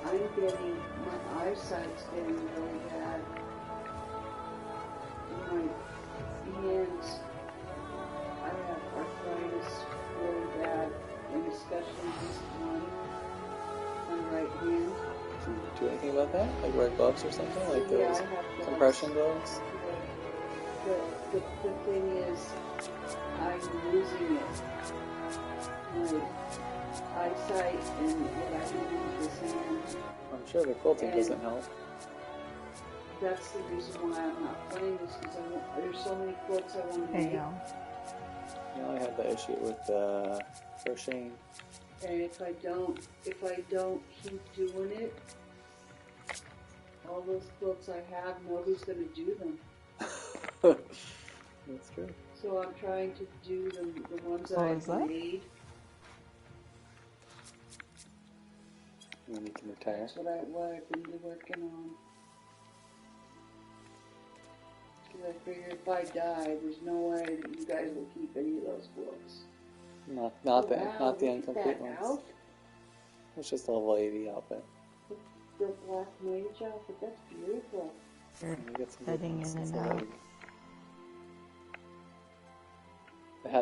I'm getting, my eyesight's getting really bad. My hands, I have arthritis really bad, and especially this one, my right hand. Can you do anything about that? Like wear gloves or something? Like Yeah, those I have gloves. compression gloves? The thing is, I'm losing it. My eyesight and what I do with this hand. I'm sure the quilting doesn't help. That's the reason why I'm not playing this, because there's so many quilts I want to make. You know, I have that issue with crocheting. And if I don't keep doing it, all those quilts I have, nobody's going to do them. That's true. So I'm trying to do the ones that I've made. When you can retire. That's what I've been working on. Because I figure if I die, there's no way that you guys will keep any of those quilts. Not the incomplete ones. It's just a level 80 outfit. The black mage outfit, that's beautiful. Heading in and out.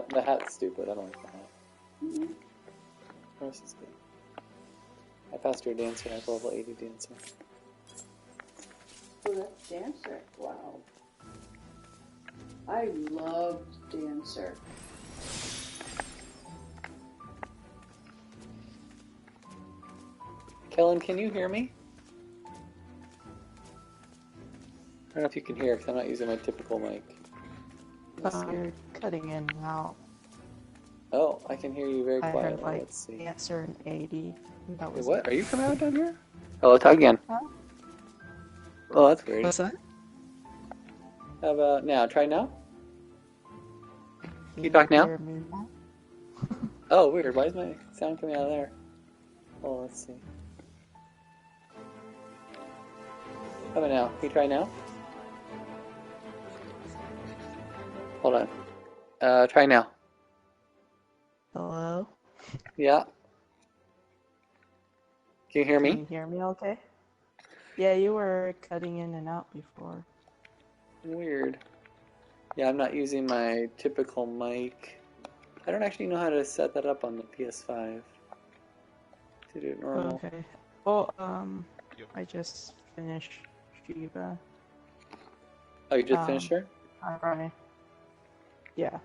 The hat's stupid. I don't like the hat. Mm-hmm. The rest is good. I passed your dancer. I have level 80 dancer. Oh, that's dancer. Wow. I loved dancer. Kellen, can you hear me? I don't know if you can hear because I'm not using my typical mic. You're cutting in and out. Oh, I can hear you very quietly. I heard like Let's see. answer an 80. That was what? Are you coming out down here? Hello, talk again. Huh? Oh, that's weird. What's that? How about now? Try now? Can you talk now? Oh, weird. Why is my sound coming out of there? Oh, let's see. How about now? Can you try now? Hold on. Try now. Hello? Yeah. Can you hear me? Can you hear me okay? Yeah, you were cutting in and out before. Weird. Yeah, I'm not using my typical mic. I don't actually know how to set that up on the PS5 to do it normal. Okay. Well, I just finished Shiva. Oh, you just finished her? Right. Yeah.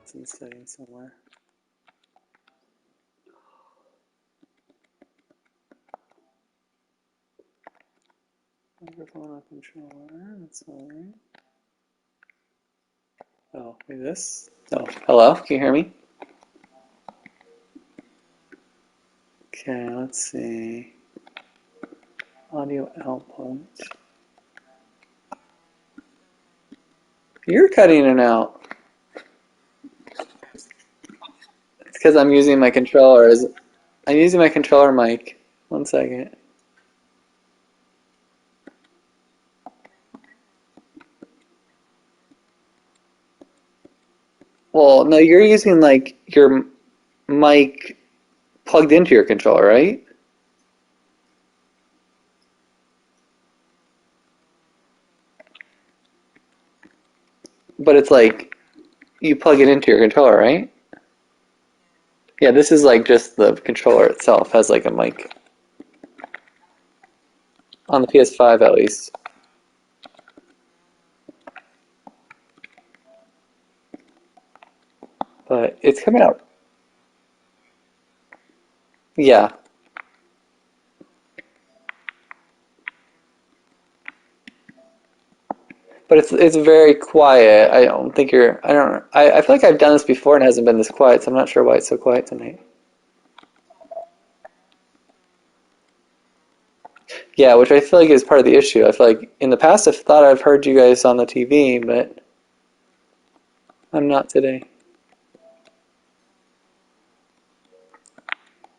It's in settings somewhere. Microphone or controller, that's alright. Oh, maybe this? Oh, hello, can you hear me? Okay, let's see. Audio output. You're cutting in and out. It's because I'm using my controller. I'm using my controller mic. 1 second. Well, no, you're using like your mic plugged into your controller, right? But it's like you plug it into your controller, right? Yeah, this is like just the controller itself has like a mic. On the PS5 at least. But it's coming out. Yeah. But it's very quiet. I don't think you're. I feel like I've done this before and it hasn't been this quiet, so I'm not sure why it's so quiet tonight. Yeah, which I feel like is part of the issue. I feel like in the past I've thought I've heard you guys on the TV, but I'm not today.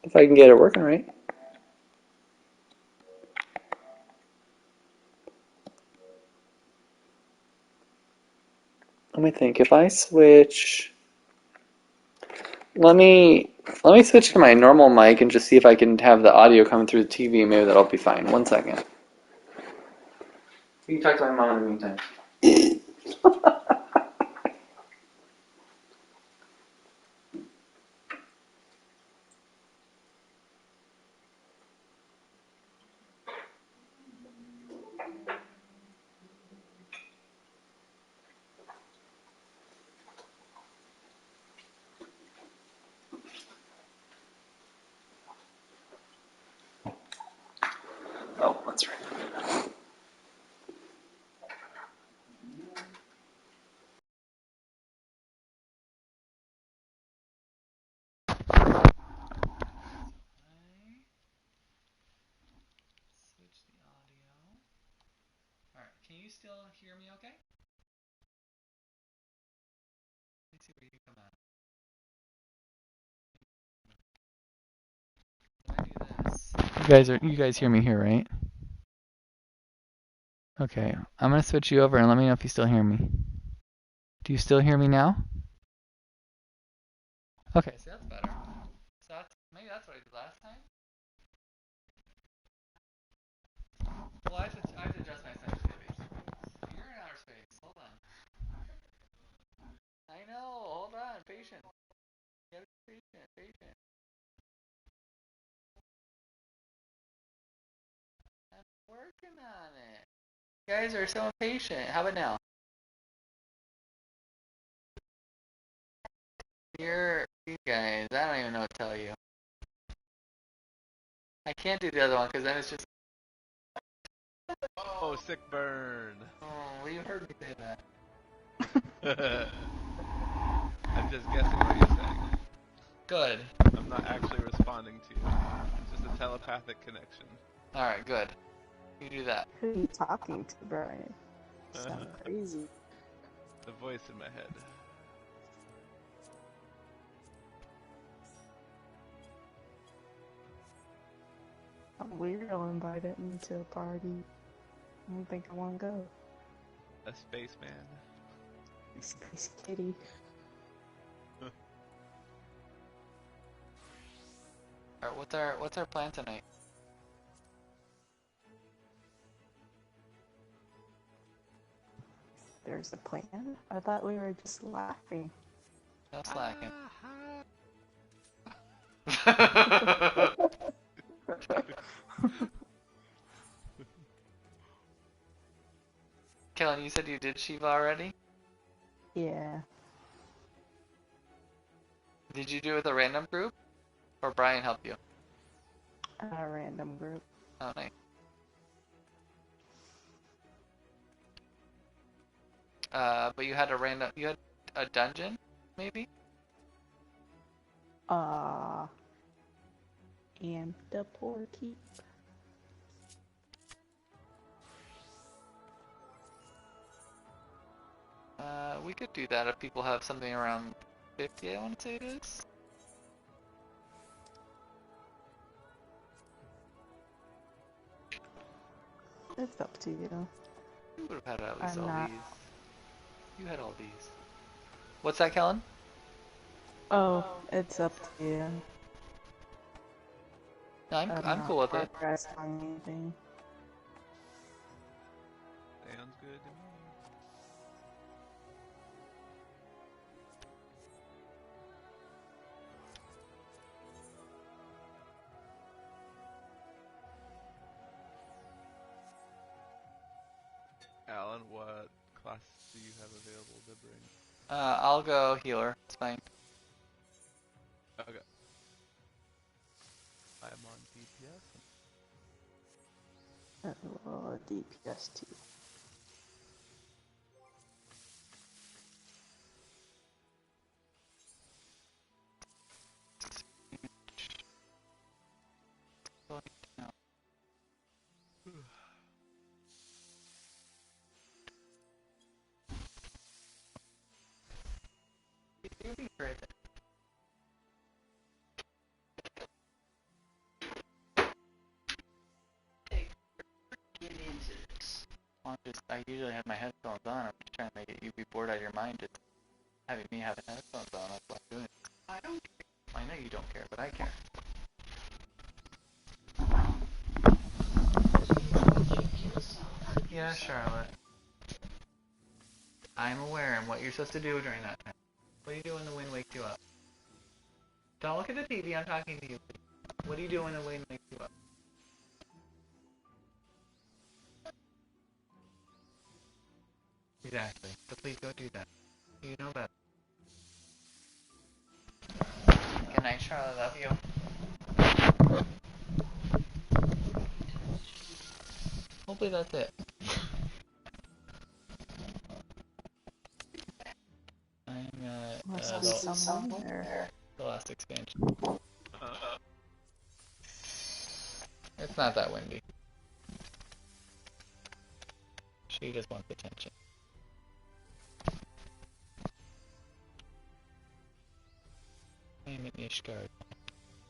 If I can get it working right. Let me think. If I switch Let me switch to my normal mic and just see if I can have the audio coming through the TV. Maybe that'll be fine. 1 second. You can talk to my mom in the meantime. Oh, that's right. Switch the audio. Alright, can you still hear me okay? Let me see where you come out. When I do this. You guys hear me here, right? Okay, I'm gonna switch you over and let me know if you still hear me. Do you still hear me now? Okay, so that's better. So maybe that's what I did last time. Well, I have to adjust my sensitivity. You're in outer space. Hold on. I know. Hold on. Patient. You gotta be patient. Patient. I'm working on it. You guys are so impatient. How about now? You guys. I don't even know what to tell you. I can't do the other one because then it's just. Oh, sick burn. Oh, well, you heard me say that. I'm just guessing what you're saying. Good. I'm not actually responding to you. It's just a telepathic connection. Alright, good. You do that. Who are you talking to, Brian? You sound crazy. The voice in my head. Some weirdo invited me to a party. I don't think I want to go. A spaceman. Space Kitty. Alright, what's our plan tonight? There's a plan? I thought we were just laughing. No slacking. Kellen, you said you did Shiva already? Yeah. Did you do it with a random group? Or Brian helped you? A random group. Oh, nice. But you had a dungeon, maybe? And the poor keep. We could do that if people have something around 50, I want to say it is. It's up to you. You would have had at least I'm all not. these. You had all these. What's that, Kellen? Oh, it's up to you. No, I'm cool with it. Pressed on anything. Sounds good to me. Alan, what class do you have available to bring? I'll go healer. It's fine. Okay. I'm on DPS. DPS 2. I usually have my headphones on. I'm just trying to make it you be bored out of your mind just having me having headphones on. That's what I'm doing. I don't care. I know you don't care, but I care. Yeah, Charlotte. I'm aware of what you're supposed to do during that time. What do you do when the wind wakes you up? Don't look at the TV, I'm talking to you. What do you do when the wind wakes you up? Exactly. So please don't do that. You know better. Good night, Charlotte. Love you. Hopefully that's it. I'm Must be someone there. the last expansion. It's not that windy. She just wants attention. I'm at Nishgard.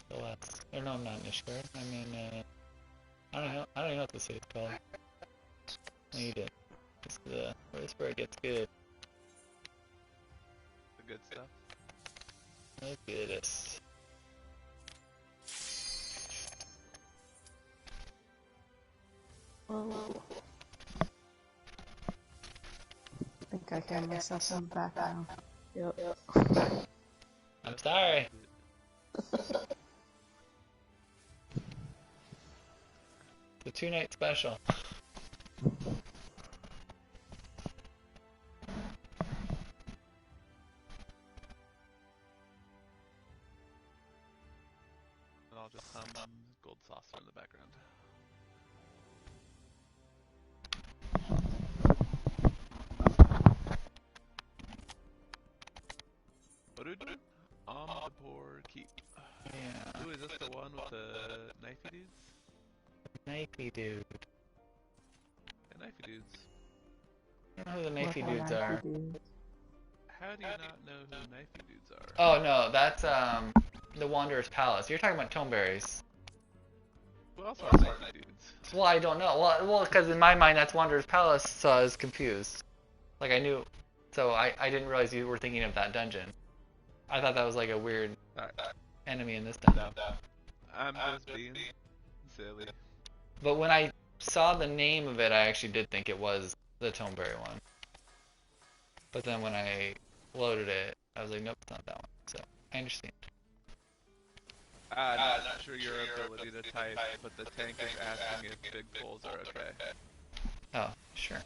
The last. Or no, I'm not Nishgard. I'm in. I don't know. I don't even know what the city's called. No, you did. It's where it gets good. The good stuff. The goodest. Oh. I think I can myself some background. Yep. I'm sorry. The 2-night special. And I'll just hum Gold Saucer in the background. What do we do? Omnivore Keep. Yeah. Ooh, is this the one with the knifey dudes? Knifey dude. Yeah, knifey dudes. I don't know who the knifey dudes are. How do you not know who knifey dudes are? Oh no, that's the Wanderer's Palace. You're talking about Toneberries. Who else are knifey dudes? Well, I don't know. Well, because in my mind that's Wanderer's Palace, so I was confused. Like I knew, so I didn't realize you were thinking of that dungeon. I thought that was like a weird enemy in this dungeon. I'm just being silly. But when I saw the name of it, I actually did think it was the Toneberry one. But then when I loaded it, I was like, nope, it's not that one. So I understand. Not sure your ability to type, but the tank is asking if big pulls are okay. Oh, sure.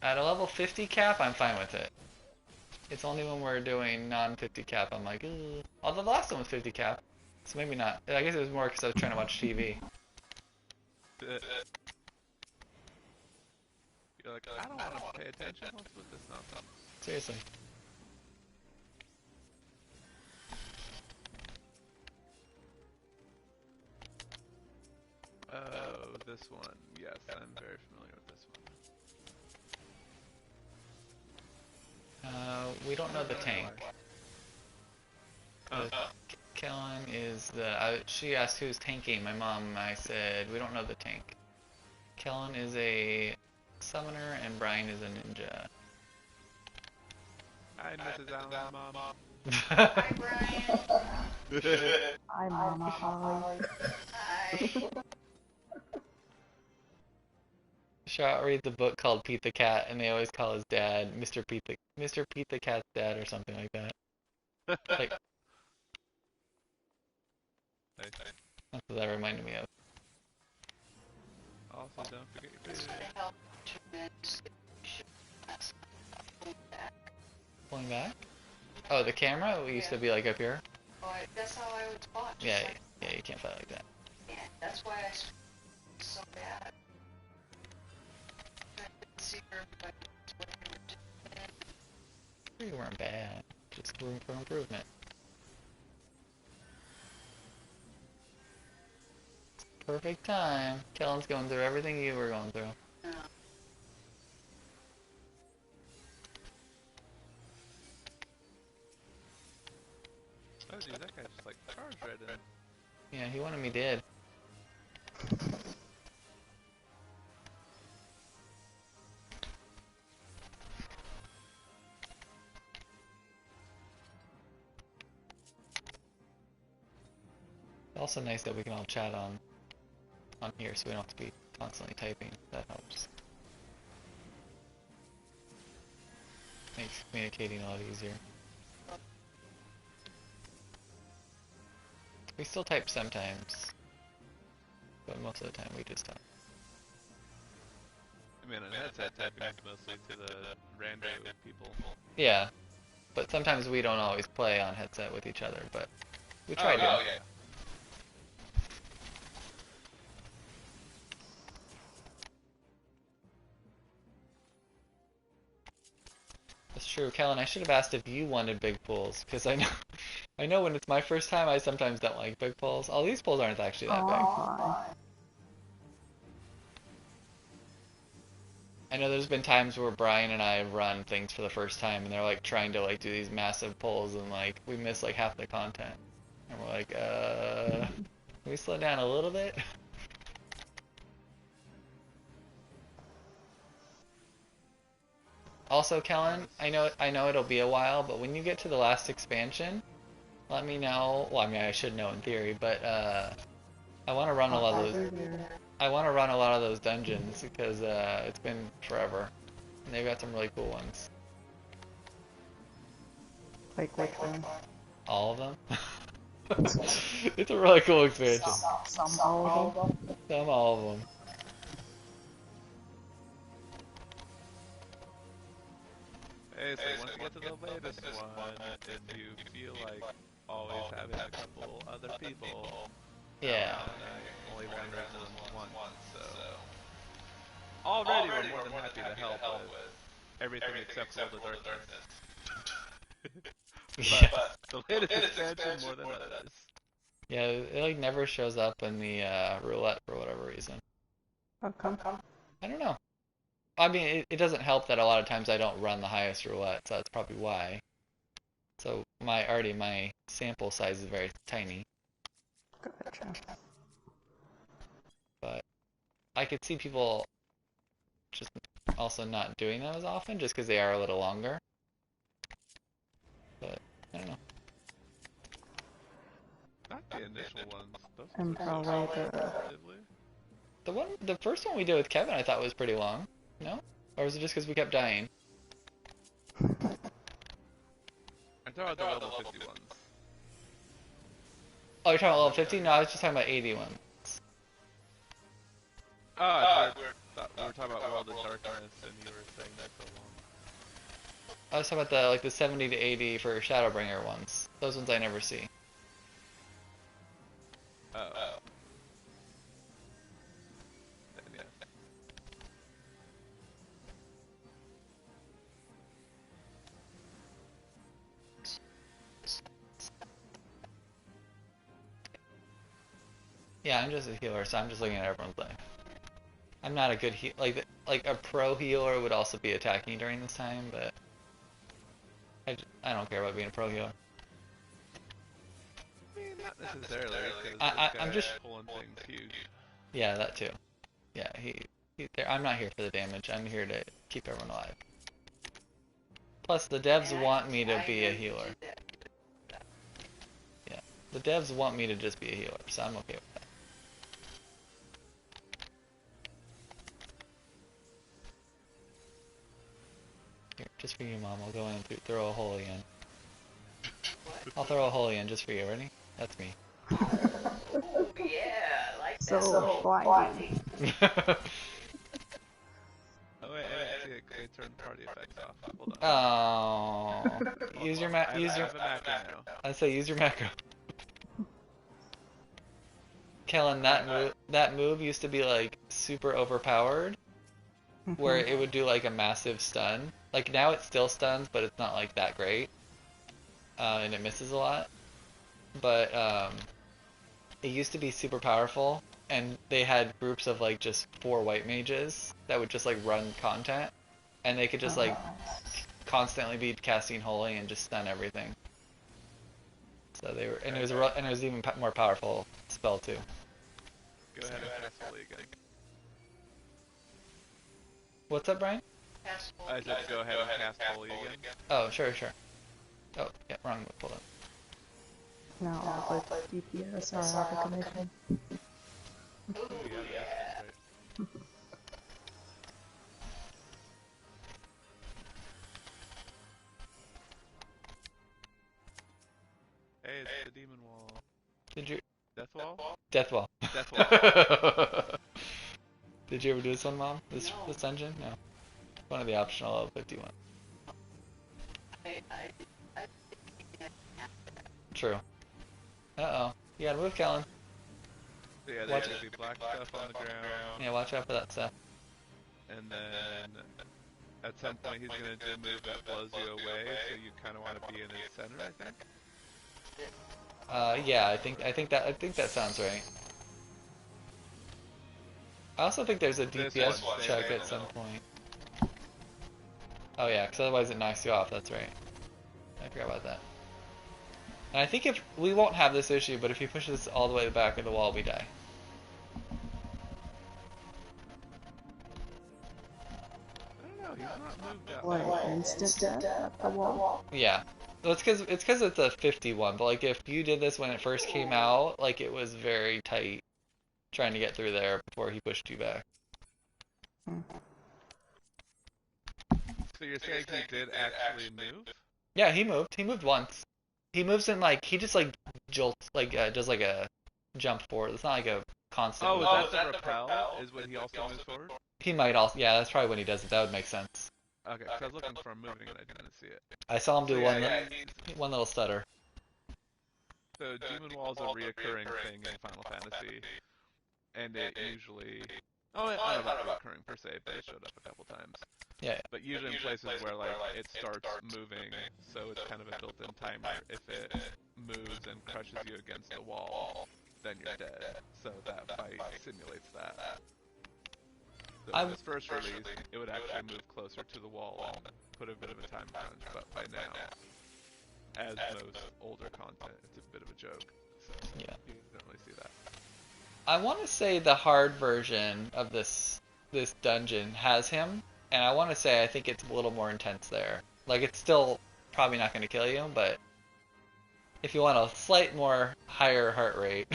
At a level 50 cap, I'm fine with it. It's only when we're doing non-50 cap, I'm like, ugh. Although the last one was 50 cap, so maybe not. I guess it was more because I was trying to watch TV. You're like, I don't want to pay attention. What's with this nonsense? Seriously. Oh, this one. Yes, I'm very familiar with this one. We don't know the tank. Kellen is the. She asked who's tanking. My mom. I said we don't know the tank. Kellen is a summoner and Brian is a ninja. Hi, Mrs. Allen's mom. Hi, Brian. Hi, Mama Holly. Hi. Shot reads a book called Pete the Cat, and they always call his dad Mr. Pete the Cat's dad or something like that. Like, Nice. that's what that reminded me of. Also, don't forget your This food. would help tremendously. You should ask them back. Pulling back? Oh, the camera? We used to be like up here? Oh, that's how I would watch. Yeah, Like, yeah, you can't fight like that. yeah, that's why I was so bad. I didn't see everybody what they were doing. You weren't bad. Just room for improvement. Perfect time. Kellen's going through everything you were going through. No. Oh, dude, that guy just like charged right in. Yeah, he wanted me dead. Also nice that we can all chat on here, so we don't have to be constantly typing. That helps. Makes communicating a lot easier. We still type sometimes, but most of the time we just talk. I mean, on headset typing is mostly to the random people. Yeah, but sometimes we don't always play on headset with each other, but we try to. Oh, yeah. That's true, Kellen. I should have asked if you wanted big pools, because I know when it's my first time, I sometimes don't like big pools. All these pools aren't actually that big. I know there's been times where Brian and I have run things for the first time, and they're like trying to like do these massive pulls, and like we miss like half the content, and we're like, can we slow down a little bit? Also, Kellen, I know it'll be a while, but when you get to the last expansion, let me know. Well, I mean, I should know in theory, but I want to run a lot of those. I want to run a lot of those dungeons because it's been forever, and they've got some really cool ones. Like which one? All of them. It's a really cool expansion. Some all of them. Some all of them. Hey, so once you get to the latest one, if you feel like always having a couple other people, Yeah. only one resident once, so already we're more than happy to help with everything except for the darkness. Yeah. The latest expansion more than others. Yeah, it like never shows up in the roulette for whatever reason. How come? I don't know. I mean, it doesn't help that a lot of times I don't run the highest roulette, so that's probably why. So my sample size is very tiny. Gotcha. But I could see people just also not doing them as often, just because they are a little longer. But I don't know. Not the initial ones. Those And ones are probably so the- relatively. The first one we did with Kevin, I thought was pretty long. No? Or was it just because we kept dying? I thought the level 50 ones. Oh, you're talking about level 50? No, I was just talking about 80 ones. Oh, we were talking about World of Darkness, and you were saying that's so long. I was talking about the 70 to 80 for Shadowbringer ones. Those ones I never see. Oh. Then, yeah. Yeah, I'm just a healer, so I'm just looking at everyone's life. I'm not a good like a pro healer would also be attacking during this time, but I don't care about being a pro healer. I mean, not necessarily, because I'm just pulling things huge. Yeah, that too. Yeah, I'm not here for the damage. I'm here to keep everyone alive. Plus, the devs want me to be a healer. Yeah, the devs want me to just be a healer, so I'm okay with that. Here, just for you, Mom. I'll go in and throw a holy in. I'll throw a holy in just for you. Ready? That's me. Yeah, I like that. So blinding. Oh, wait, see, I turned party effects off. Hold on. Oh, use your I have a macro now. I say use your macro. Kellen, that move used to be like super overpowered, where it would do like a massive stun. Like now it still stuns, but it's not like that great, and it misses a lot. But it used to be super powerful, and they had groups of like just 4 white mages that would just like run content, and they could just like constantly be casting holy and just stun everything. So they were, and it was even more powerful spell too. Go ahead and cast holy again. What's up, Brian? I said go ahead and cast holy again. Oh, sure. Oh, yeah, wrong. Hold on. Not all but DPS are out of commission. Ooh, yeah, that's great. Hey, it's the demon wall. Did you? Death wall? Death Wall. Death wall. Did you ever do this one, Mom? This dungeon? No. One of the optional level 51. True. Uh-oh. You gotta move, Kellen. So yeah, Watch there's the black stuff on the ground, Yeah, watch out for that stuff. and then at some point he's gonna do a move that blows you away, so you kind of want to be in his center, I think. Yeah, I think that sounds right. I also think there's a DPS check at some point. Oh yeah, because otherwise it knocks you off. That's right. I forgot about that. And I think if we won't have this issue, but if he pushes all the way to the back of the wall, we die. I don't know, he's not moved that What, way. instant death at the wall? Yeah. Well, it's because it's a 51. But like if you did this when it first came out, like it was very tight, trying to get through there before he pushed you back. So you're saying he did actually move? Yeah, he moved. He moved once. He moves in like he just like jolts like does like a jump forward. It's not like a constant. Oh, move. is that the repel? Is when he also moves forward? He might also. Yeah, that's probably when he does it. That would make sense. Okay, because I was looking for him moving and I didn't see it. I saw him do So yeah, one little stutter. So Demon Wall is a reoccurring thing in Final Fantasy, and it usually... Oh, I don't know about reoccurring per se, but it showed up a couple times. Yeah. But usually in places where like it starts moving, so it's kind of a built-in timer. If it moves and crushes you against the wall, then you're dead. So that fight simulates that. So in its first release, it would actually move closer to the wall and put a bit of a time crunch, but by now, as most older content, it's a bit of a joke. So Yeah. you don't really see that. I want to say the hard version of this dungeon has him, and I want to say I think it's a little more intense there. Like it's still probably not going to kill you, but if you want a slight more higher heart rate,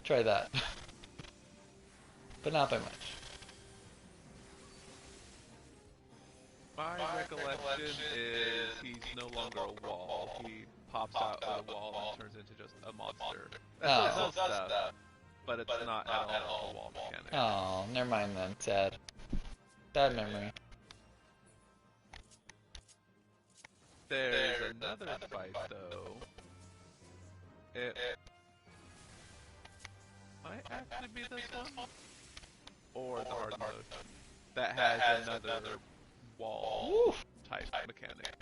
try that. But not by much. My recollection is he's no longer a wall. He pops out of the wall and turns into just a monster. That still does stuff, but it's not at all a wall mechanic. Oh, never mind then. Sad. Bad memory. There's another fight though. It might actually be this one, or the hard mode that has another wall type mechanic.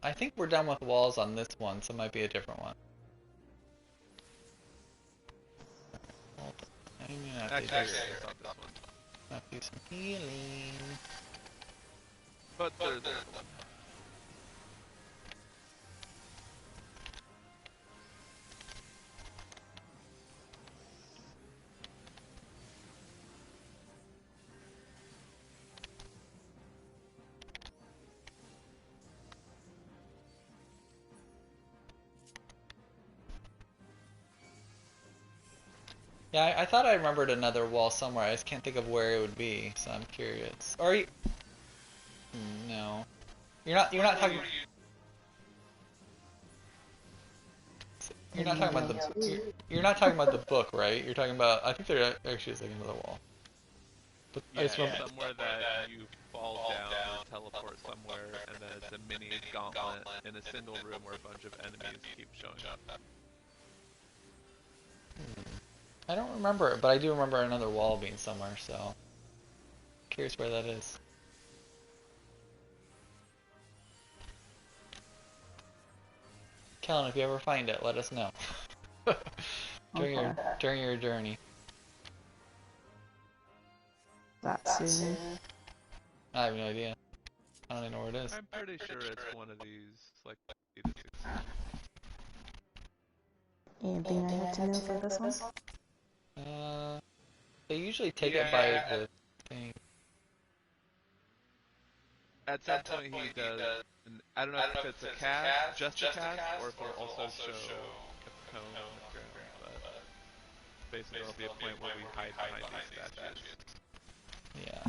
I think we're done with walls on this one, so it might be a different one. Actually, it's not this one. I'll do some healing. But there's one. Yeah, I thought I remembered another wall somewhere. I just can't think of where it would be, so I'm curious. Or you... No. You're not talking... You're not talking about the... You're not talking about the book, right? You're talking about... I think there actually is like another wall. But I just remember... somewhere that you fall down or teleport somewhere, and then it's a mini gauntlet in a single room where a bunch of enemies keep showing up. I don't remember it, but I do remember another wall being somewhere, so... Curious where that is. Kellen, if you ever find it, let us know. during your journey. That soon. I have no idea. I don't even know where it is. I'm pretty sure it's one of these, like, 8 to 16. Anything I have to know for this one? They usually take it by the thing. At some point he does, and I don't know if it's a cast, just a cast, or if it'll also show a cone on the ground, but basically there'll be a point where we hide behind these statues. Yeah.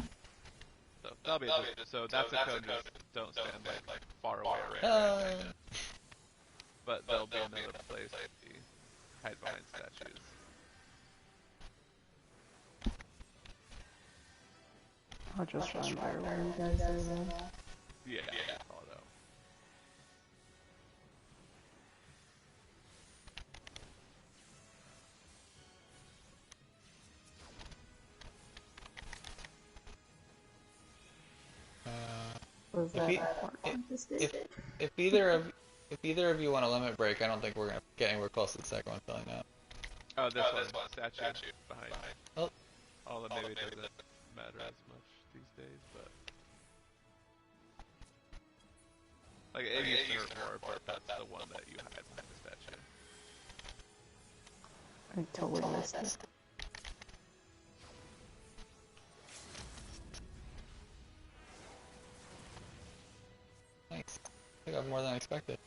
So that'll be so that's a cone, just don't stand like far away or anything. But there'll be another place we hide behind statues. I'll just run by when you guys are there. Yeah, call it out. Was that important to state? If either of you want a limit break, I don't think we're gonna get anywhere close to the second one filling out. Oh, this one, statue behind. Oh. Although maybe it doesn't matter as much these days, but like it used to hurt more, but that's the one that you hide behind the statue. I totally missed it. Nice. I got more than I expected.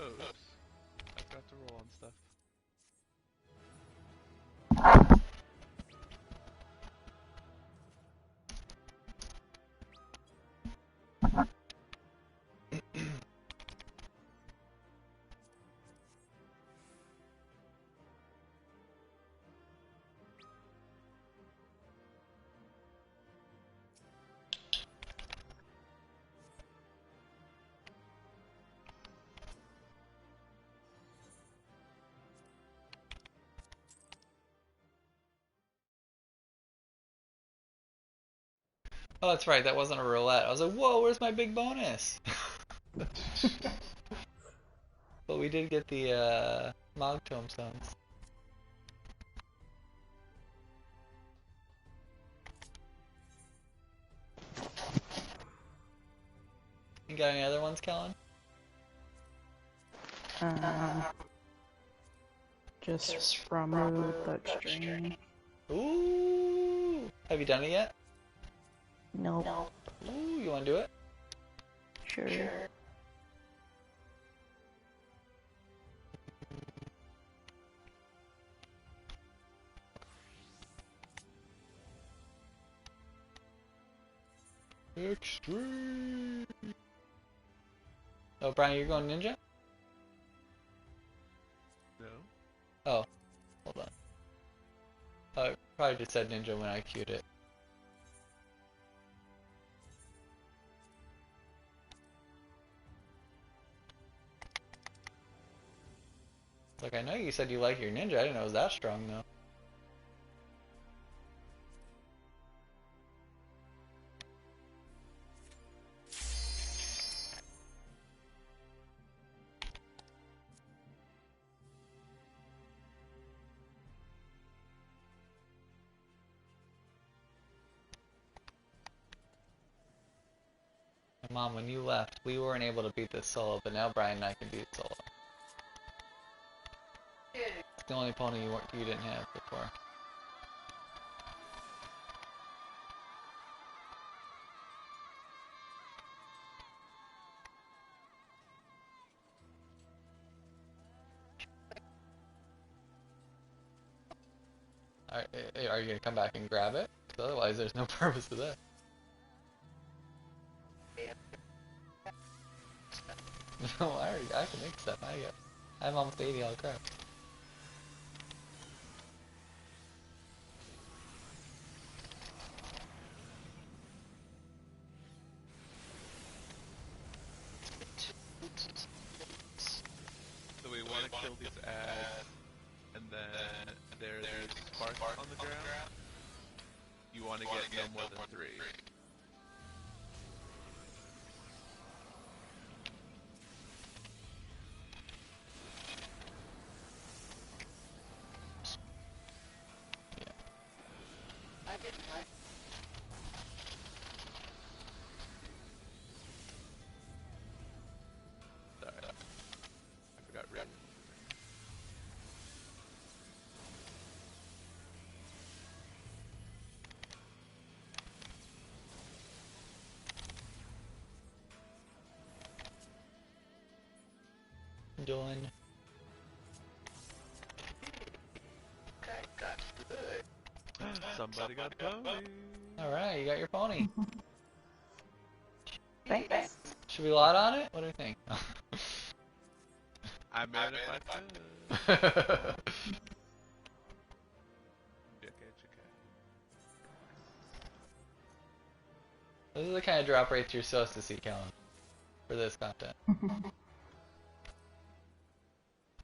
Oops. I forgot to roll on stuff. Oh, that's right. That wasn't a roulette. I was like, whoa, where's my big bonus? But we did get the Mog Tombstones. You got any other ones, Kellen? Just Ramu touchstring. Ooh! Have you done it yet? Nope. Ooh, you wanna do it? Sure. Extreme! Oh, Brian, you're going ninja? No. Oh, hold on. Oh, it probably just said ninja when I queued it. Like, I know you said you like your ninja. I didn't know it was that strong, though. Mom, when you left, we weren't able to beat this solo, but now Brian and I can beat it solo. It's the only pony you didn't have before. Are you gonna come back and grab it? Because otherwise, there's no purpose to this. No, I can make stuff. I'm almost 80 all crap. So we want to kill these ads, and then there's sparks on the ground. You want to get no more than 3. Sorry, I forgot red. doing? Somebody got a pony. Alright, you got your pony. Thanks. Should we lot on it? What do you think? I mean, if I could. This is the kind of drop rates you're supposed to see, Kellen, for this content.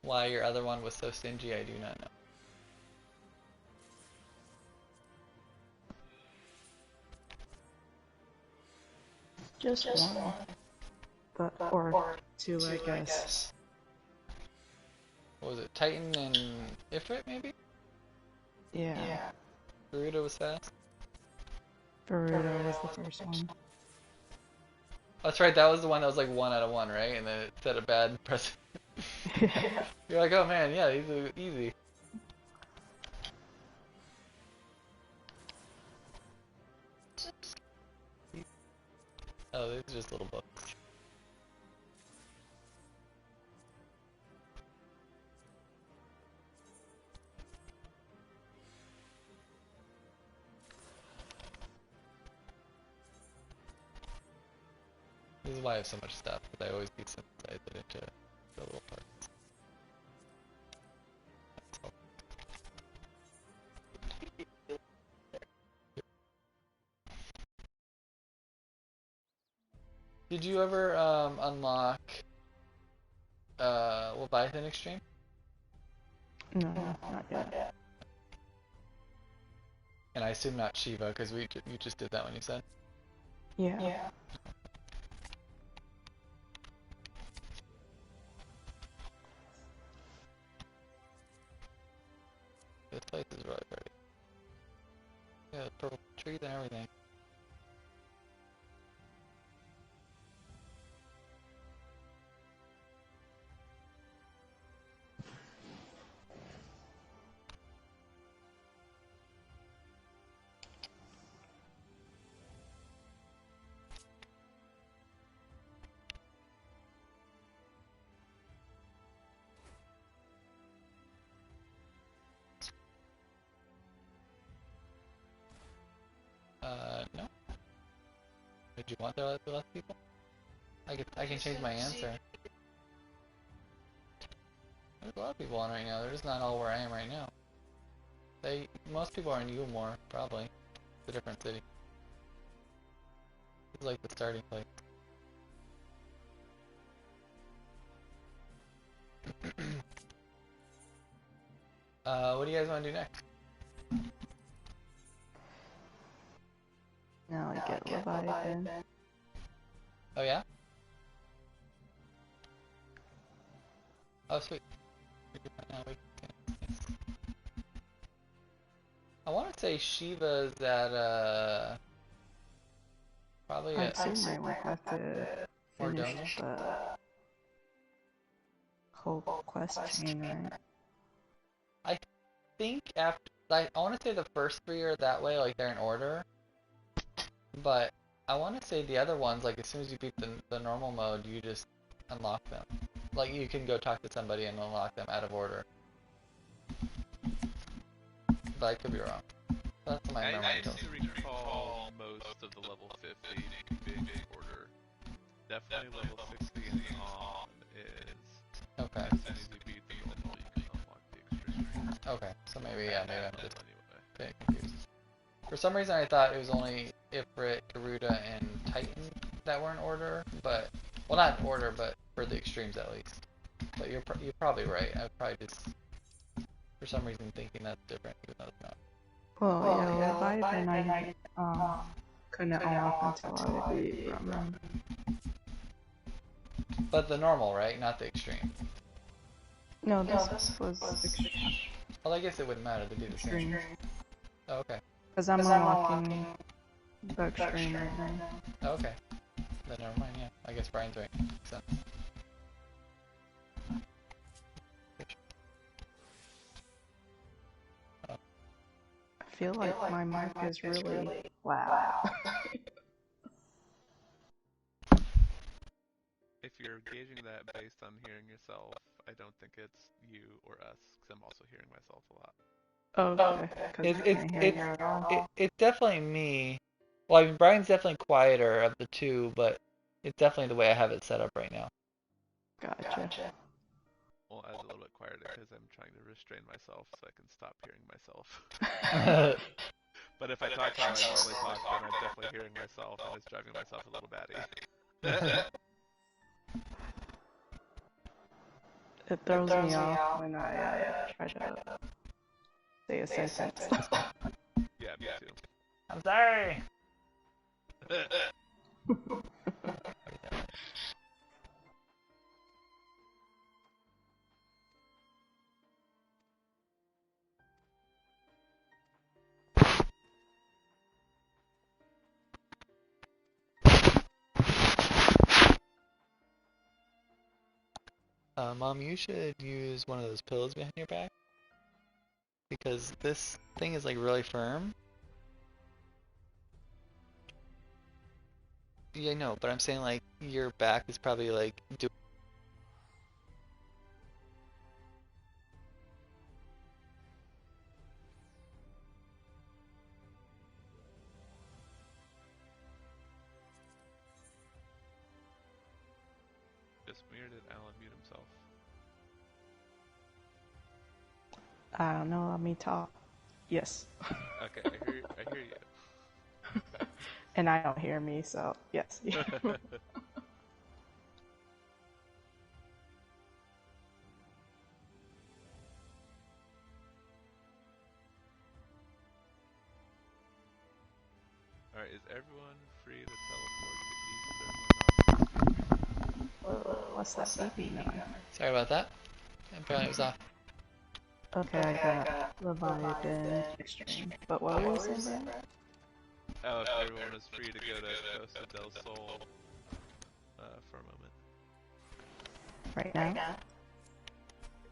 Why your other one was so stingy, I do not know. Just one. But, or two, I guess. What was it? Titan and Ifrit, maybe? Yeah. Garuda was fast? Burrito was the first one. That's right, that was the one that was like 1 out of 1, right? And then it set a bad precedent. Yeah. You're like, oh man, yeah, these are easy. Oh, these are just little books. This is why I have so much stuff, because I always desynthesize it into the little parts. That's all. Did you ever unlock Leviathan Extreme? No, not yet. And I assume not Shiva, because you just did that when you said? Yeah. This place is really pretty. Yeah, purple trees and everything. No. Did you want there to be less people? I can change my answer. There's a lot of people on right now. They're just not all where I am right now. Most people are in Ulamore, probably. It's a different city. It's like the starting place. What do you guys want to do next? Now I get Leviathan. Oh yeah? Oh sweet. Now we can. I want to say Shiva's at probably I at assume I would have to finish Mordoma. the whole quest chain, right? I think after, I want to say the first 3 are that way, like they're in order. But I want to say the other ones, like as soon as you beat the normal mode, you just unlock them. Like you can go talk to somebody and unlock them out of order. But I could be wrong. That's my memory. I seem to recall most of the level 50 being in order. Definitely level 60 and on is Okay. as soon as you beat the normal, you can unlock the extreme. Okay. So maybe I'm just Anyway. getting confused. For some reason I thought it was only Ifrit, Garuda, and Titan that were in order, but well, not in order, but for the extremes at least. But you're probably right. I probably just for some reason thinking that's different, even though it's not. Well, yeah, Leviathan I couldn't unlock until I beat Ramen. But the normal, right? Not the extreme. No, this was extreme. Well, I guess it wouldn't matter. They'd be the same. Oh, okay. Because I'm unlocking the extreme right now. Oh, okay. Then never mind. Yeah, I guess Brian's right. Makes sense. I feel like my mic is really loud. If you're gauging that based on hearing yourself, I don't think it's you or us, because I'm also hearing myself a lot. Okay, because It's I it's can't hear it's you at all. it's definitely me. Well, I mean, Brian's definitely quieter of the two, but it's definitely the way I have it set up right now. Gotcha. Well, I was a little bit quieter because I'm trying to restrain myself so I can stop hearing myself. But if I talk how I normally talk, then I'm definitely hearing myself, and it's driving myself a little batty. It throws me off when I try to say a sentence. Yeah, me too. I'm sorry. Mom, you should use one of those pillows behind your back because this thing is like really firm. Yeah, I know, but I'm saying like your back is probably like doing. Just weird did Alan mute himself? I don't know, let me talk. Yes. Okay, I hear you. And I don't hear me, so yes. Alright, is everyone free to teleport to Eastern What's that beeping noise? Sorry about that. Apparently it was off. Okay, I got revived and extreme. But what were you saying, Brandon? Oh, if everyone is free to go to Costa del Sol for a moment. Right now?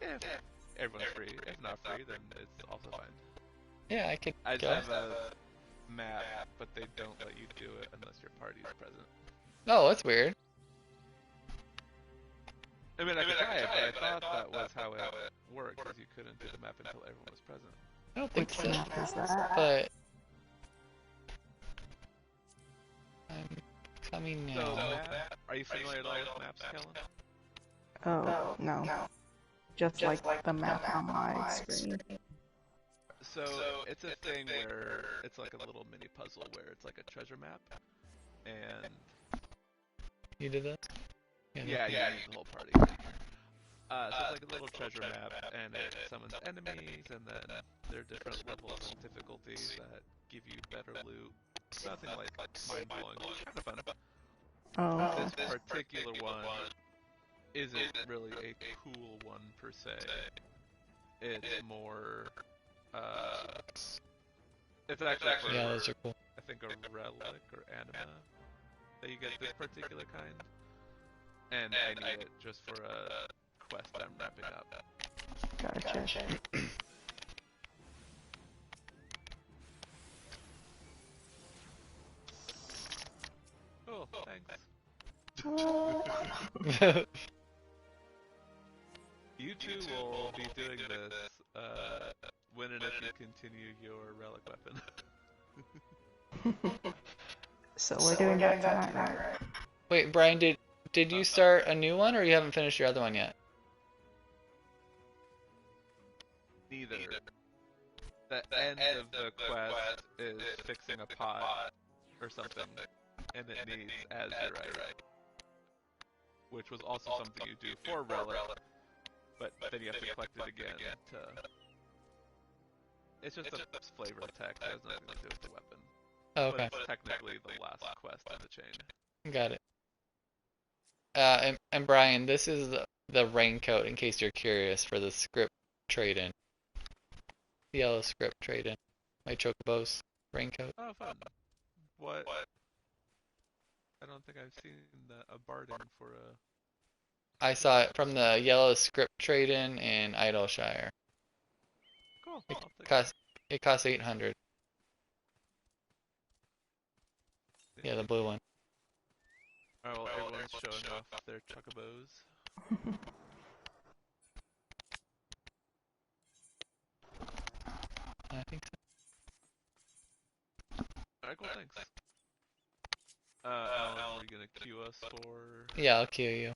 If everyone's free. If not free, then it's also fine. Yeah, I could I go. just have a map, but they don't let you do it unless your party is present. Oh, that's weird. I mean, I could try it, but I thought that was how it worked, because you couldn't do the map until everyone was present. I don't think Which so. map is that? But I'm coming now. So, map, are you familiar at all with maps, Kellen? Oh, no. Just like the map on my screen. So, it's a thing where it's like a little mini puzzle where it's like a treasure map, and You did this? yeah, you need the whole party. So it's like a little treasure map, and it summons enemies, and then there are different levels of difficulties that give you better loot. Nothing like mind-blowing, kind of fun. Oh, This particular one isn't really a cool one per se. It's more, it's actually for, Yeah, those are cool. I think, a relic or anima that you get this particular kind. And I need it just for a quest I'm wrapping up. gotcha. Cool, thanks. You two will be doing this when and if you continue your relic weapon. So we're doing that tonight, right? Wait, Brian, did you start a new one or you haven't finished your other one yet? Neither. The end of the quest is fixing a pot or something, and it needs azurite, which was also something you do for relic, but then you have to collect it again to... It's just a flavor of text, it has nothing to do with the weapon. Oh, okay. But it's technically the last quest in the chain. Got it. And Brian, this is the raincoat, in case you're curious, for the script trade-in. The yellow script trade-in. My Chocobo's raincoat. Oh, fun. What? I don't think I've seen a barding for a... I saw it from the yellow script trade-in in Idleshire. Cool, I'll take It costs 800. Yeah, the blue one. Alright, well, everyone's showing off their chocobos. I think so. Alright, cool, thanks. Alan, are you gonna queue us for... Yeah, I'll queue you.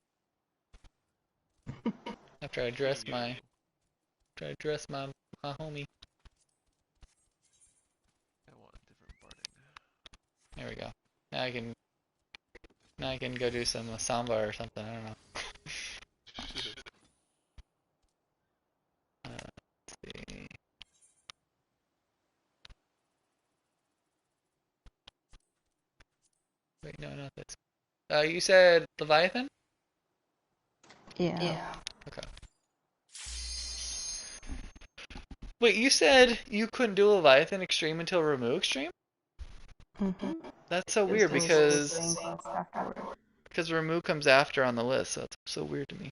After I dress Queue my, you? after I dress my homie. I want different barding. There we go. Now I can go do some samba or something. I don't know. Let's see. Wait, no, not this. You said Leviathan? Yeah. Yeah. Okay. Wait, you said you couldn't do Leviathan Extreme until Remove Extreme? Mm-hmm. That's so weird because Remove comes after on the list, so that's so weird to me.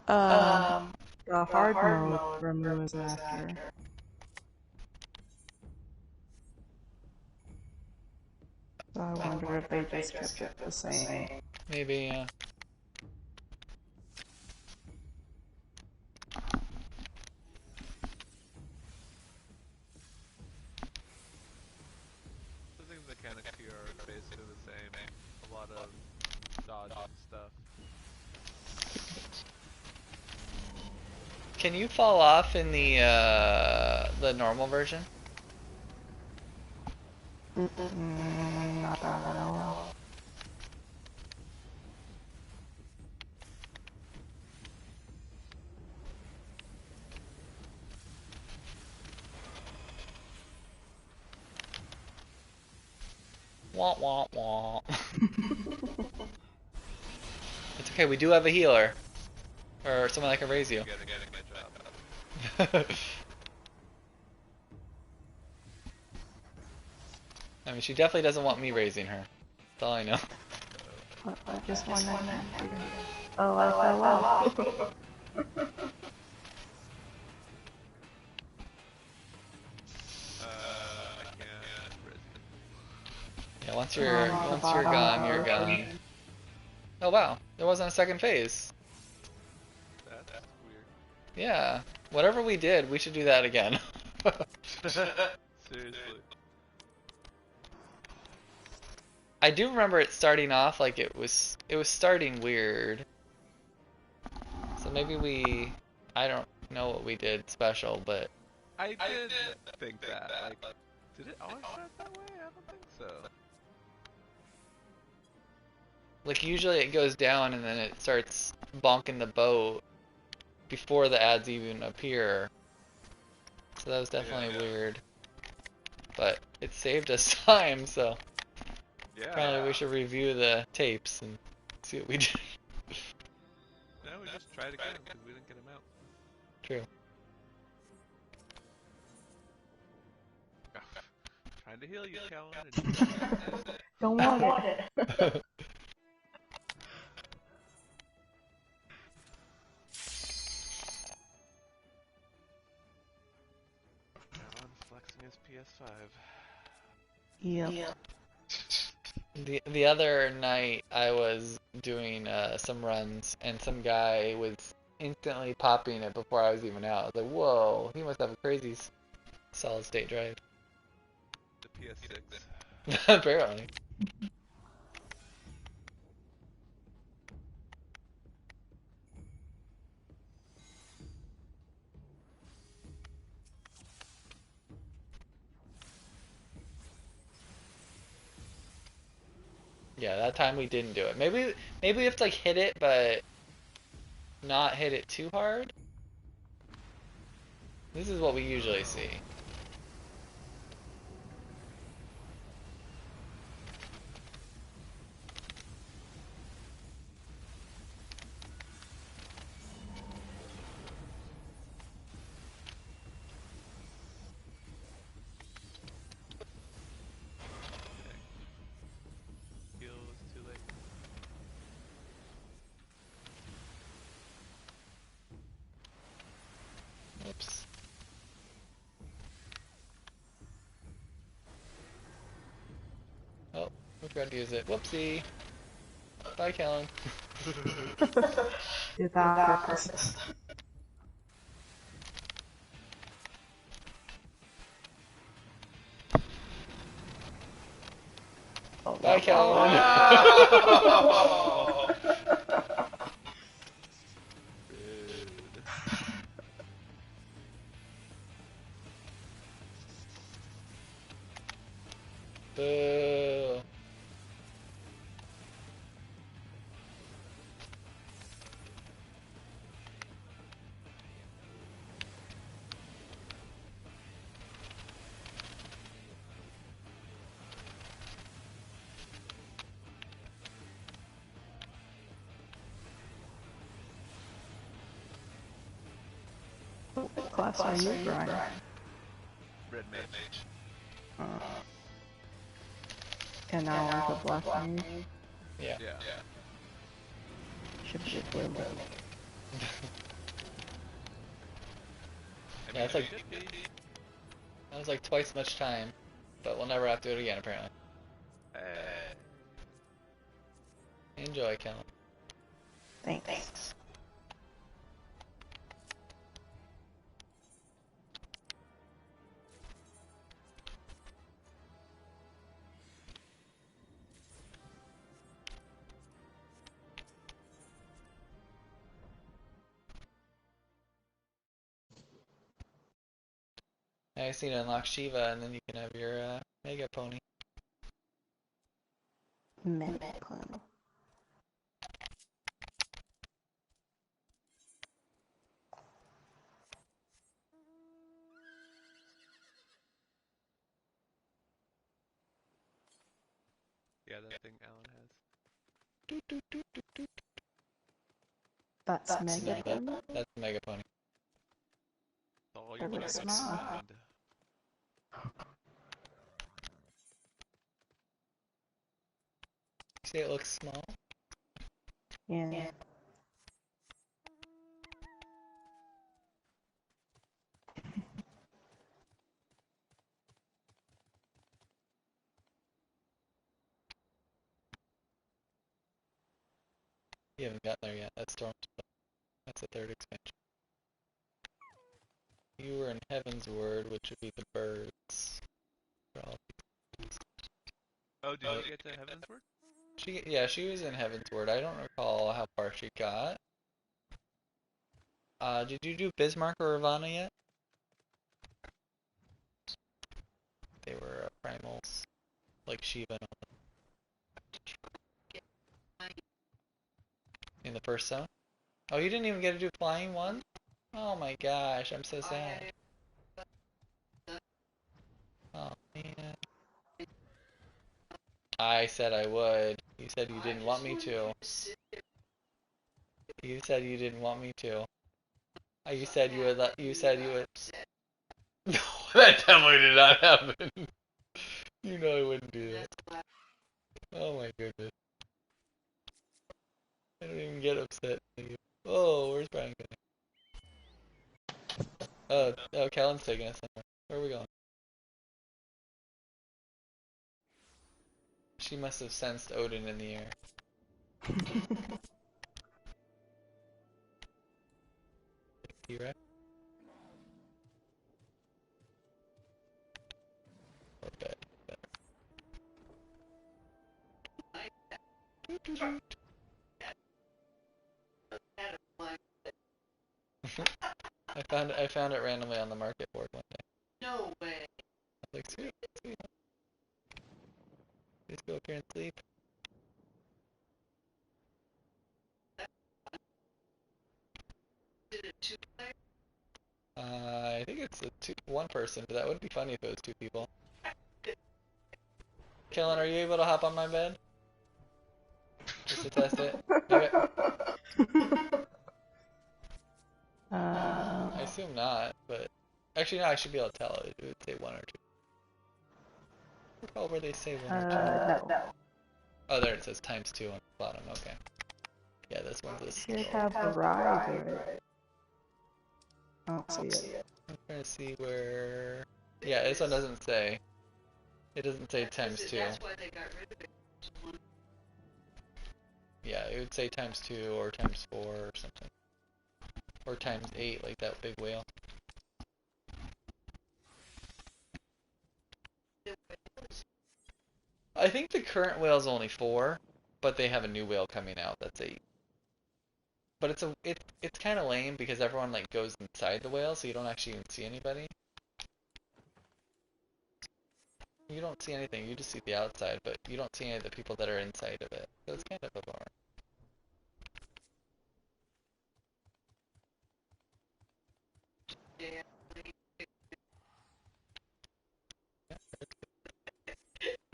The hard mode remove is after. So I wonder if they just kept it the same. Maybe, yeah. I think the mechanics here are basically the same. A lot of dodge and stuff. Can you fall off in the normal version? Not that I know of. Wah wah wah. It's okay, we do have a healer. Or someone that can raise you. Good job. I mean, she definitely doesn't want me raising her. That's all I know. I just want to. Oh, I fell off. I can't raise Yeah, once you're gone, you're gone. Oh wow, there wasn't a second phase. That's weird. Yeah, whatever we did, we should do that again. Seriously. I do remember it starting off like it was starting weird. So maybe I don't know what we did special, but I did think that. Like, did it always start that way? I don't think so. like usually it goes down and then it starts bonking the boat before the ads even appear. So that was definitely weird. But it saved us time, so Yeah. probably we should review the tapes and see what we did. No, we just tried again because we didn't get him out. True. Trying to heal you, Callan. Don't want it. Callan's flexing his PS5. Yep. The other night I was doing some runs and some guy was instantly popping it before I was even out. I was like, whoa, he must have a crazy solid state drive. The PS6. Apparently. Yeah, that time we didn't do it. Maybe we have to like hit it, but not hit it too hard. This is what we usually see. Heal was too late. Oops. Oh, we forgot to use it. Whoopsie. Bye, Callan. Did that on purpose. Bye, Calvin. Oh! Rude. Boo. What class are you, Brian? Red mage. And I want the black mage. Yeah. Yeah. Should be blue. I Yeah, it's like- it should be. That was like twice as much time, but we'll never have to do it again, apparently. Enjoy, Calvin. Thanks. I just need to unlock Shiva, and then you can have your Mega Pony. Medical. Yeah, that thing Alan has. That's Megaphone? That's Mega Pony. All It your looks children small. combined. See, it looks small. Yeah. You haven't gotten there yet. That's Storm. That's the third expansion. You were in Heaven's Word, which would be the birds. For all Oh, did you get to Heaven's Word? she was in Heaven's Word. I don't recall how far she got. Did you do Bismarck or Ravana yet? They were primals, like Shiva and all that. In the first zone? Oh, you didn't even get to do flying one? Oh my gosh, I'm so sad. Oh man. I said I would. You said you didn't want me to. You said you didn't want me to. You said you would. You said you would. No, that definitely did not happen. You know I wouldn't do that. Oh my goodness. I don't even get upset. Oh, where's Brian going? Oh, Callan's taking us somewhere. Where are we going? She must have sensed Odin in the air. T-Rex? Or bed. I found it randomly on the market board one day. No way. I was like, sweet, sweet. Just go up here and sleep. Did it two-player? I think it's one person, but that would be funny if it was two people. Kellen, are you able to hop on my bed? Just to test it? Okay. I assume not, but actually no, I should be able to tell. It would say one or two. Recall where they say one or two. No. Oh, there it says ×2 on the bottom. Okay. Yeah, this one's a Should skull. have a ride, right? I don't see it. I'm trying to see where. Yeah, this one doesn't say. It doesn't say ×2. That's why they got rid of it. Yeah, it would say ×2 or ×4 or something. Or ×8, like that big whale. I think the current whale's only 4, but they have a new whale coming out that's 8. But it's kind of lame because everyone like goes inside the whale, so you don't actually even see anybody. You don't see anything, you just see the outside, but you don't see any of the people that are inside of it. So it's kind of a bummer. Yeah.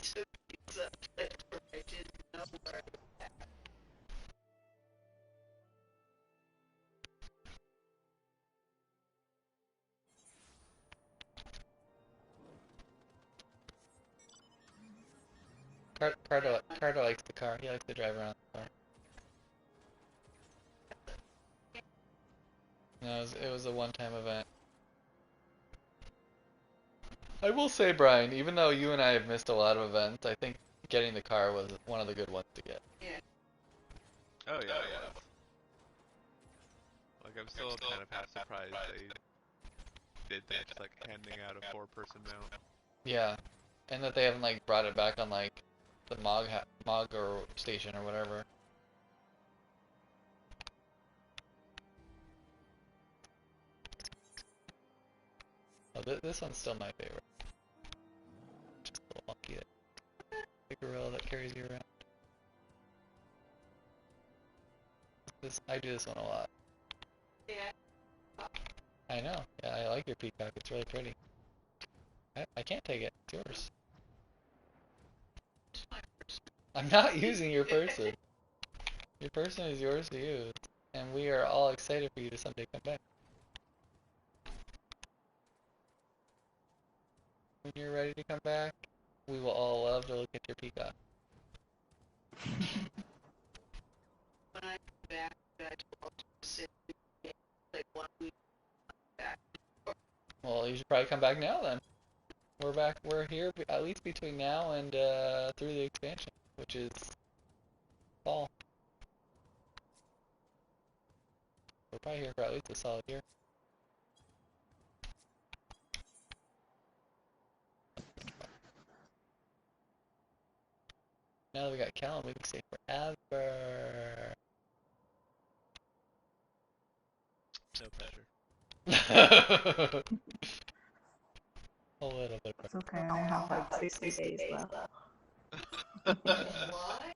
Took these up where I didn't know where. Carter likes the car. He likes to drive around the car. No, it was a one-time event. I will say, Brian, even though you and I have missed a lot of events, I think getting the car was one of the good ones to get. Yeah. Oh yeah, it was. Like I'm still kind of half surprised they did that, just like handing out a 4-person mount. Yeah, and that they haven't like brought it back on like the Mog or station or whatever. Oh, this one's still my favorite. Just a little monkey, the gorilla that carries you around. I do this one a lot. Yeah. I know. Yeah, I like your peacock. It's really pretty. I can't take it. It's yours. I'm not using your person. Your person is yours to use, and we are all excited for you to someday come back. When you're ready to come back, we will all love to look at your peacock. When I come back, I told you to sit like 1 week back. Well, you should probably come back now then. We're back. We're here at least between now and through the expansion, which is fall. We're probably here for at least a solid year. Now that we got Callum, we can stay forever. No pressure. A little bit. It's okay, I only have like 60 days left. What?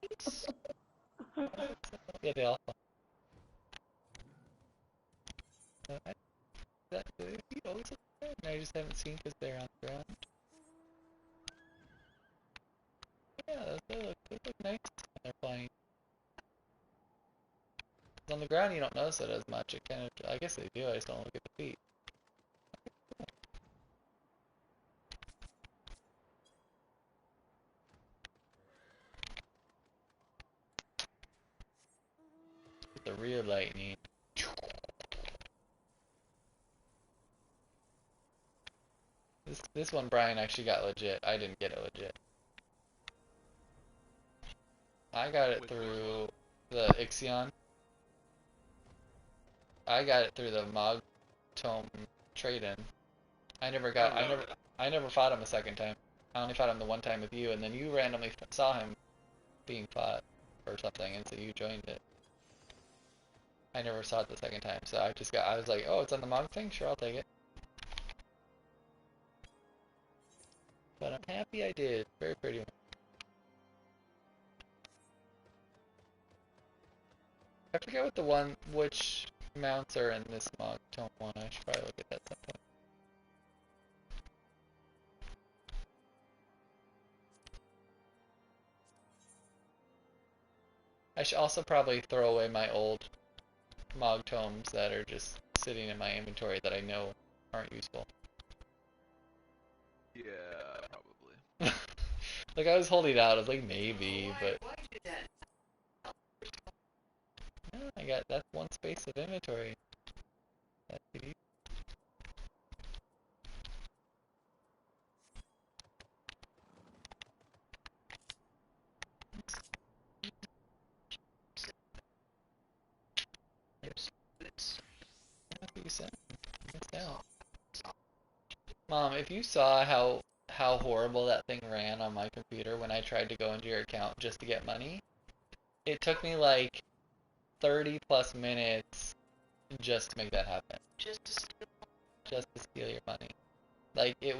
Yeah, they all. You always look good. I just haven't seen because they're on the ground. Yeah, they look nice when they're flying. 'Cause on the ground you don't notice it as much. It kind of, I guess they do. I just don't look at the feet. With the rear lightning. This one Brian actually got legit. I didn't get it legit. I got it through the Ixion. I got it through the Mog Tome trade-in. I never fought him a second time. I only fought him the one time with you, and then you randomly saw him being fought or something, and so you joined it. I never saw it the second time, so I was like, oh, it's on the Mog thing? Sure, I'll take it. But I'm happy I did. Very pretty one. I forget which mounts are in this Mog Tome one. I should probably look at that at some point. I should also probably throw away my old Mog Tomes that are just sitting in my inventory that I know aren't useful. Yeah, probably. Like, I was holding out. I was like, maybe, but Why did that? yeah, I got that's one space of inventory. That's easy. That's what you said. Missed out. Mom, if you saw how horrible that thing ran on my computer when I tried to go into your account just to get money. It took me like 30 plus minutes just to make that happen. Just to steal. Just to steal your money. Like it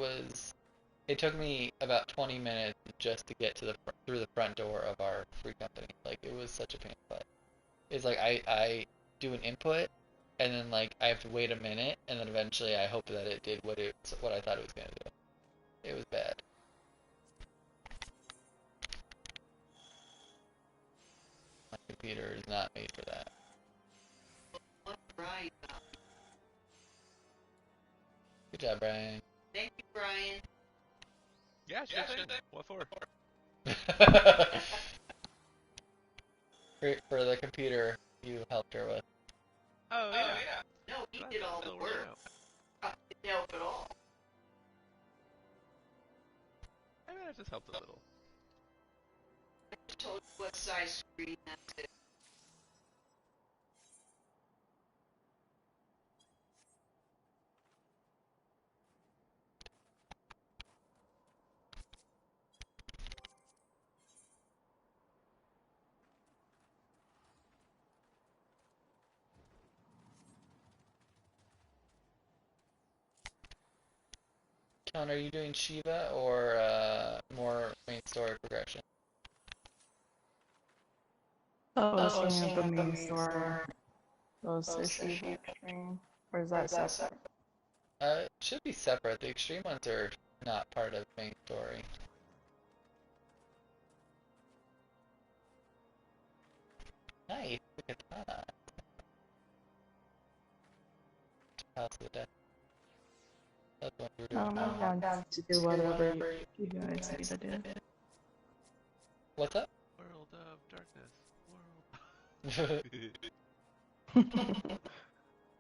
took me about 20 minutes just to get to through the front door of our free company. Like it was such a pain in the butt. It's like I do an input and then like I have to wait a minute and then eventually I hope that it did what I thought it was gonna do. It was bad. My computer is not made for that. What, Brian? Good job, Brian. Thank you, Brian. Yeah, sure thing. What for? For the computer you helped her with. Oh, yeah. No, he Glad did that's all the still working work. out. I didn't help at all. I mean, it just helped a little. I just told you what size screen that's it. John, are you doing Shiva or more main story progression? Oh, seeing the main store goes to Shiva Extreme. Or is that separate? It should be separate. The extreme ones are not part of main story. Nice, the katana. House of the Death. That's what we were doing. I'm down to do whatever you guys need to do. What's up? World of Darkness.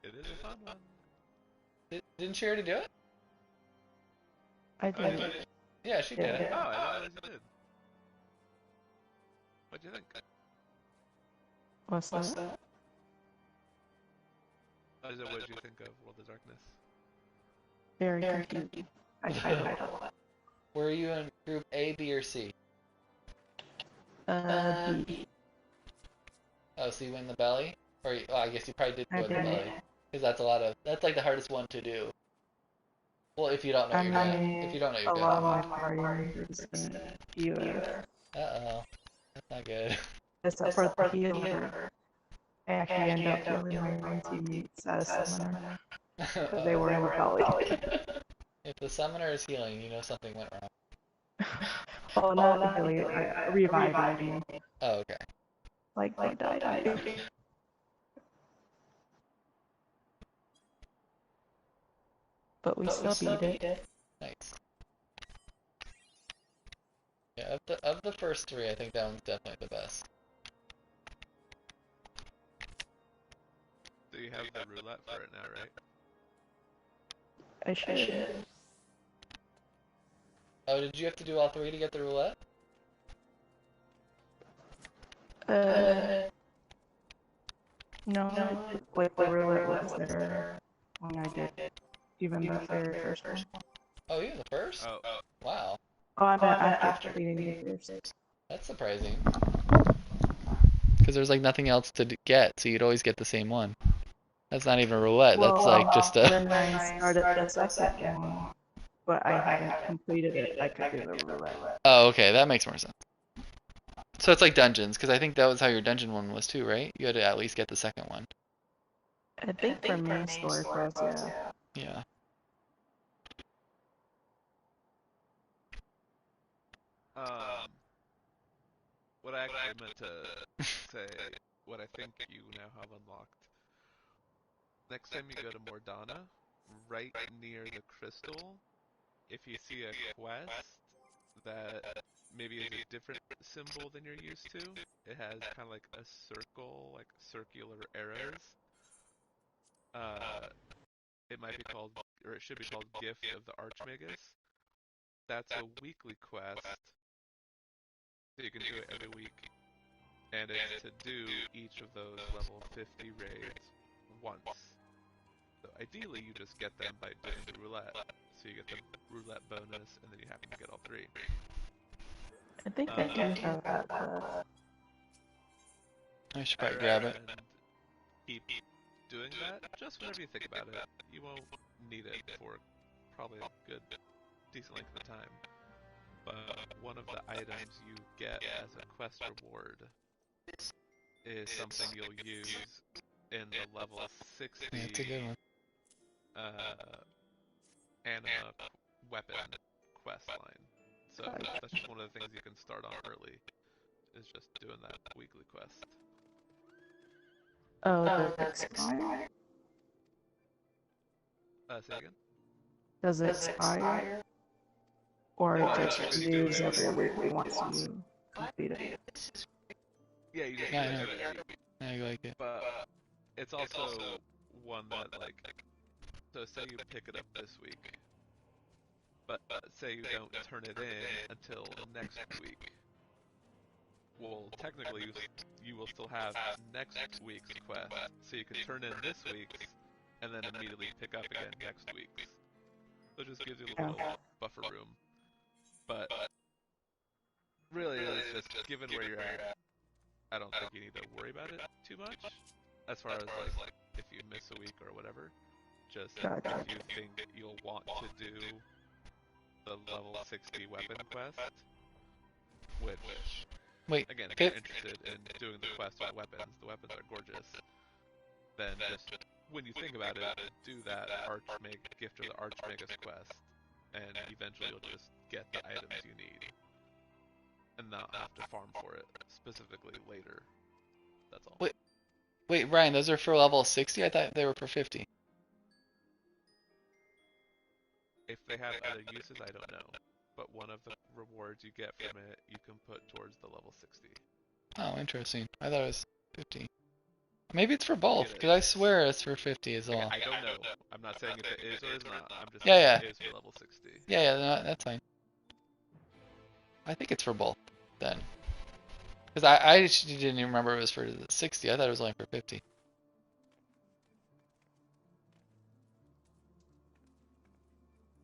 It is a fun one. Didn't you already do it? I did. Yeah, she did it. Oh, I didn't realize you did. What'd you think? What's that? What did you think of World of Darkness? Very confusing. I tried a lot. Were you in group A, B, or C? B. Oh, so you went in the belly? Or, I guess you probably did go I in the did. belly. Because that's like the hardest one to do. Well, if you don't know what you're doing. If you don't know what A you're lot doing. of my party members didn't either. Uh-oh. That's not good. Except for the healer. I actually ended up healing my own teammates as summoner. Because they were in the belly. If the summoner is healing, you know something went wrong. Oh, not healing, reviving me. Oh, okay. Like they died. But we still beat it. Nice. Yeah, of the first three, I think that one's definitely the best. So you have the roulette for it now, right? I should. Oh, did you have to do all three to get the roulette? No, like the roulette was there when I did even the very first one. Oh, you the first? Oh. Wow. Oh, I meant after completing the first. That's surprising. Because there's like nothing else to get, so you'd always get the same one. That's not even a roulette, that's like just a... When I started the second one, but I hadn't completed it, I could do the roulette. Oh, okay, that makes more sense. So it's like dungeons, because I think that was how your dungeon one was too, right? You had to at least get the second one. I think for main story quest, yeah. Yeah. What I actually meant to say, what I think you now have unlocked. Next time you go to Mordana, right near the crystal, if you see a quest that maybe is a different symbol than you're used to, it has kind of like a circle, like circular arrows. It might be called, or it should be called Gift of the Archmagus. That's a weekly quest, so you can do it every week. And it's to do each of those level 50 raids once. So ideally, you just get them by doing the roulette. So you get the roulette bonus, and then you happen to get all 3. I think I do have that quest. I should probably grab it. And keep doing that just whenever you think about it. You won't need it for probably a good, decent length of time. But one of the items you get as a quest reward is something you'll use in the level 60 Yeah, that's a good one. anima weapon quest line. So that's just one of the things you can start on early, is just doing that weekly quest. Oh, the expire? Say again? Does it expire? Or No, it just just renews every weekly once you complete it? Yeah, you just Yeah, I do know. it every week. I like it. But it's also one that, like, so say you pick it up this week, but say you don't turn it in until next week. Well, technically, you will still have next week's quest, so you can turn in this week's, and then immediately pick up again next week's. So it just gives you a little buffer room. But really, it's just, given where you're at, I don't think you need to worry about it too much. As far as, like, if you miss a week or whatever, just if you think you'll want to do the level 60 weapon quest, which, Wait, again, if you're interested in doing the quest with weapons, the weapons are gorgeous, then just, when you think about it, do that Gift of the Archmagus quest, and eventually you'll just get the items you need, and not have to farm for it, specifically later. That's all. Wait, Ryan, those are for level 60? I thought they were for 50. If they have other uses, I don't know. But one of the rewards you get from it, you can put towards the level 60. Oh, interesting. I thought it was 50. Maybe it's for both, because I swear it's for 50 as well. I don't know. I'm not saying if it is or is not. I'm just Yeah, saying yeah. it is for level 60. Yeah, no, that's fine. I think it's for both, then. Because I actually didn't even remember it was for 60. I thought it was only for 50.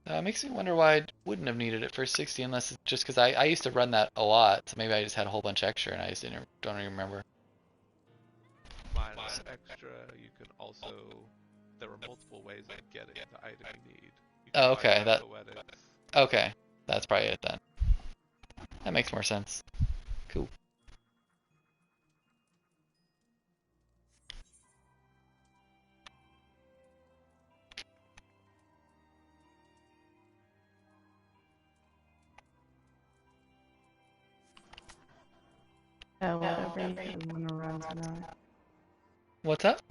It makes me wonder why I wouldn't have needed it for 60, unless it's just because I used to run that a lot, so maybe I just had a whole bunch extra and I just don't even remember. Minus extra, you can also... There are multiple ways of getting the item you need. You can Oh, buy okay, poetics. Okay, that's probably it then. That makes more sense. Cool. Yeah, whatever you guys want to run tonight. What's up?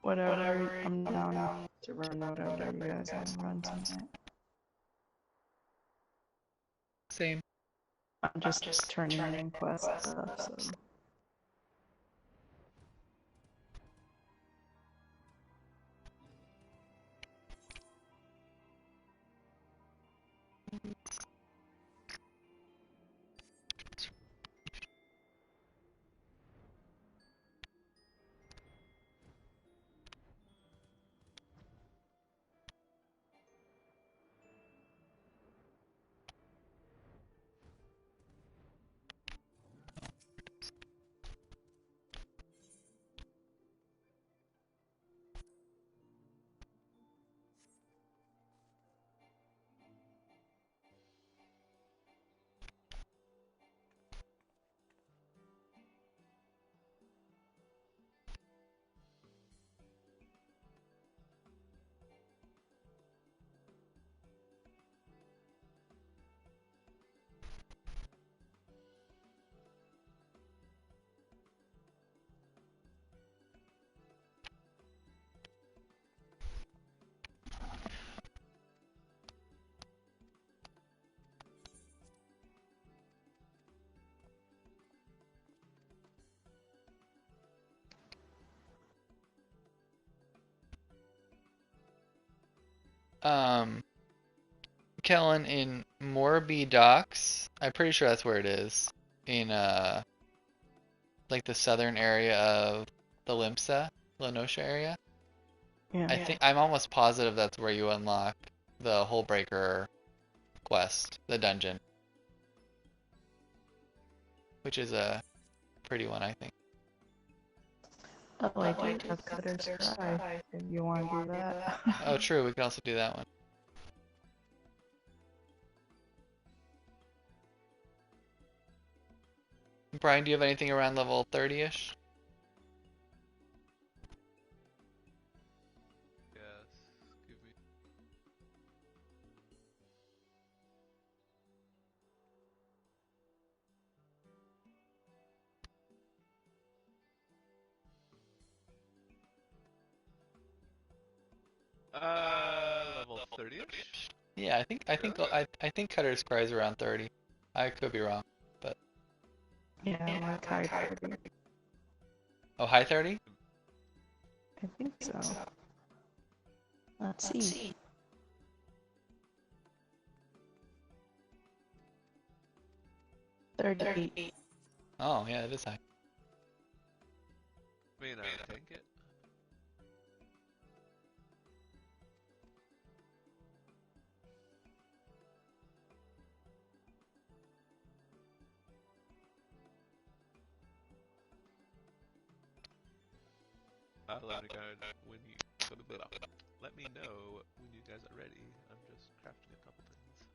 Whatever, I'm down to run whatever you guys want to run tonight. Same. I'm just turning in quest stuff, so. Kellen, in Morby Docks, I'm pretty sure that's where it is, in like the southern area of the Limsa, Lenosha area. Yeah. I think I'm almost positive that's where you unlock the hole breaker quest, the dungeon, which is a pretty one, I think. Oh, I do have Cutter's Cry, if you want to do that. Oh, true. We could also do that one. Brian, do you have anything around level 30-ish? Yes. Give me. Level 30-ish? Yeah, I think Cutter's Cry is around 30. I could be wrong, but Yeah, like high 30. oh, high 30? I think so. Let's see. $38. Oh, yeah, it is high. May not tank it. Let me go when you let me know when you guys are ready. I'm just crafting a couple things.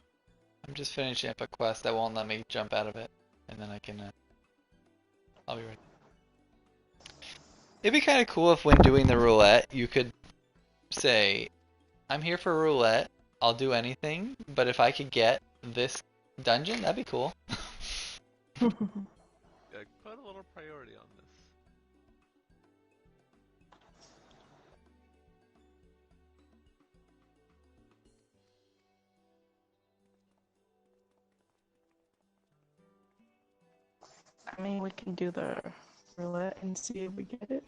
I'm just finishing up a quest that won't let me jump out of it, and then I can, I'll be ready. It'd be kind of cool if when doing the roulette, you could say, I'm here for roulette, I'll do anything, but if I could get this dungeon, that'd be cool. Yeah, put a little priority on this. I mean, we can do the roulette and see if we get it.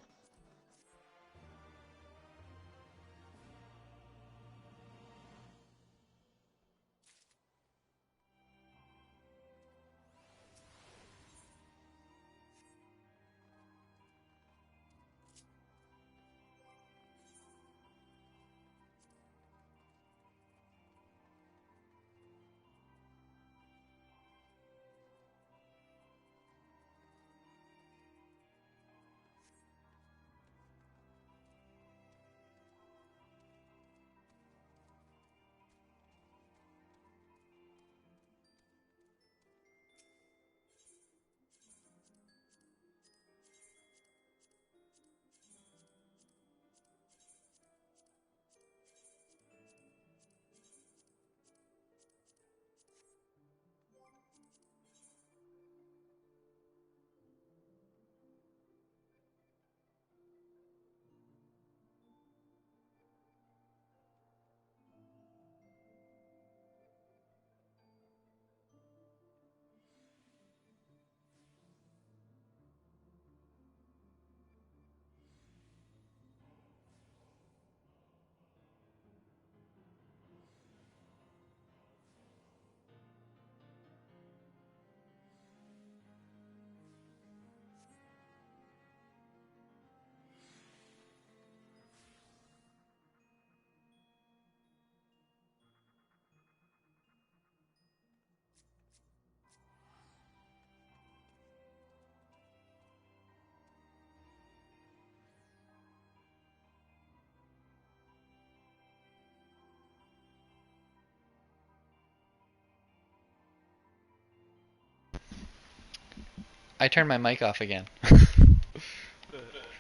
I turned my mic off again. I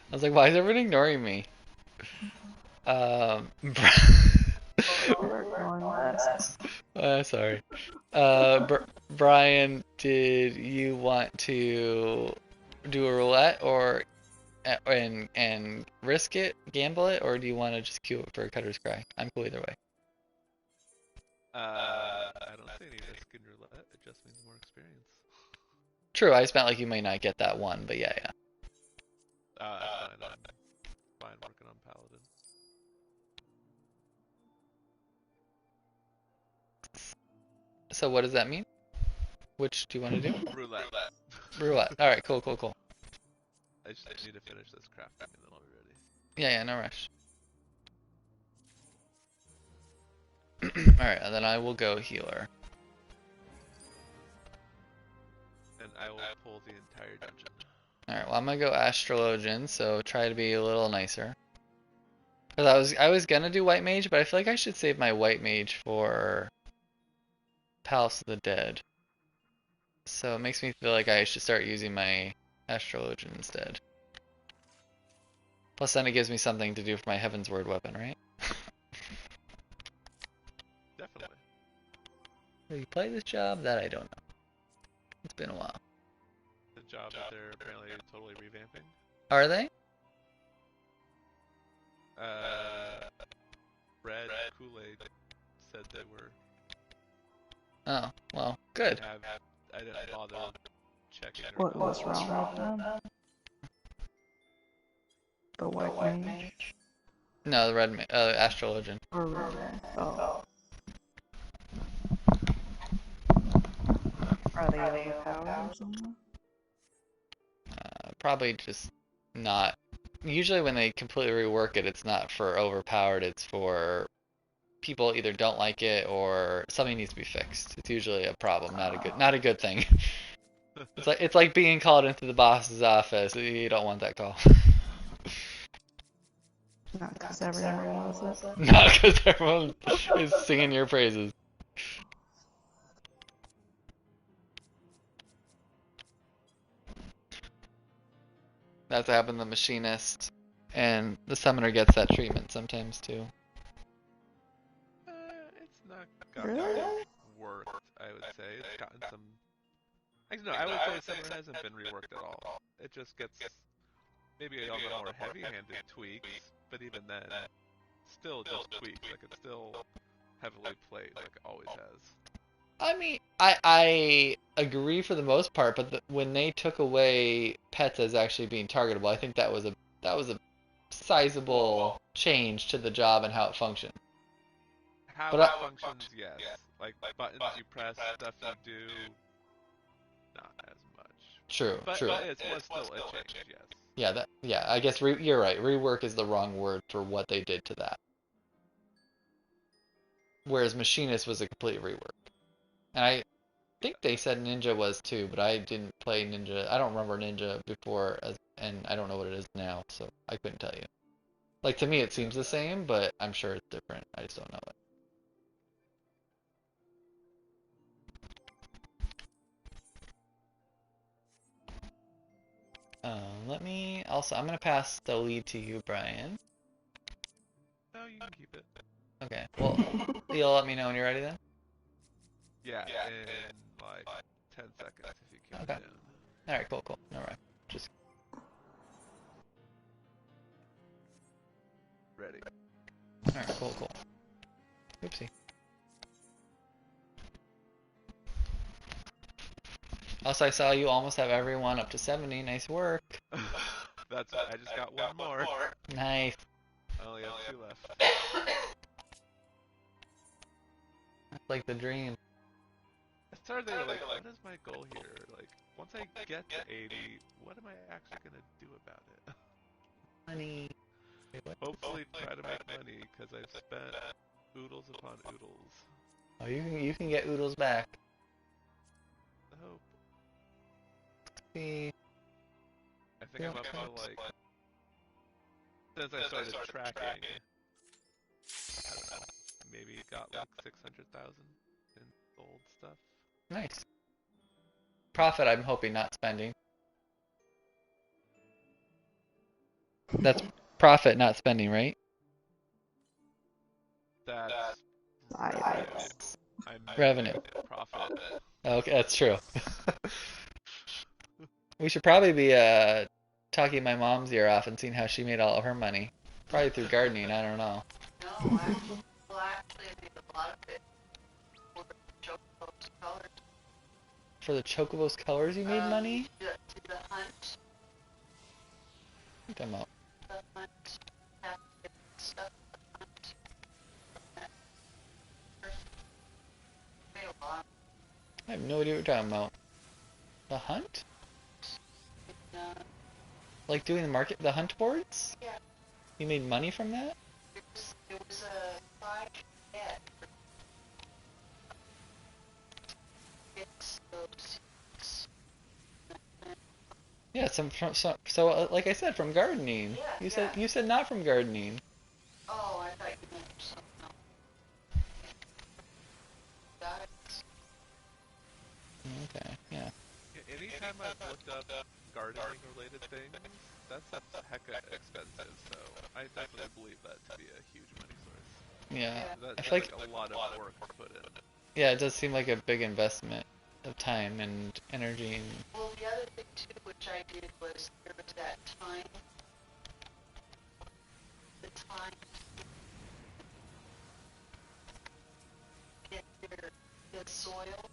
was like, why is everyone ignoring me? We're going last. Sorry. Brian, did you want to do a roulette or and risk it, gamble it, or do you want to just queue it for Cutter's Cry? I'm cool either way. I don't see any risk in roulette. It just means more experience. True, I just meant like you may not get that one, but yeah. I'm fine working on Paladin. So what does that mean? Which do you want to do? Roulette. Roulette. All right, cool. I just need to finish this crafting and then I'll be ready. Yeah, no rush. Alright, and then I will go healer. And I will pull the entire dungeon. Alright, well I'm gonna go astrologian, so try to be a little nicer. Cause I was gonna do white mage, but I feel like I should save my white mage for Palace of the Dead. So it makes me feel like I should start using my astrologian instead. Plus then it gives me something to do for my Heaven's Word weapon, right? Definitely. Will you play this job? That I don't know. It's been a while. The job that they're apparently totally revamping. Are they? Red Kool-Aid said they were. Oh, well, good. I didn't bother checking. What was wrong with them? The white mage? No, the astrologian. Or red? Oh. Are they overpowered or something? Probably just not. Usually when they completely rework it, it's not for overpowered, it's for people either don't like it or something needs to be fixed. It's usually a problem, not a good thing. It's like being called into the boss's office. You don't want that call. Not because everyone knows it. Not because everyone is singing your praises. That's happened to the machinist, and the summoner gets that treatment sometimes too. It's not gotten worked, I would say. It's gotten some. Actually, no, I would say Summer hasn't been reworked at all. It just gets maybe a little bit more heavy-handed tweaks, but even then, still just tweaks. Like it's still heavily played, like it always has. I mean, I agree for the most part, but when they took away pets as actually being targetable, I think that was a sizable change to the job and how it functioned. How it functions, yes. Like buttons you press, stuff you do, not as much. True, true. But it was still a change, yes. Yeah, I guess you're right. Rework is the wrong word for what they did to that. Whereas Machinist was a complete rework. And I think they said Ninja was too, but I didn't play Ninja. I don't remember Ninja before, and I don't know what it is now, so I couldn't tell you. Like, to me it seems the same, but I'm sure it's different. I just don't know it. I'm gonna pass the lead to you, Brian. No, you can keep it. Okay, well, you'll let me know when you're ready then? Yeah, in like 10 seconds if you count Okay. down. Alright, cool. Alright, just... Ready. Alright, cool. Oopsie. Also, I saw you almost have everyone up to 70. Nice work. I just got one more. Nice. I only have 2 left. That's like the dream. I started thinking, like, what is my goal here? Like, once I get to 80, what am I actually gonna do about it? Money. Wait, what? Hopefully try to make money, because I've spent oodles upon oodles. Oh, you can get oodles back. I hope. See. I think I'm up to, like, since I started tracking, I don't know, maybe got like 600,000 in gold stuff. Nice. Profit, I'm hoping, not spending. That's profit, not spending, right? That's Revenue. I'm Revenue. Profit. Okay, that's true. We should probably be talking my mom's ear off and seeing how she made all of her money. Probably through gardening, I don't know. No, actually, I made a lot of it for Chocobo's colors. For the Chocobo's colors you made money? The hunt. Come on. The hunt. Stuff. The hunt. Made a lot. I have no idea what you're talking about. The hunt? Like doing the hunt boards? Yeah. You made money from that? It was a 5 ad. Yeah, so like I said, from gardening. Yeah, You said not from gardening. Oh, I thought you meant something else. Got it. Okay, yeah. Anytime I've looked up gardening related things, that's hecka expensive, so I definitely believe that to be a huge money source. Yeah. That I seems feel like a lot of work to put in. yeah, it does seem like a big investment of time and energy and Well, the other thing too, which I did was there was that time, the time to get the soil.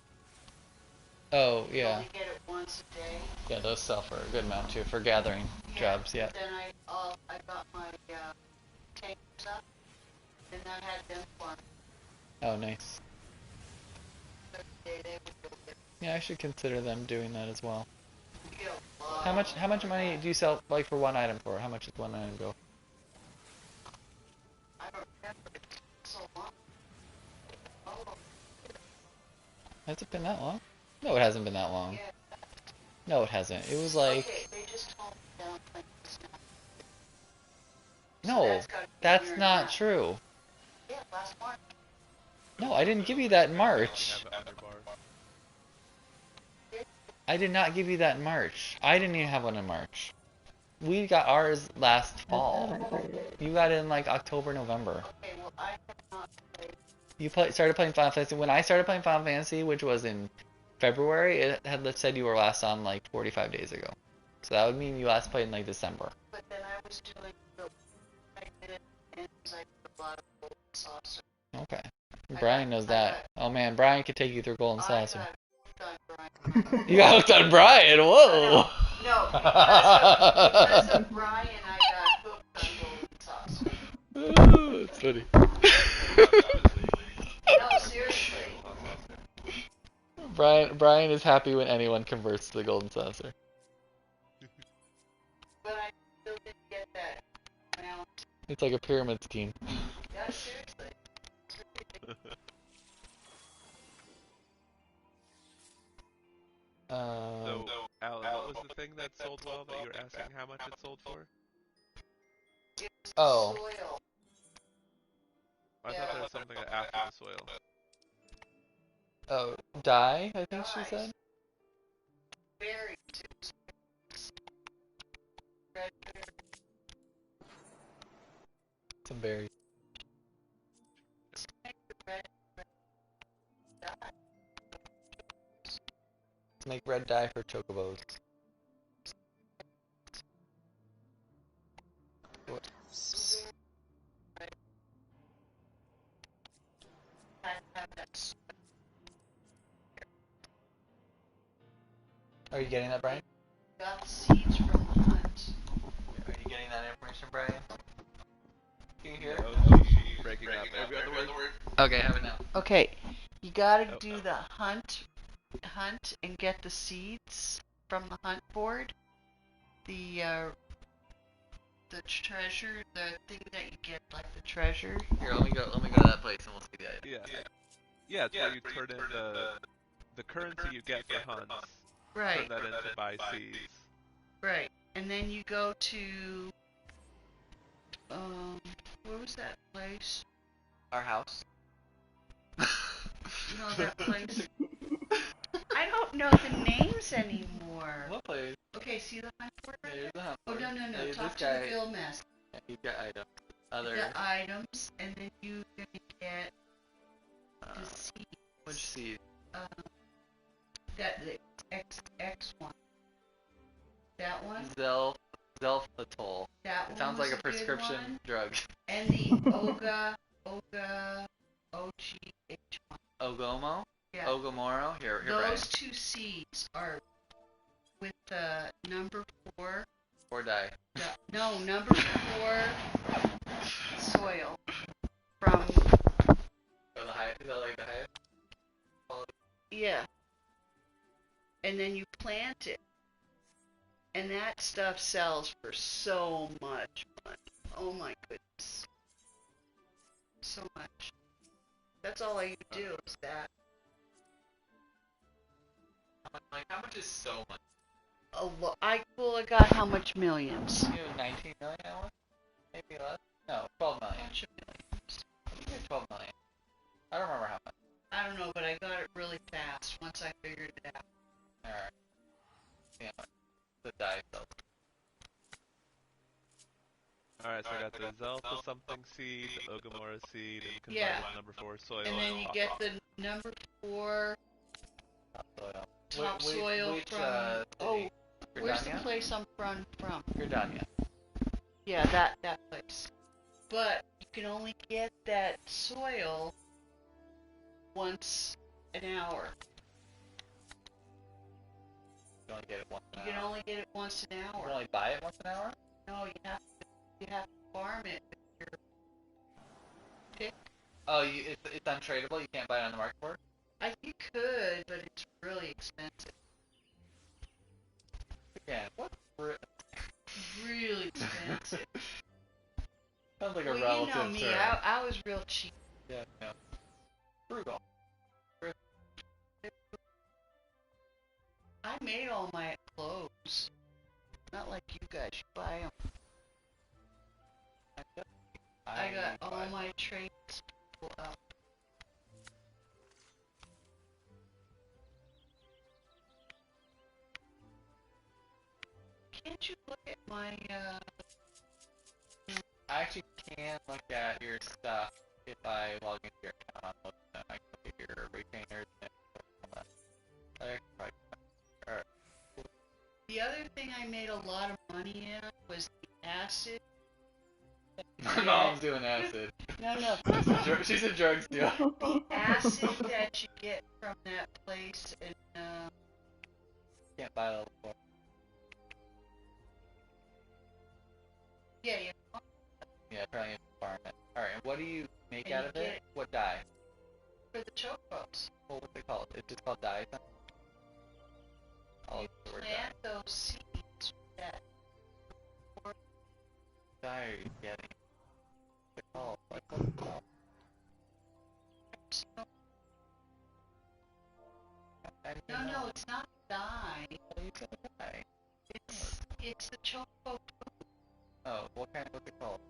oh You yeah. only get it once a day. Yeah, those sell for a good amount too for gathering jobs, yeah. Then I got my tankers up, and I had them farm Oh nice. every day. They would go there. Yeah, I should consider them doing that as well. You get a lot. How much money do you sell like for one item for? How much does one item go? I don't remember it so long. Oh, Has it been that long? No, it hasn't been that long. yeah. No, it hasn't. It was like Okay, they just told me down like this now. no, That's gotta be a year that's and a not half. true. Yeah, last March. No, I didn't give you that in I March. have it underbar. I did not give you that in March. I didn't even have one in March. We got ours last fall. You got it in like October, November. Okay, well, I have not played. You started playing Final Fantasy. When I started playing Final Fantasy, which was in February, it had said you were last on like 45 days ago. So that would mean you last played in like December. But then I was doing the I did it, and I did a lot of gold saucer. Okay. Brian knows that. Oh man, Brian could take you through Golden Saucer. I got Brian. You got hooked on Brian. Whoa. No, because of Brian, I got hooked on golden saucer. That's funny. No, seriously. Brian is happy when anyone converts to the Golden Saucer. But I still didn't get that balance. It's like a pyramid scheme. Yeah, seriously. So, Alan, what was the thing that sold well that you were asking how much it sold for? It was Oh. soil. I thought there was something after the soil. Oh, dye, I think she Dyes. said. Berries. It was red berries. Some berries. Make the red dye. Let's make red dye for chocobos. What? Are you getting that, Brian? Got seeds from the hunt. Are you getting that information, Brian? Can you hear? Breaking up every other word. Okay, have it now. Okay, you gotta Oh, do oh. the hunt and get the seeds from the hunt board. The treasure, the thing that you get, like the treasure. Here, let me go to that place and we'll see the item. Yeah. Yeah, it's where you turn in the currency you get for hunts. Right, Turn that into buy seeds. right. And then you go to, where was that place? Our house. No, that place. I don't know the names anymore. What place? Okay, see the hunt board right Yeah, here's there? the hunt Oh, board. no, no, no. Hey, Talk this to guy- the guild master. Yeah, he's got items. Other. The items, and then you're gonna get the seed. Which seed? That the X one. That one. Zelflatol. That It one sounds was like a good prescription one. drug. And the OGH1. Ogomo? Yeah. Ogomoro? Here, Brian. Those two seeds are with the number 4. Or die. No, number 4 soil from. Oh, the high, is that like the highest? Yeah. And then you plant it. And that stuff sells for so much money. Oh my goodness. So much. That's all I do is that. Like, how much is so much? I got how much millions? You have 19 million at once? Maybe less? No, 12 million. Bunch of millions. I think you had 12 million. I don't remember how much. I don't know, but I got it really fast once I figured it out. Alright. Yeah, the die cells. Alright, so I got the Zeltha something seed, the Ogamora seed, and combined Yeah. with number 4 soil. And then you get the number 4 Topsoil. topsoil Which, from. city? Where's the Gridania? place I'm from? Gridania. Yeah, that place. But you can only get that soil once an hour. You only get it once an You can hour. only get it once an You hour. can only buy it once an hour? No, you have to farm it with your pick. Oh, it's untradeable? You can't buy it on the market for it? You could, but it's really expensive. Again, what's Really expensive. Sounds like Well, a you relative know me, term. I was real cheap. Yeah, no. Frugal. I made all my clothes. Not like you guys, you buy them. I got all my trades out. Can't you look at my, I actually can look at your stuff if I log into your account. I'm looking at, I can look at your retainers and all that. Alright. the other thing I made a lot of money in was the acid. My mom's doing acid. No. She's a drug dealer. The acid that you get from that place and, Can't buy level 4. yeah, Yeah, apparently you have to farm it. Alright, and what do you make And out you of it? get- What dye? for the chocobos. Well, what's it called? It's just called dye? I'll You look the word plant those seeds with that. dye. Dye are you getting? What's it called? Like, what's it called? I don't even know. No, it's not dye. Well, you said dye. It's the chocobo. Oh, what's it called?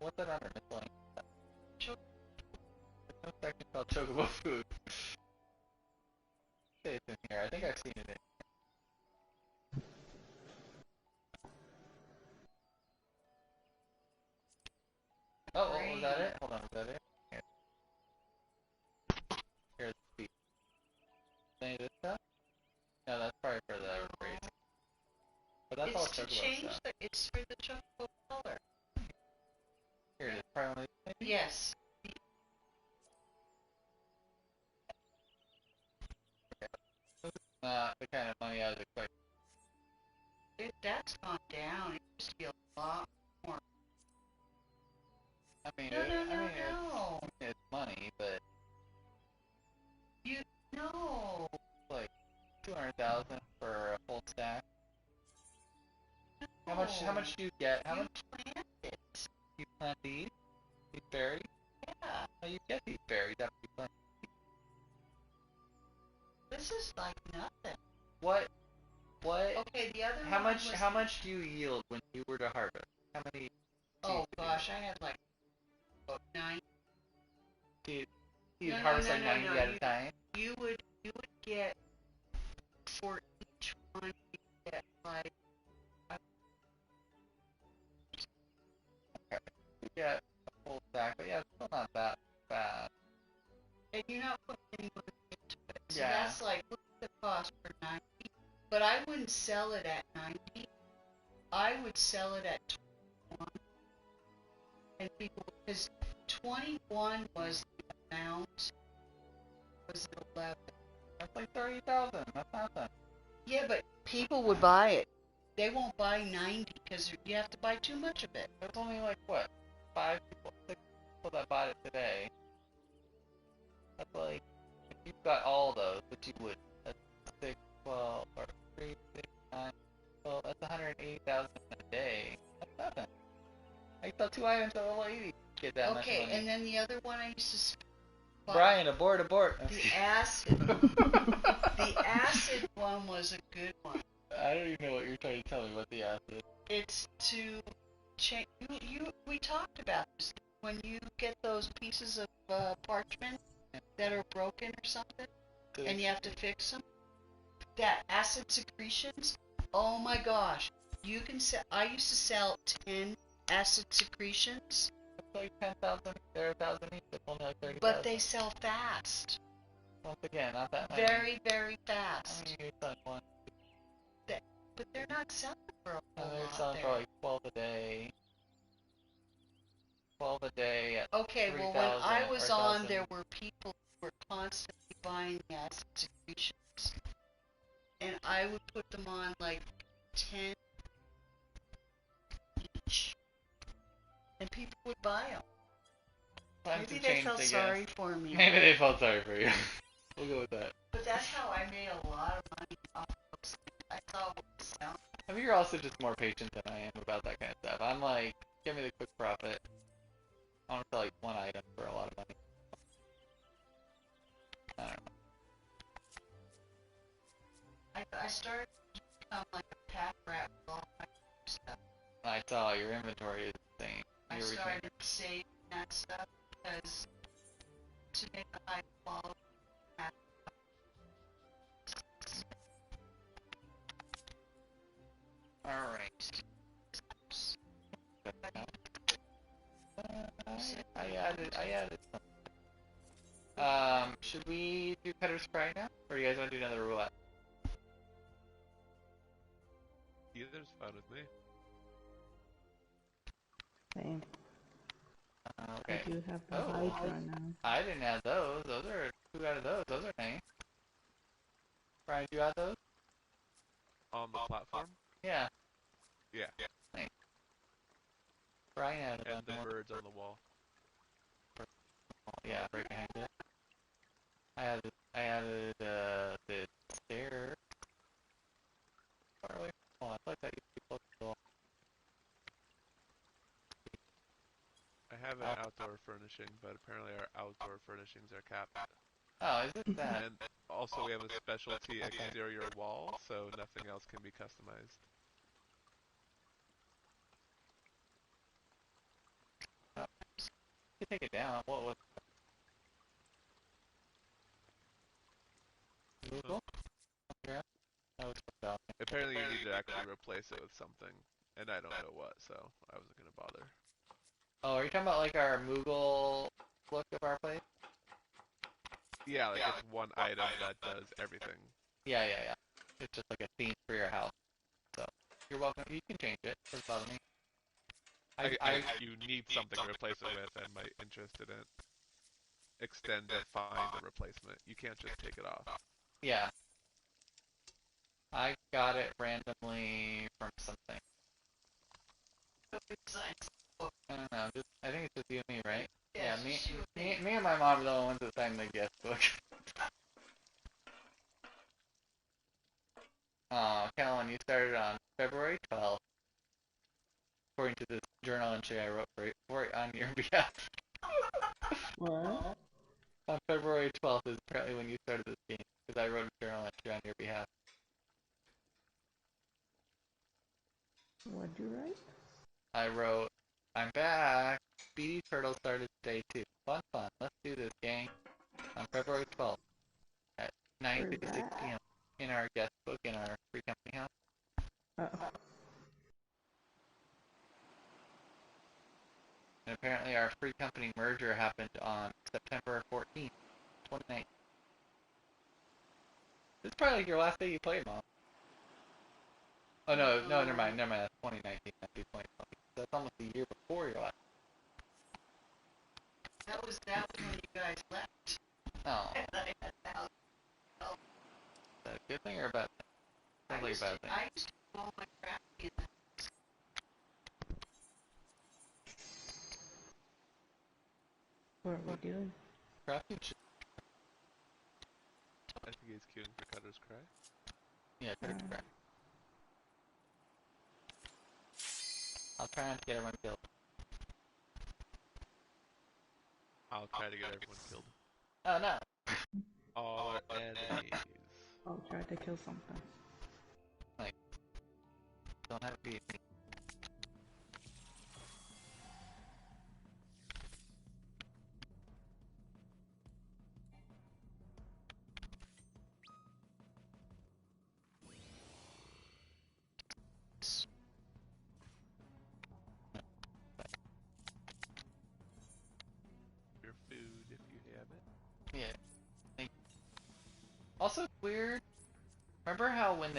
What's that under miscellaneous stuff? There's no section called Chocobo Food. Say it's in here. I think I've seen it in. Oh, was that it? Hold on, was that it? Here. Here's the speed. Any of this stuff? No, that's probably for the racing. But that's all It's to Chocobo change stuff. it's for the chocobo color. Here it is. Probably one of these maybe? Yes. Not the kind of money I was expecting. That's gone down. It used to be a lot more. I mean, No. it's money, but No. like 200,000 for a full stack. How much do you get? How You much plant it. you plant these? These berries? Yeah. How you get these berries after you plant? This is like nothing. What? Okay, the other How one much? was- How much do you yield when you were to harvest? How many? Oh seeds do you gosh, I had like 9. You'd No, harvest like 90 at a you- time. You would get for each one you get like You get a full stack, but yeah, it's still not that bad. and you're not putting any money into it. So Yeah. that's like what's the cost for 90? But I wouldn't sell it at 90. I would sell it at 21. And people, because 21 was the amount, was it 11? That's like 30,000. That's nothing. Yeah, but people would buy it. They won't buy 90 because you have to buy too much of it. There's only like what, 6 people that bought it today. That's like, if you've got all those, which you would, that's 6, 12, or 3, 6, 9, 12, that's 180,000 a day. That's nothing. I sell 2 items at level 80. Get that much Okay, money. and then the other one I used to Brian, abort. The acid one was a good one. I don't even know what you're trying to tell me about the acid. It's to change. We talked about this when you get those pieces of parchment that are broken or something, and you have to fix them. That acid secretions. Oh my gosh! You can sell. I used to sell 10 acid secretions. It's like 10,000. They're 1,000 each. It's only like 30,000. But they sell fast. Once again, not that many. Very, very How fast. many are you selling one? But they're not selling for a whole They're lot selling there. for like 12 a day. 12 a day at Okay, well, when 3,000 I was or on, 1,000. there were people who were constantly buying acid secretions. And I would put them on like 10 each. And people would buy them. Times Maybe have they changed, felt I guess. sorry for me. Maybe they felt sorry for you. We'll go with that. But that's how I made a lot of money off those things. I thought it was selling. I mean, you're also just more patient than I am about that kind of stuff. I'm like, give me the quick profit. I want to sell like one item for a lot of money. I don't know. I started to become like a pack rat with all my stuff. I saw your inventory is insane. I started saving that stuff because to make a high quality pack. Alright. I added something. Should we do Cutter's Cry now? Or do you guys want to do another roulette? Either's fine with me. Same. Okay. I do have the Oh. Hydra now. I didn't add those. Those are, who added those? Those are nice. Brian, did you add those? On the platform? Yeah. Yeah. Nice. Brian added And the them. birds on the wall. Yeah, right behind it. I added the stairs. Far away. Oh, I thought that used to be close to the wall. I have an outdoor furnishing, but apparently our outdoor furnishings are capped. Oh, is it that? And also we have a specialty exterior wall, so nothing else can be customized. You can take it down. What was Google? Yeah. That was about it. Apparently you need to actually replace it with something, and I don't know what, so I wasn't going to bother. Oh, are you talking about like our Moogle look of our place? Yeah, like it's one item that does everything. Yeah. It's just like a theme for your house. So, you're welcome. You can change it. Doesn't bother me. You need something to replace it with, and my interest didn't extend to find a replacement. You can't just take it off. Yeah. I got it randomly from something. I don't know. I think it's just you and me, right? Yeah, me and my mom are the only ones that signed the guest book. Callan, you started on February 12th, according to this journal entry I wrote on your behalf. What? On February 12th is apparently when you started this game, because I wrote a journal entry on your behalf. What'd you write? I wrote, I'm back. Speedy Turtle started today too. Fun. Let's do this, gang. On February 12th at 9:56 p.m. in our guest book in our free company house. Uh-oh. And apparently our free company merger happened on September 14th, 2019. This is probably like your last day you played, Mom. Oh no, never mind. That's 2019, that'd be 2020. That's almost a year before your last. That was when you guys left. Oh, And I had the house. is that a good thing or a bad thing? Sounds like a bad thing. I used to do all my crafting in the house. What are we doing? Crafting shit. I think he's queuing for Cutter's Cry. Yeah, pretty crap. I'll try not to get everyone killed. I'll try to get everyone killed. Oh no. All our enemies. Oh, tried to kill something. Like, don't have to be. Your food if you have it. Yeah. Like, also weird. Remember how when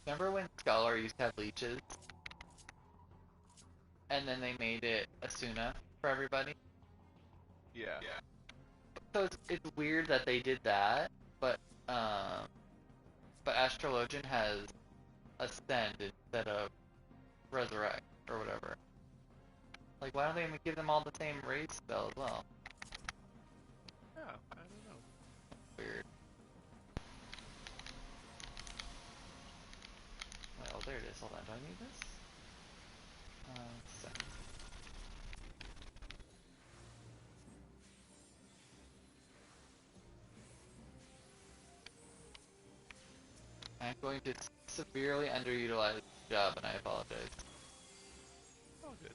remember when Scholar used to have leeches, and then they made it Asuna for everybody? Yeah. So it's weird that they did that, um, but Astrologian has Ascend instead of Resurrect or whatever. Like, why don't they even give them all the same race spell as well? Yeah, I don't know. Weird. Oh, there it is. Hold on. Do I need this? Send. I'm going to severely underutilize the job, and I apologize. Oh, good.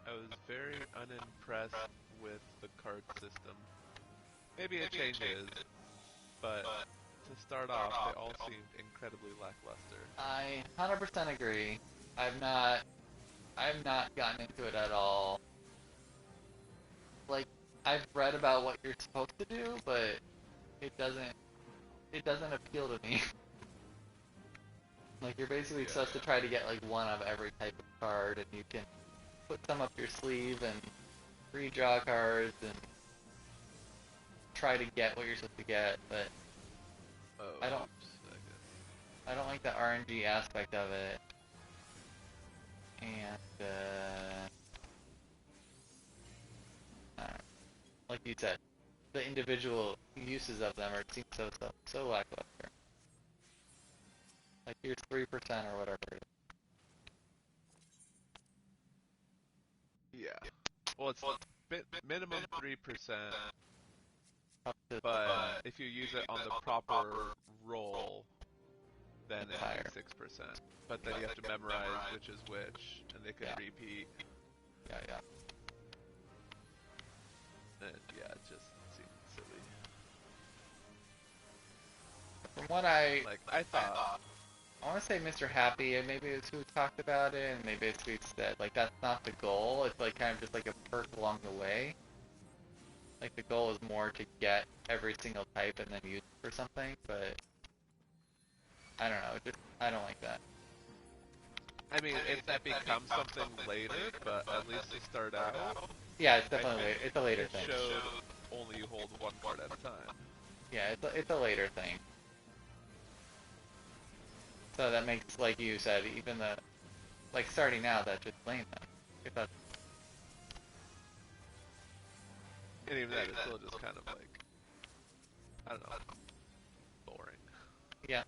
I was very unimpressed with the card system. Maybe it changes, but to start off, they all seemed incredibly lackluster. I 100% agree. I've not gotten into it at all. Like, I've read about what you're supposed to do, but it doesn't appeal to me. Like, you're basically supposed to try to get like one of every type of card, and you can put some up your sleeve and redraw cards and try to get what you're supposed to get, but Oh, I don't oops, I guess. I don't like the RNG aspect of it. And I don't know. Like you said, the individual uses of them seem so lackluster. Like here's 3% or whatever it Yeah. Well, it's minimum 3%, is. Up to but if you use it on the proper roll, then It's it'll higher. be 6%. But then you have to memorize which is which, and they can Yeah. repeat. yeah. And yeah, it just seemed silly. From what I Like, I thought, want to say Mr. Happy, and maybe it's who talked about it, and they basically said like that's not the goal. It's like kind of just like a perk along the way. Like the goal is more to get every single type and then use it for something, but I don't know. I don't like that. I mean, if that becomes something later, but at least to start out, Yeah, it's I definitely think it's a later it thing. showed only you hold one card at a time. Yeah, it's a later thing. So that makes, like you said, even the like starting out, that's just lame then. If that's And even then, it's still just kind of like, I don't know, boring. yeah,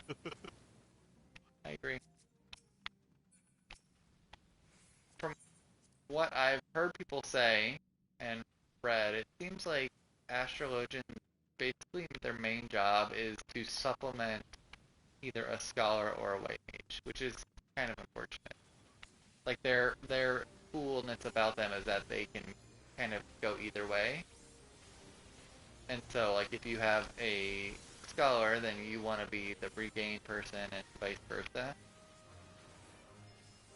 I agree. From what I've heard people say and read, it seems like astrologians basically their main job is to supplement either a scholar or a white mage, which is kind of unfortunate. Like their coolness about them is that they can kind of go either way. And so like if you have a scholar, then you want to be the regain person and vice versa.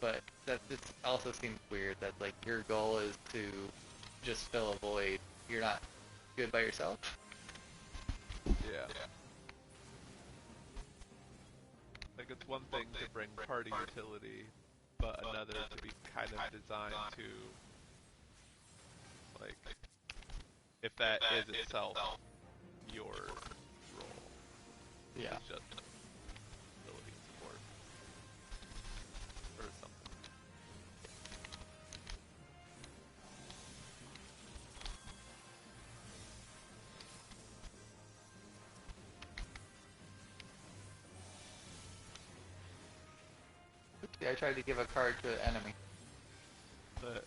But that just also seems weird that like your goal is to just fill a void. You're not good by yourself. Yeah. Like, it's one thing to bring party utility, but another to be kind of designed to, like, if that is itself your role. Yeah. It's just ability support. Or something. I tried to give a card to an enemy. But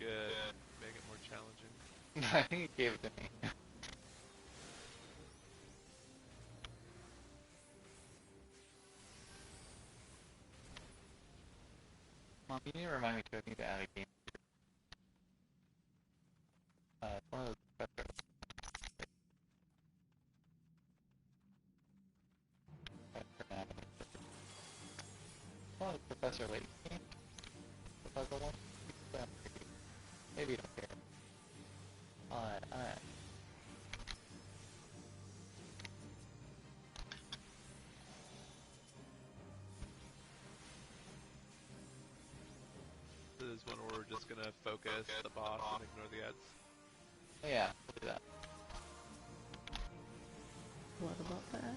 good. Make it more challenging. I think he gave it to me. Mom, you need to remind me to need to add a game. One of those professors. One of the Professor Lake games. The puzzle one. Maybe you don't care. Alright. This is one where we're just gonna focus the boss and ignore the ads. Yeah, we'll do that. What about that?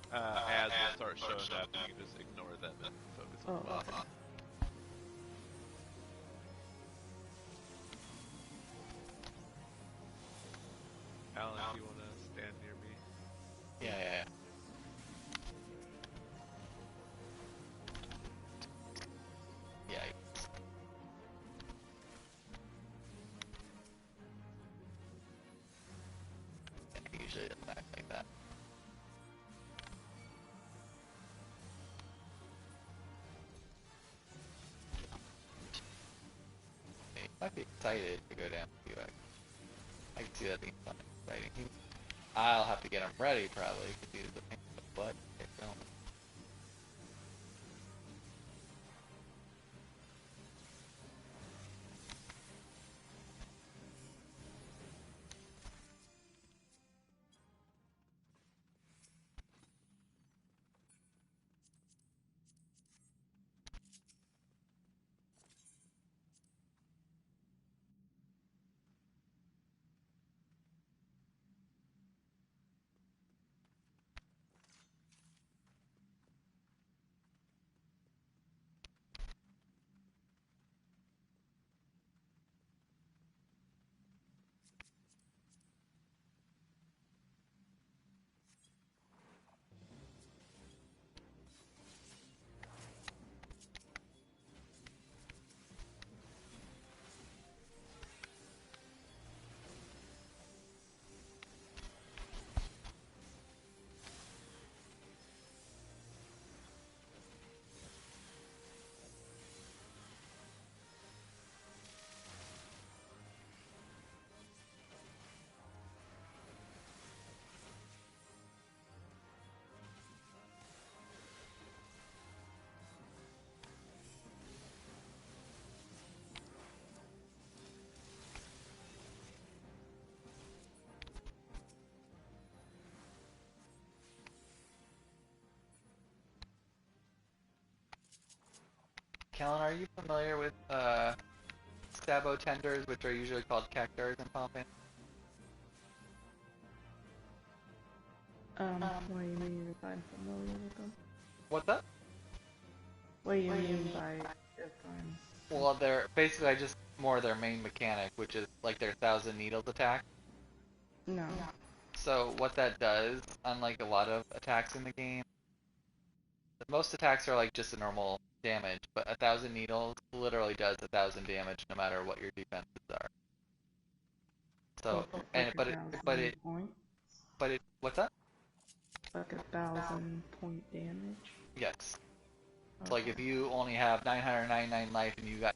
Ads will start showing up and you can just ignore them and focus on the boss. Okay. Alan, if you wanna stand near me. Yeah. Yeah. It usually doesn't act like that. He might be excited to go down to UX. I can see that being fun and exciting. I'll have to get him ready probably because he's a pain in the butt. Kellen, are you familiar with Sabo tenders, which are usually called cactars in Pompin? What do you mean if I'm familiar with them? What's that? What do you mean by if I'm... Well, they're basically just more their main mechanic, which is like their 1,000 needles attack. No. So what that does, unlike a lot of attacks in the game, most attacks are like just a normal damage, but 1,000 needles literally does 1,000 damage no matter what your defenses are. So, Like what's that? Like 1,000 point damage? Yes. So like if you only have 999 life and you got...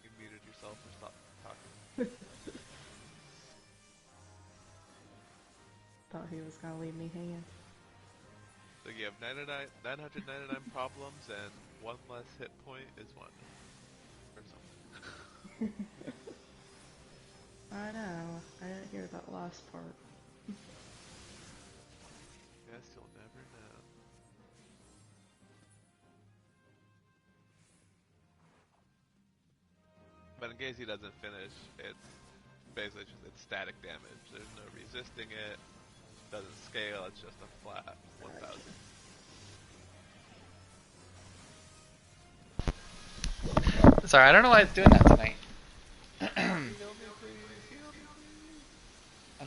You muted yourself or stop talking. Thought he was gonna leave me hanging. So you have 999 problems and one less hit point is one. Or something. I know. I didn't hear that last part. Guess you'll never know. But in case he doesn't finish, it's basically just it's static damage. There's no resisting it. Doesn't scale. It's just a flat 1,000. Sorry, I don't know why it's doing that tonight.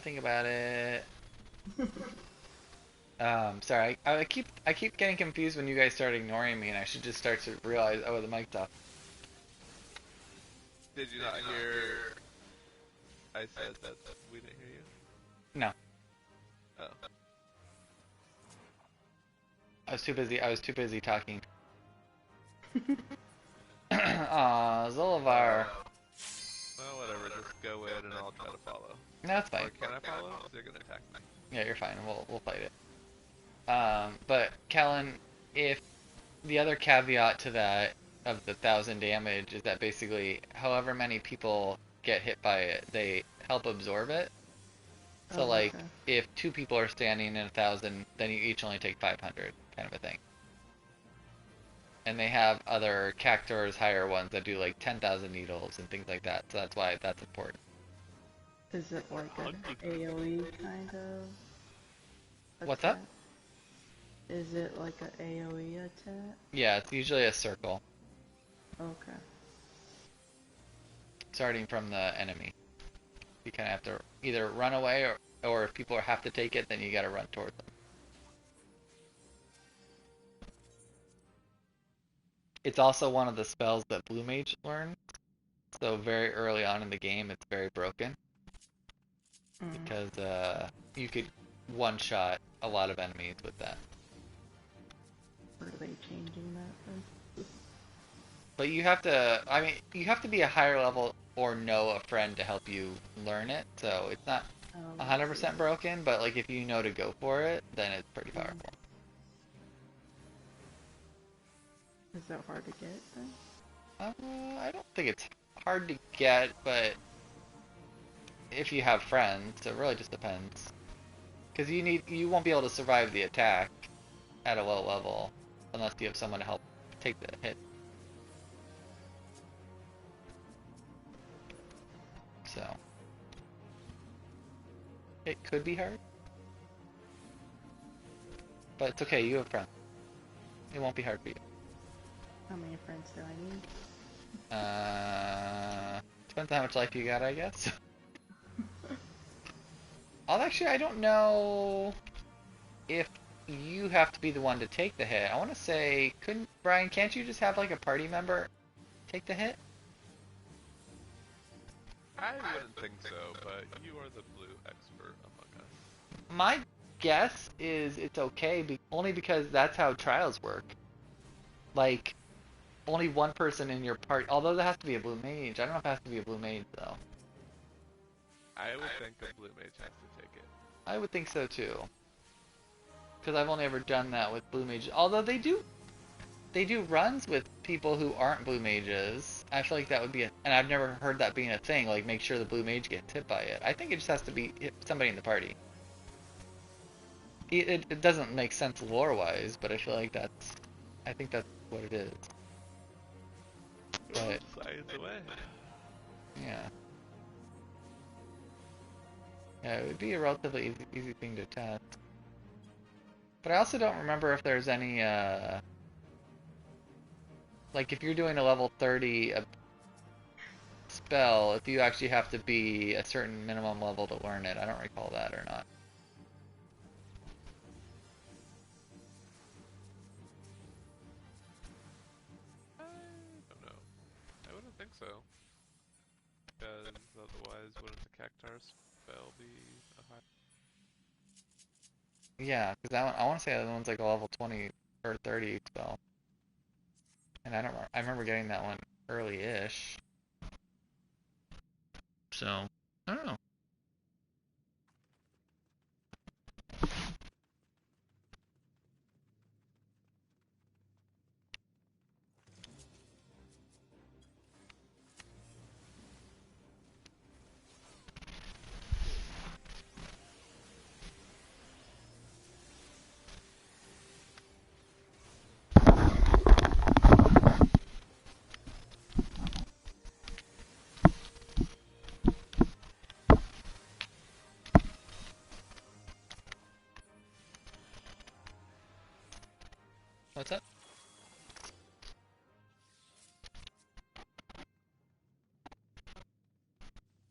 think about it. Sorry, I keep getting confused when you guys start ignoring me, and I should just start to realize, oh, the mic's off. Did you not hear? I said that we didn't hear you. No, Oh. I was too busy. I was too busy talking. Aw, Zolivar. Well, whatever. Just go in and I'll try to follow. No, that's fine. Or can I follow? They're gonna attack me. Yeah, you're fine. We'll fight it. But Kellen, if the other caveat to that of the 1,000 damage is that basically however many people get hit by it, they help absorb it. So Oh, like okay. if 2 people are standing in 1,000, then you each only take 500, kind of a thing. And they have other cactors, higher ones that do like 10,000 needles and things like that. So that's why that's important. Is it like an AoE kind of What's up? attack? Is it like an AoE attack? Yeah, it's usually a circle, Okay. starting from the enemy. You kind of have to either run away or if people have to take it, then you gotta run towards them. It's also one of the spells that Blue Mage learns. So very early on in the game, it's very broken because you could one-shot a lot of enemies with that. Are they changing that then? But you have to, I mean, you have to be a higher level or know a friend to help you learn it. So it's not 100% broken, but like if you know to go for it, then it's pretty powerful. Is that hard to get then? I don't think it's hard to get, but if you have friends, it really just depends. Because you won't be able to survive the attack at a low level unless you have someone to help take the hit. So it could be hard, but it's okay. You have friends. It won't be hard for you. How many friends do I need? Depends on how much life you got, I guess. Actually, I don't know if you have to be the one to take the hit. I want to say, Brian, can't you just have like a party member take the hit? I wouldn't think so, but you are the blue expert among us. My guess is it's okay, only because that's how trials work. Like, only one person in your party, although there has to be a blue mage. I don't know if it has to be a blue mage, though. I would think a blue mage has to take it. I would think so, too. Because I've only ever done that with blue mages. Although they do runs with people who aren't blue mages. I feel like that would be and I've never heard that being a thing, like make sure the blue mage gets hit by it. I think it just has to be somebody in the party. It doesn't make sense lore-wise, but I feel like I think that's what it is. But Science away. yeah. Yeah, it would be a relatively easy thing to test. But I also don't remember if there's any, like if you're doing a level 30 spell, if you actually have to be a certain minimum level to learn it. I don't recall that or not. I don't know. I wouldn't think so. Because otherwise, wouldn't the cactar spell be a high? Yeah, because I want to say that one's like a level 20 or 30 spell. And I remember getting that one early-ish. So, I don't know. What's up?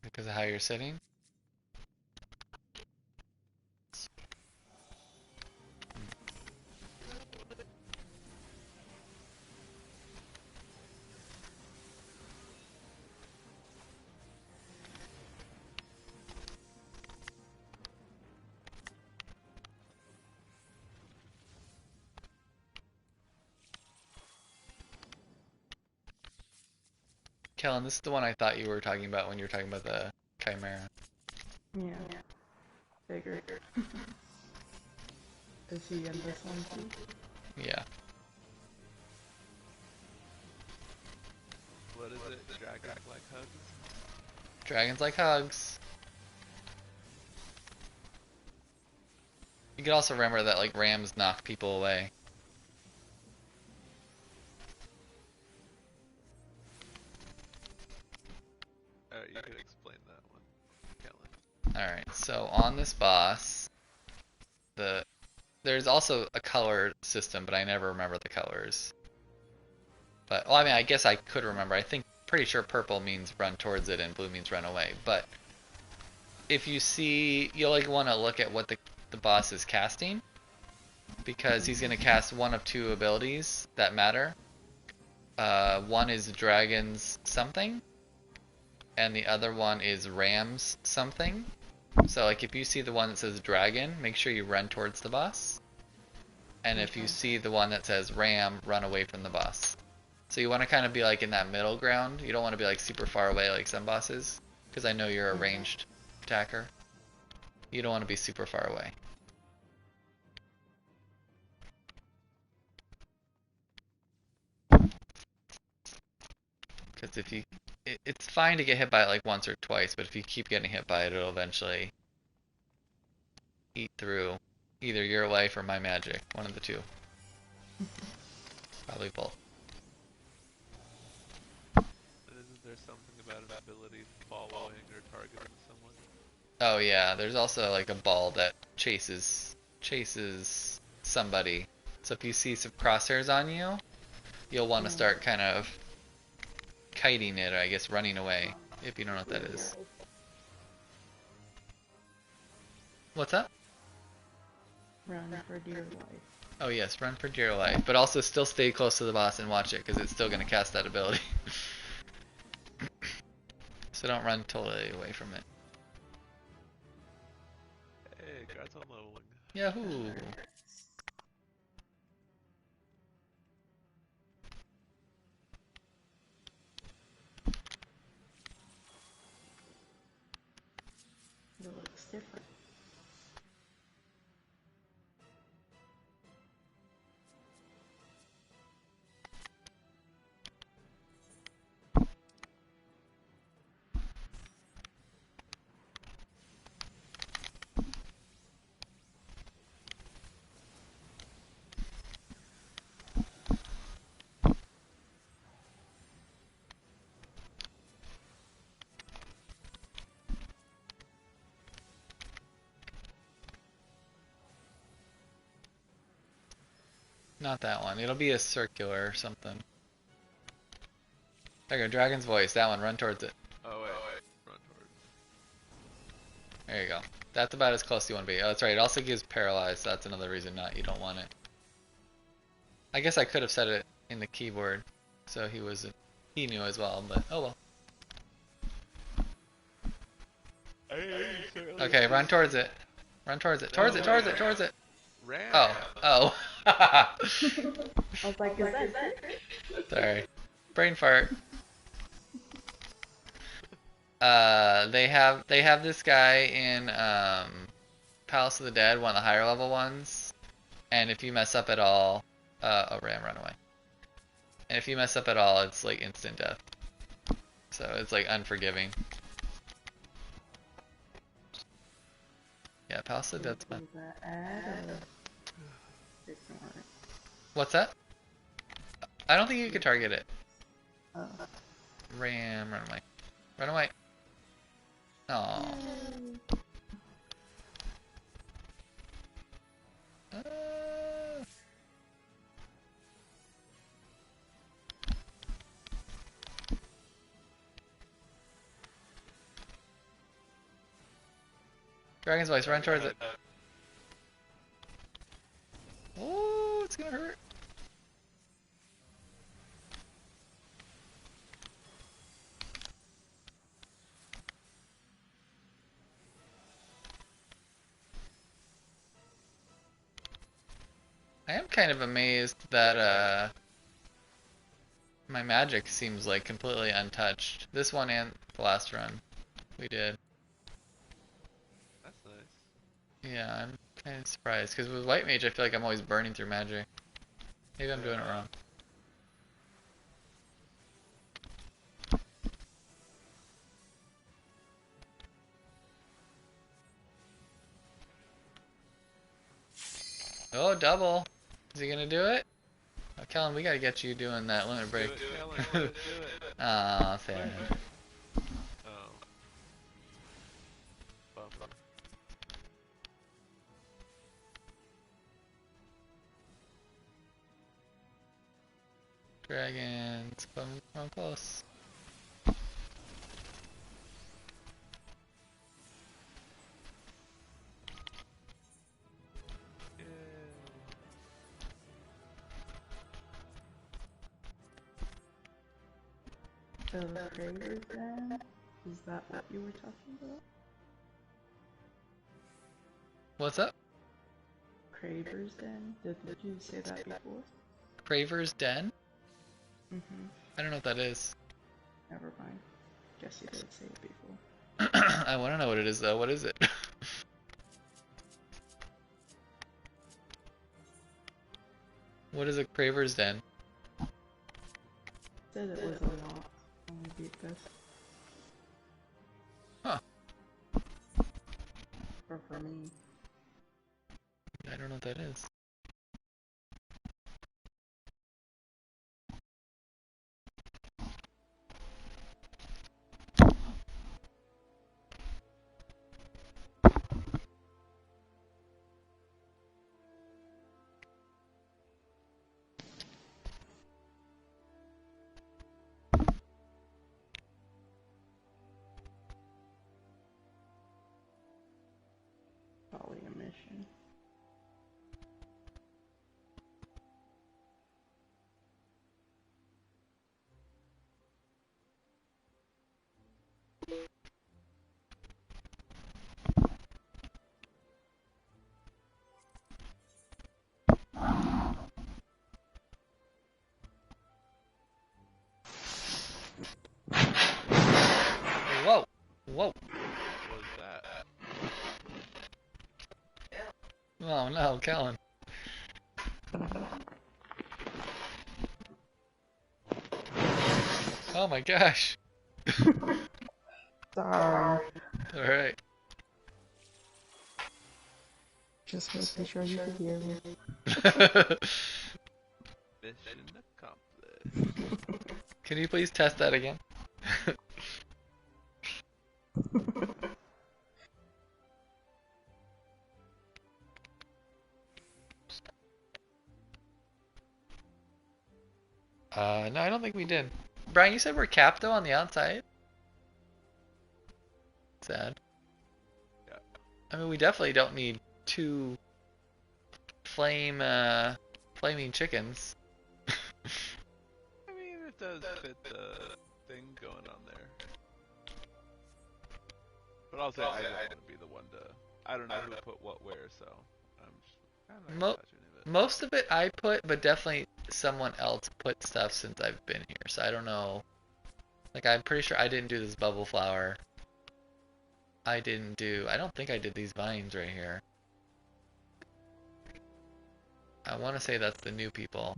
Because of how you're sitting? Kellen, this is the one I thought you were talking about when you were talking about the Chimera. Yeah. Figured. Is he in this one too? Yeah. What is it? Dragons like hugs? Dragons like hugs. You could also remember that like rams knock people away. You could explain that one, Kellen. Alright, so on this boss, there's also a color system, but I never remember the colors. But, well, I mean, I guess I could remember. I think, pretty sure purple means run towards it and blue means run away. But if you see, you'll like want to look at what the boss is casting, because he's going to cast one of two abilities that matter. One is Dragon's something, and the other one is Ram's something. So like if you see the one that says Dragon, make sure you run towards the boss. And if you see the one that says Ram, run away from the boss. So you want to kind of be like in that middle ground. You don't want to be like super far away like some bosses, because I know you're a ranged attacker. You don't want to be super far away. Because if you, it's fine to get hit by it like once or twice, but if you keep getting hit by it, it'll eventually eat through either your life or my magic. One of the two. Probably both. Isn't there something about an ability following or targeting someone? Oh yeah, there's also like a ball that chases somebody. So if you see some crosshairs on you, you'll want to start kind of kiting it, or I guess running away, if you don't know what that is. What's that? Run for dear life. Oh yes, run for dear life, but also still stay close to the boss and watch it, because it's still going to cast that ability. So don't run totally away from it. Hey, congrats on leveling. Yahoo! It looks different. Not that one. It'll be a circular or something. There you go, Dragon's Voice. That one. Run towards it. Oh wait, run towards. There you go. That's about as close as you want to be. Oh, that's right. It also gives paralyzed. So that's another reason you don't want it. I guess I could have said it in the keyboard, so he knew as well. But oh well. Okay, run towards it. Run towards it. Towards it. Towards it. Towards it. Ram. Oh. I was like, is that Sorry. Brain fart. They have this guy in Palace of the Dead, one of the higher level ones. And if you mess up at all, oh Ram, run away. And if you mess up at all, it's like instant death. So it's like unforgiving. Yeah, Palace of the Dead's fun. What's that? I don't think you could target it. Ram, run away. Run away. Aww. Dragon's Voice, run towards it. Oh, it's gonna hurt. I am kind of amazed that my magic seems like completely untouched. This one and the last run we did. That's nice. Yeah, I'm kind of surprised because with white mage I feel like I'm always burning through magic. Maybe I'm doing it wrong. Oh, double. Is he gonna do it? Oh, Kellen, we gotta get you doing that limit break. Do it, Kellen, do it. Aw, sad. Oh. Bummer. Dragons, come close. The Cravers Den? Is that what you were talking about? What's up? Cravers Den? Did you say that before? Craver's Den? Mm-hmm. I don't know what that is. Never mind. Guess you did say it before. I wanna know what it is though. What is it? What is a Craver's Den? Said it was a lot when we beat this. Huh. Or for me. I don't know what that is. Probably a mission. Whoa! Whoa! What was that? Oh no, Kellen. Oh my gosh. Sorry. Alright. Just making sure you can hear me. Mission accomplished. Can you please test that again? No, I don't think we did. Brian, you said we're capped though on the outside? Sad. Yeah. I mean, we definitely don't need two flaming chickens. I mean, it does fit the thing going on there. But I'll say I don't want to be the one to. I don't know who put what where, so I'm just kind of not touching any of it. Most of it I put, but definitely someone else put stuff since I've been here, so I don't know. Like, I'm pretty sure I didn't do this bubble flower. I don't think I did these vines right here. I want to say that's the new people.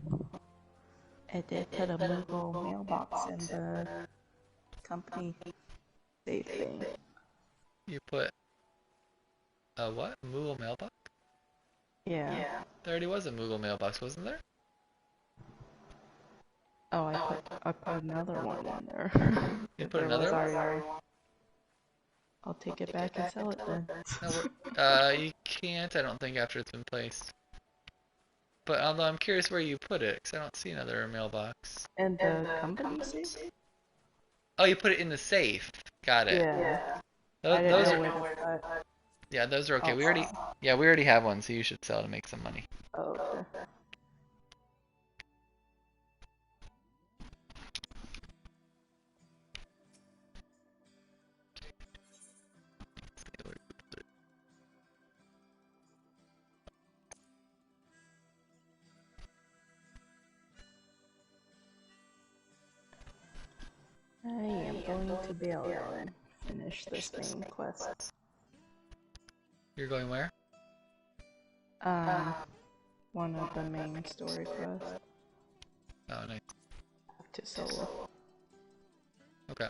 I did put a Moogle mailbox in the company safe thing. You put a what? Moogle mailbox? Yeah. There already was a Moogle mailbox, wasn't there? Oh, I put another one in there. You put There another was one? already one. I'll take it back and sell it then. No, you can't, I don't think, after it's been placed. But although I'm curious where you put it, because I don't see another mailbox. And the company safe? Oh, you put it in the safe. Got it. Yeah. I Those didn't know are, where to put. yeah, those are okay. Oh, We already have one, so you should sell to make some money. Oh, okay. going to be able to finish this main quest. You're going where? One of the main story quests. Oh, nice. To solo. Okay.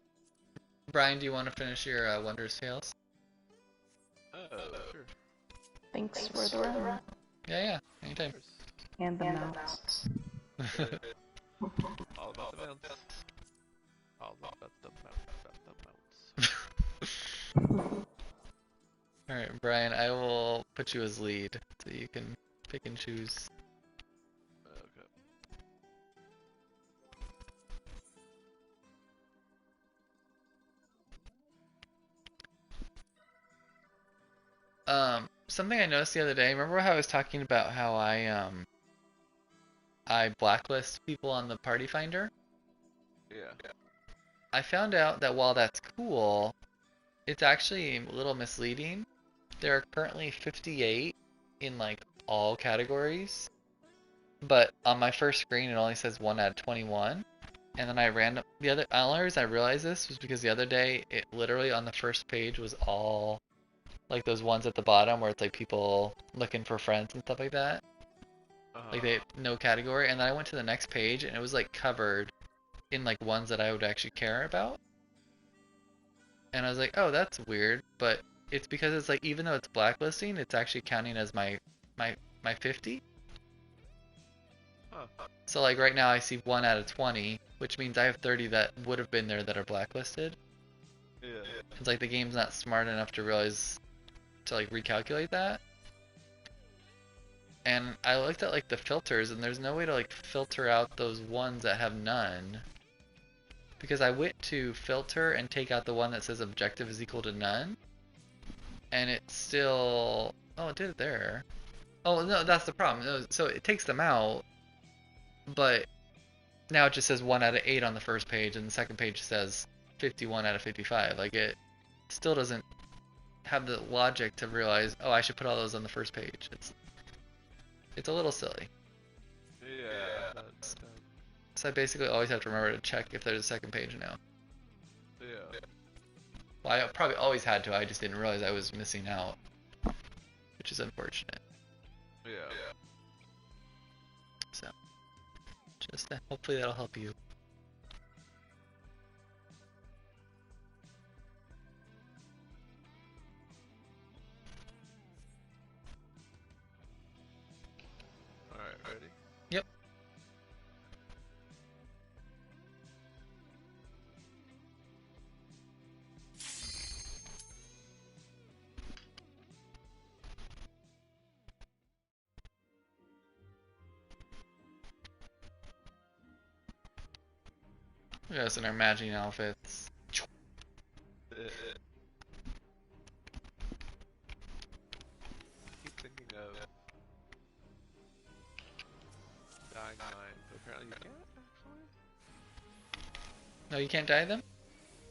Brian, do you want to finish your Wondrous Tales? Sure. Thanks for the run. Yeah, anytime. And the mounts. All about the mounts. All about the mounts. Alright, Brian, I will put you as lead so you can pick and choose. Okay. Something I noticed the other day, remember how I was talking about how I blacklist people on the party finder? Yeah. I found out that while that's cool, it's actually a little misleading. There are currently 58 in like all categories, but on my first screen it only says 1 out of 21. And then the only reason I realized this was because the other day it literally on the first page was all like those ones at the bottom where it's like people looking for friends and stuff like that. Like they no category, and then I went to the next page and it was like covered in like ones that I would actually care about. And I was like, oh, that's weird, but it's because it's like even though it's blacklisting, it's actually counting as my 50. Huh. So like right now I see 1 out of 20, which means I have 30 that would have been there that are blacklisted. Yeah. It's like the game's not smart enough to realize to like recalculate that. And I looked at like the filters and there's no way to like filter out those ones that have none. Because I went to filter and take out the one that says objective is equal to none. And it still, oh, it did it there. Oh no, that's the problem. No, so it takes them out, but now it just says 1 out of 8 on the first page and the second page says 51 out of 55. Like it still doesn't have the logic to realize, oh, I should put all those on the first page. It's a little silly. Yeah. So I basically always have to remember to check if there's a second page now. Yeah. Well, I probably always had to, I just didn't realize I was missing out, which is unfortunate. Yeah. So, just hopefully that'll help you. Alright, ready? Yep. Look at us in our matching outfits. Keep thinking of dying mine, but apparently you can't actually. No, you can't dye them?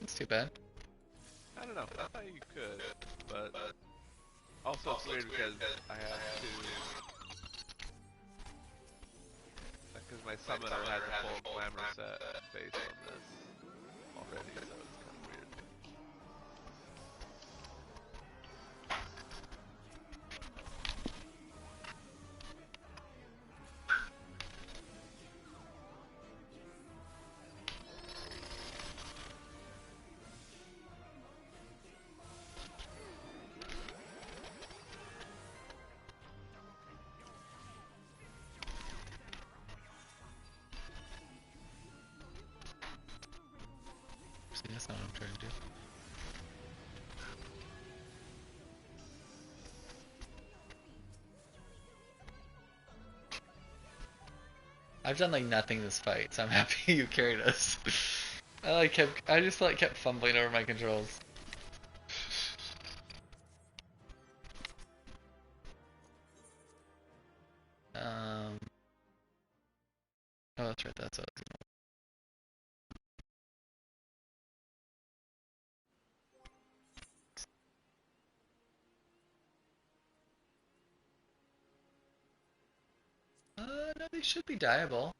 That's too bad. I don't know. I thought you could, but also it's weird because I have to. Because my summoner has a full glamour set based on this already, so it's kind of weird. See, that's not what I'm trying to do. I've done like nothing this fight, so I'm happy you carried us. I just like kept fumbling over my controls. Oh, that's right. That's what I was no, they should be dyeable.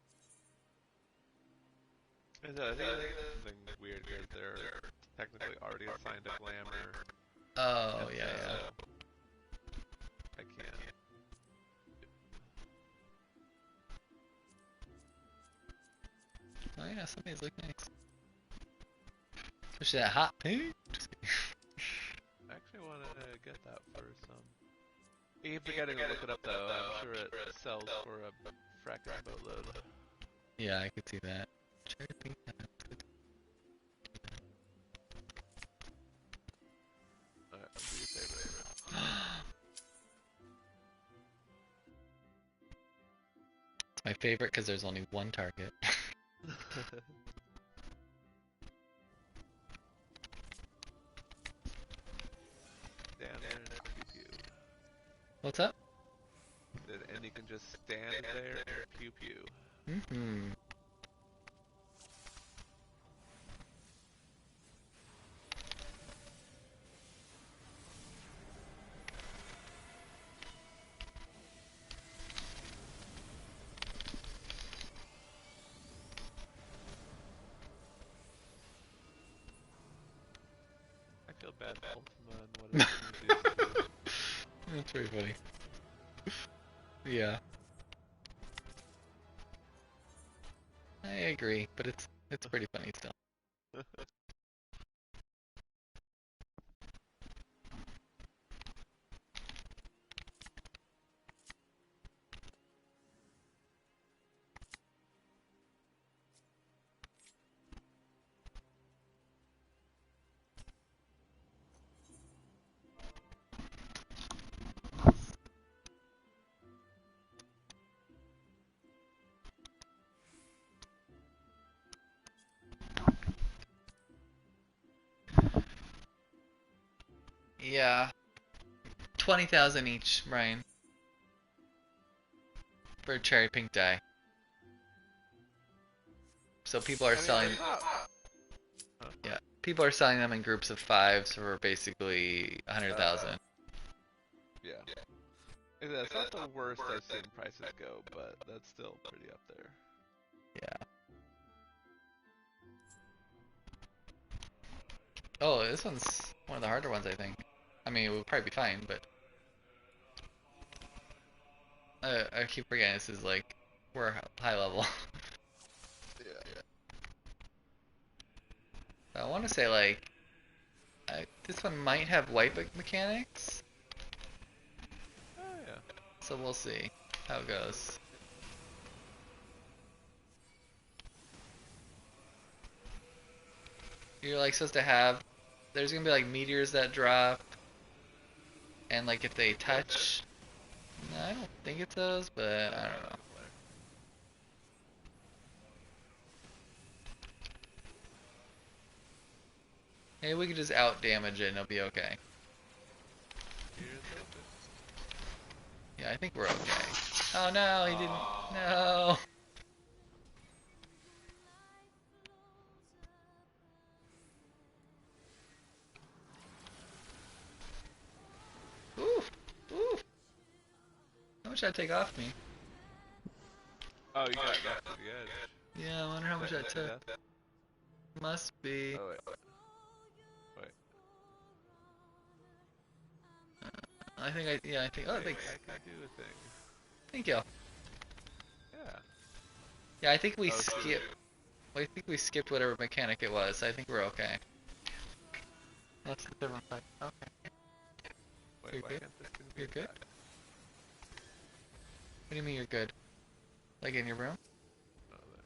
I think it's something weird because they're technically already assigned a glamour. Oh, and yeah, so yeah. I can't. Oh yeah, some of these look nice. Especially that hot pink. I actually wanted to get that for some. I keep forgetting to look it up though. I'm sure it sells for a fracking boatload. Yeah, I could see that. Cherry pink. Alright, let's do your favorite. It's my favorite because there's only one target. Stand there and pew pew. What's up? And you can just stand there and pew pew. Mm-hmm. I feel bad for Ultima and what it's being used to do. That's very funny. Yeah. I agree, but it's pretty funny still. Yeah. 20,000 each, Ryan. For a cherry pink dye. So people are selling. Yeah, people are selling them in groups of 5s for basically 100,000. Yeah. It's not the worst I've seen prices go, but that's still pretty up there. Yeah. Oh, this one's one of the harder ones, I think. I mean, it would probably be fine, but I keep forgetting this is like we're high level. Yeah. I want to say like this one might have wipe mechanics, Oh yeah. so we'll see how it goes. You're like supposed to have. There's gonna be like meteors that drop, and like if they touch. No, I don't think it's those, but I don't know. Maybe we could just out damage it and it'll be okay. Yeah, I think we're okay. Oh no, he didn't. No. Oof. Oof. How much did that take off me? Oh, you got left to the edge. Yeah, I wonder how much that took. Death? Must be. Oh wait. Wait. I think I think. Oh, thanks. I can do a thing. Thank you. Yeah. Yeah, I think we Oh, skipped. shoot. Well, I think we skipped whatever mechanic it was. I think we're okay. That's the different fight. Okay. Wait, You're why good? can't this thing be You're good? attacked? What do you mean you're good? Like in your room? Oh, there.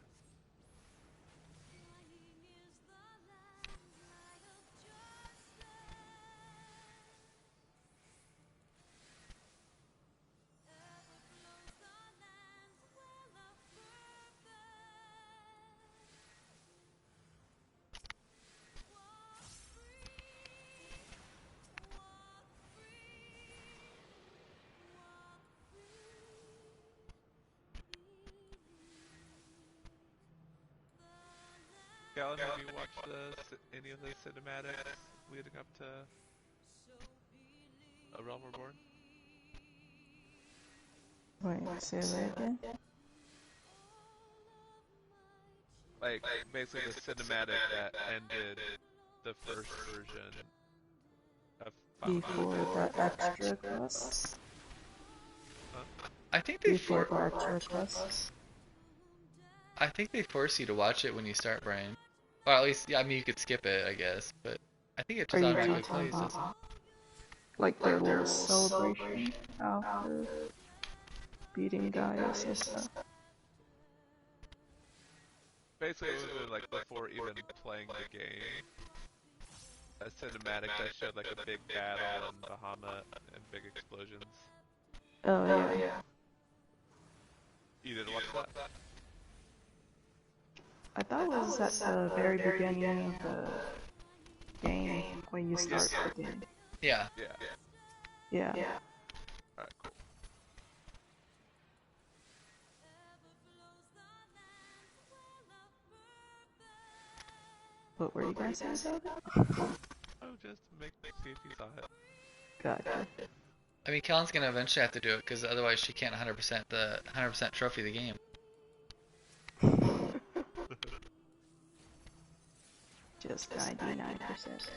Galen, have you watched any of the cinematics leading up to A Realm Reborn? Wait, say that again? Like, basically the cinematic that ended the first version of Final Before Fantasy. the extra quests? I think they Before the extra quests? I think they force you to watch it when you start, Brian. Or at least, yeah, I mean, you could skip it, I guess, but I think it Are just you automatically talking plays, doesn't it? about like their little celebration after beating Gaius and stuff? Basically, it was like before even playing the game. A cinematic that showed like a big battle in Bahamut and big explosions. Oh yeah. You didn't watch that? I thought it was at the very beginning of the game when you start the game. Yeah. Yeah. Yeah. Alright, cool. What were you guys saying about it? Oh, just see if you saw it. Gotcha. I mean, Kellen's gonna eventually have to do it, because otherwise she can't 100% trophy the game. Just 99%.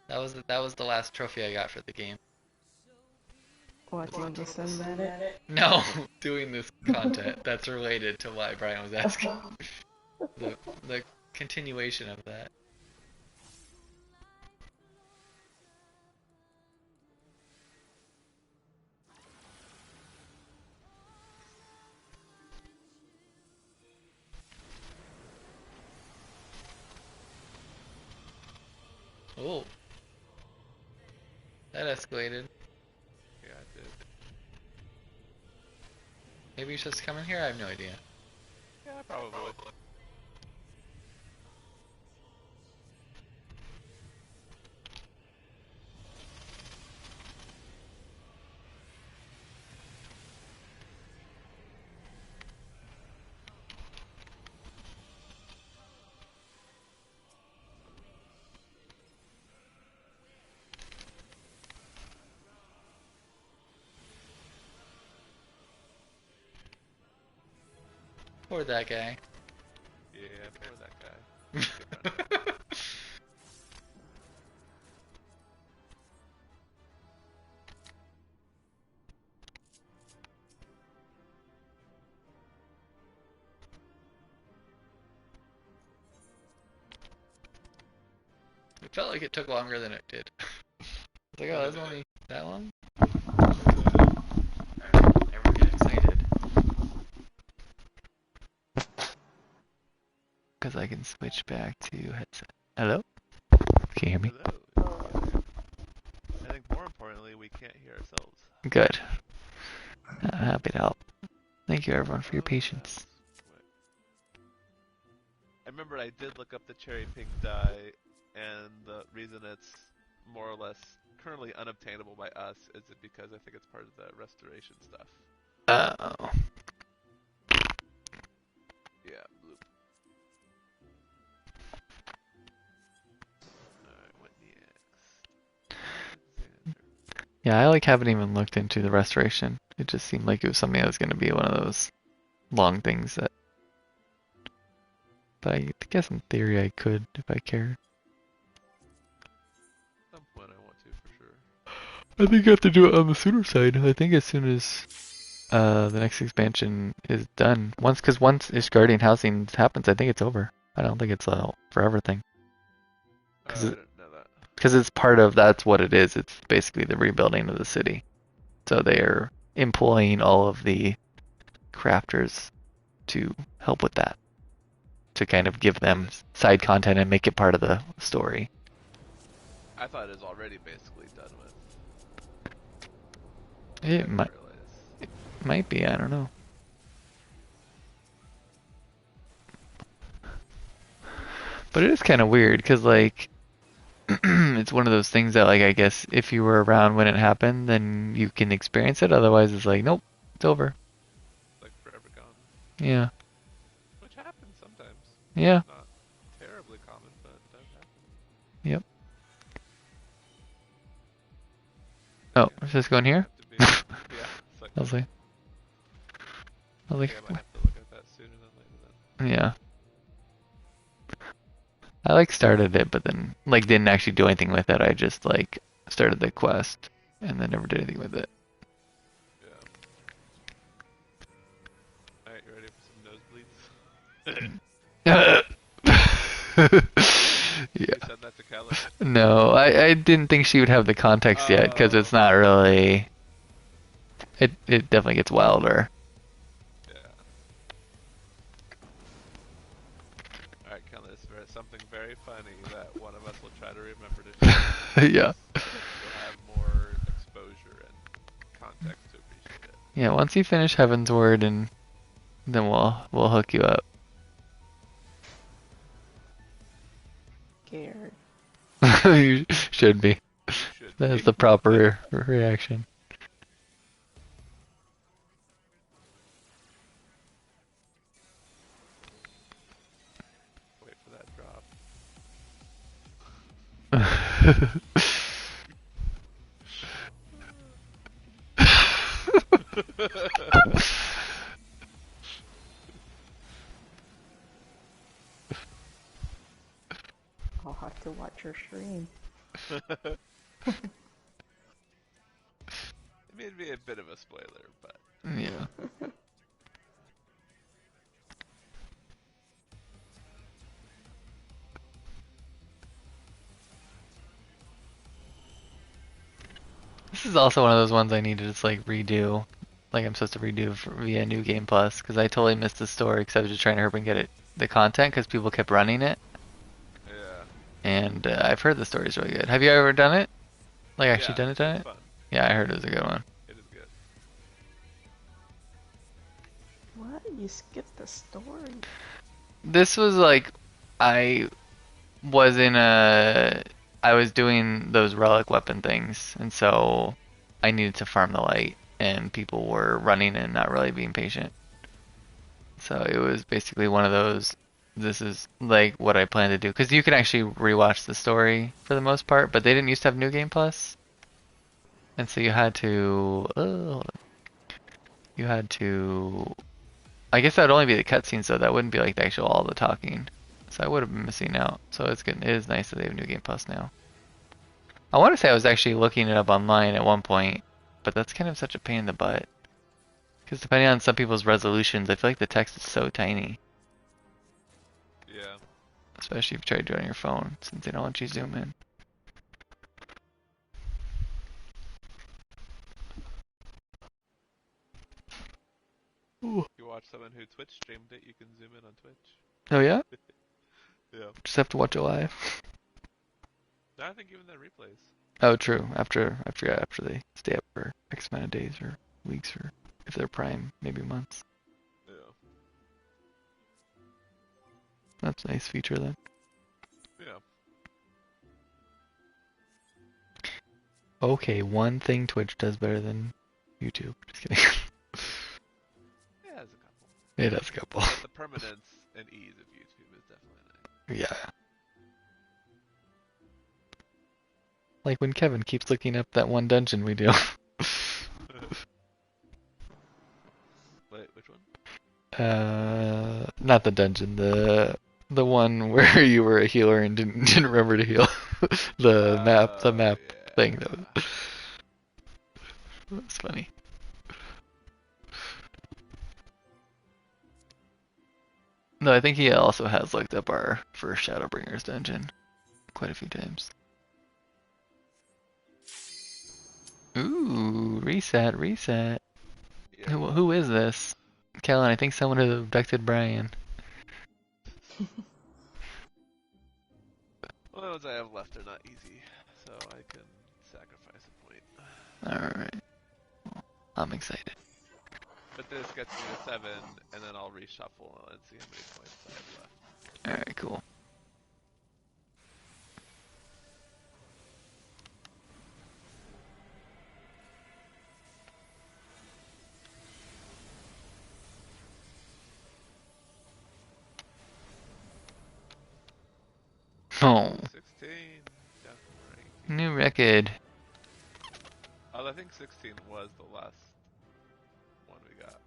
That was the last trophy I got for the game. Watching the cinematic. No, doing this content that's related to why Brian was asking. The continuation of that. Oh, that escalated. Yeah, I did. Maybe you're supposed to come in here? I have no idea. Yeah, probably. Or that guy. Yeah, poor that guy. It felt like it took longer than it did. I was like, oh, that was only that long? Everyone get excited. Because I can switch back to headset. Hello? Can you hear me? Hello. I think more importantly, we can't hear ourselves. Good. Happy to help. Thank you everyone for your patience. I remember I did look up the cherry pink dye, and the reason it's more or less currently unobtainable by us is it because I think it's part of the restoration stuff. Oh. Yeah, bloop. Alright, what next? Yeah, I haven't even looked into the restoration. It just seemed like it was something that was going to be one of those long things that... But I guess in theory I could if I cared. At some point I want to, for sure. I think you have to do it on the sooner side. I think as soon as the next expansion is done. Because once Ishgardian housing happens, I think it's over. I don't think it's a forever thing. I didn't know that. Because it's part of, that's what it is. It's basically the rebuilding of the city. So they're employing all of the crafters to help with that. To kind of give them side content and make it part of the story. I thought it was already basically done with. It might be, I don't know. But it is kind of weird, because, it's one of those things that, I guess if you were around when it happened, then you can experience it. Otherwise, it's nope, it's over. Like forever gone. Yeah. Which happens sometimes. Yeah. Not terribly common, but it does happen. Yep. Oh, is this going here? Yeah. I was like, I might have to look at that sooner than later then. yeah. I like started it, but then like didn't actually do anything with it. I just like started the quest and then never did anything with it. Yeah. Alright, you ready for some nosebleeds? Yeah. You said that to Kelly? No, I didn't think she would have the context yet because it's not really. It definitely gets wilder. Yeah. Alright, Kelly, this is something very funny that one of us will try to remember to share. Yeah. You'll have more exposure and context to appreciate it. Yeah, once you finish Heaven's Word and then we'll hook you up. Scared. You should be. You should That's be. the proper reaction. Wait for that drop. I'll have to watch your stream. It may be a bit of a spoiler, but Yeah. This is also one of those ones I need to just like redo. Like I'm supposed to redo via New Game Plus because I totally missed the story because I was just trying to hurry and get the content because people kept running it. yeah. And I've heard the story's really good. Have you ever done it? Like actually Yeah, done it's it? fun. Yeah, I heard it was a good one. It is good. What? You skipped the story? This was like I was in a I was doing those relic weapon things, and so I needed to farm the light, and people were running and not really being patient. So it was basically one of those. This is like what I plan to do because you can actually rewatch the story for the most part, but they didn't used to have New Game Plus, and so you had to. Hold on. You had to. I guess that'd only be the cutscenes, so that wouldn't be like the actual all the talking. So I would have been missing out. So it's good. It is nice that they have New Game Plus now. I want to say I was actually looking it up online at one point, but that's kind of such a pain in the butt. Because depending on some people's resolutions, I feel like the text is so tiny. Yeah. Especially if you try to do it on your phone, since they don't let you zoom in. Ooh. If you watch someone who Twitch streamed it, you can zoom in on Twitch. Oh yeah? Yeah. Just have to watch it live. No, I think even the replays. Oh, true. After they stay up for X amount of days or weeks, or if they're prime, maybe months. Yeah. That's a nice feature then. Yeah. Okay, one thing Twitch does better than YouTube. Just kidding. Yeah, there's a couple. It has a couple. The permanence and ease of YouTube is definitely nice. Yeah. Like when Kevin keeps looking up that one dungeon we do. Wait, which one? Not the dungeon, the one where you were a healer and didn't remember to heal. The map Yeah. thing that was funny. No, I think he also has looked up our first Shadowbringers dungeon quite a few times. Ooh, reset. Yeah. Who is this? Kellen, I think someone has abducted Brian. Well, the ones I have left are not easy, so I can sacrifice a point. Alright. Well, I'm excited. But this gets me to 7, and then I'll reshuffle and see how many points I have left. Alright, cool. Oh, 16. Down rank. new record. Oh, I think 16 was the last one we got.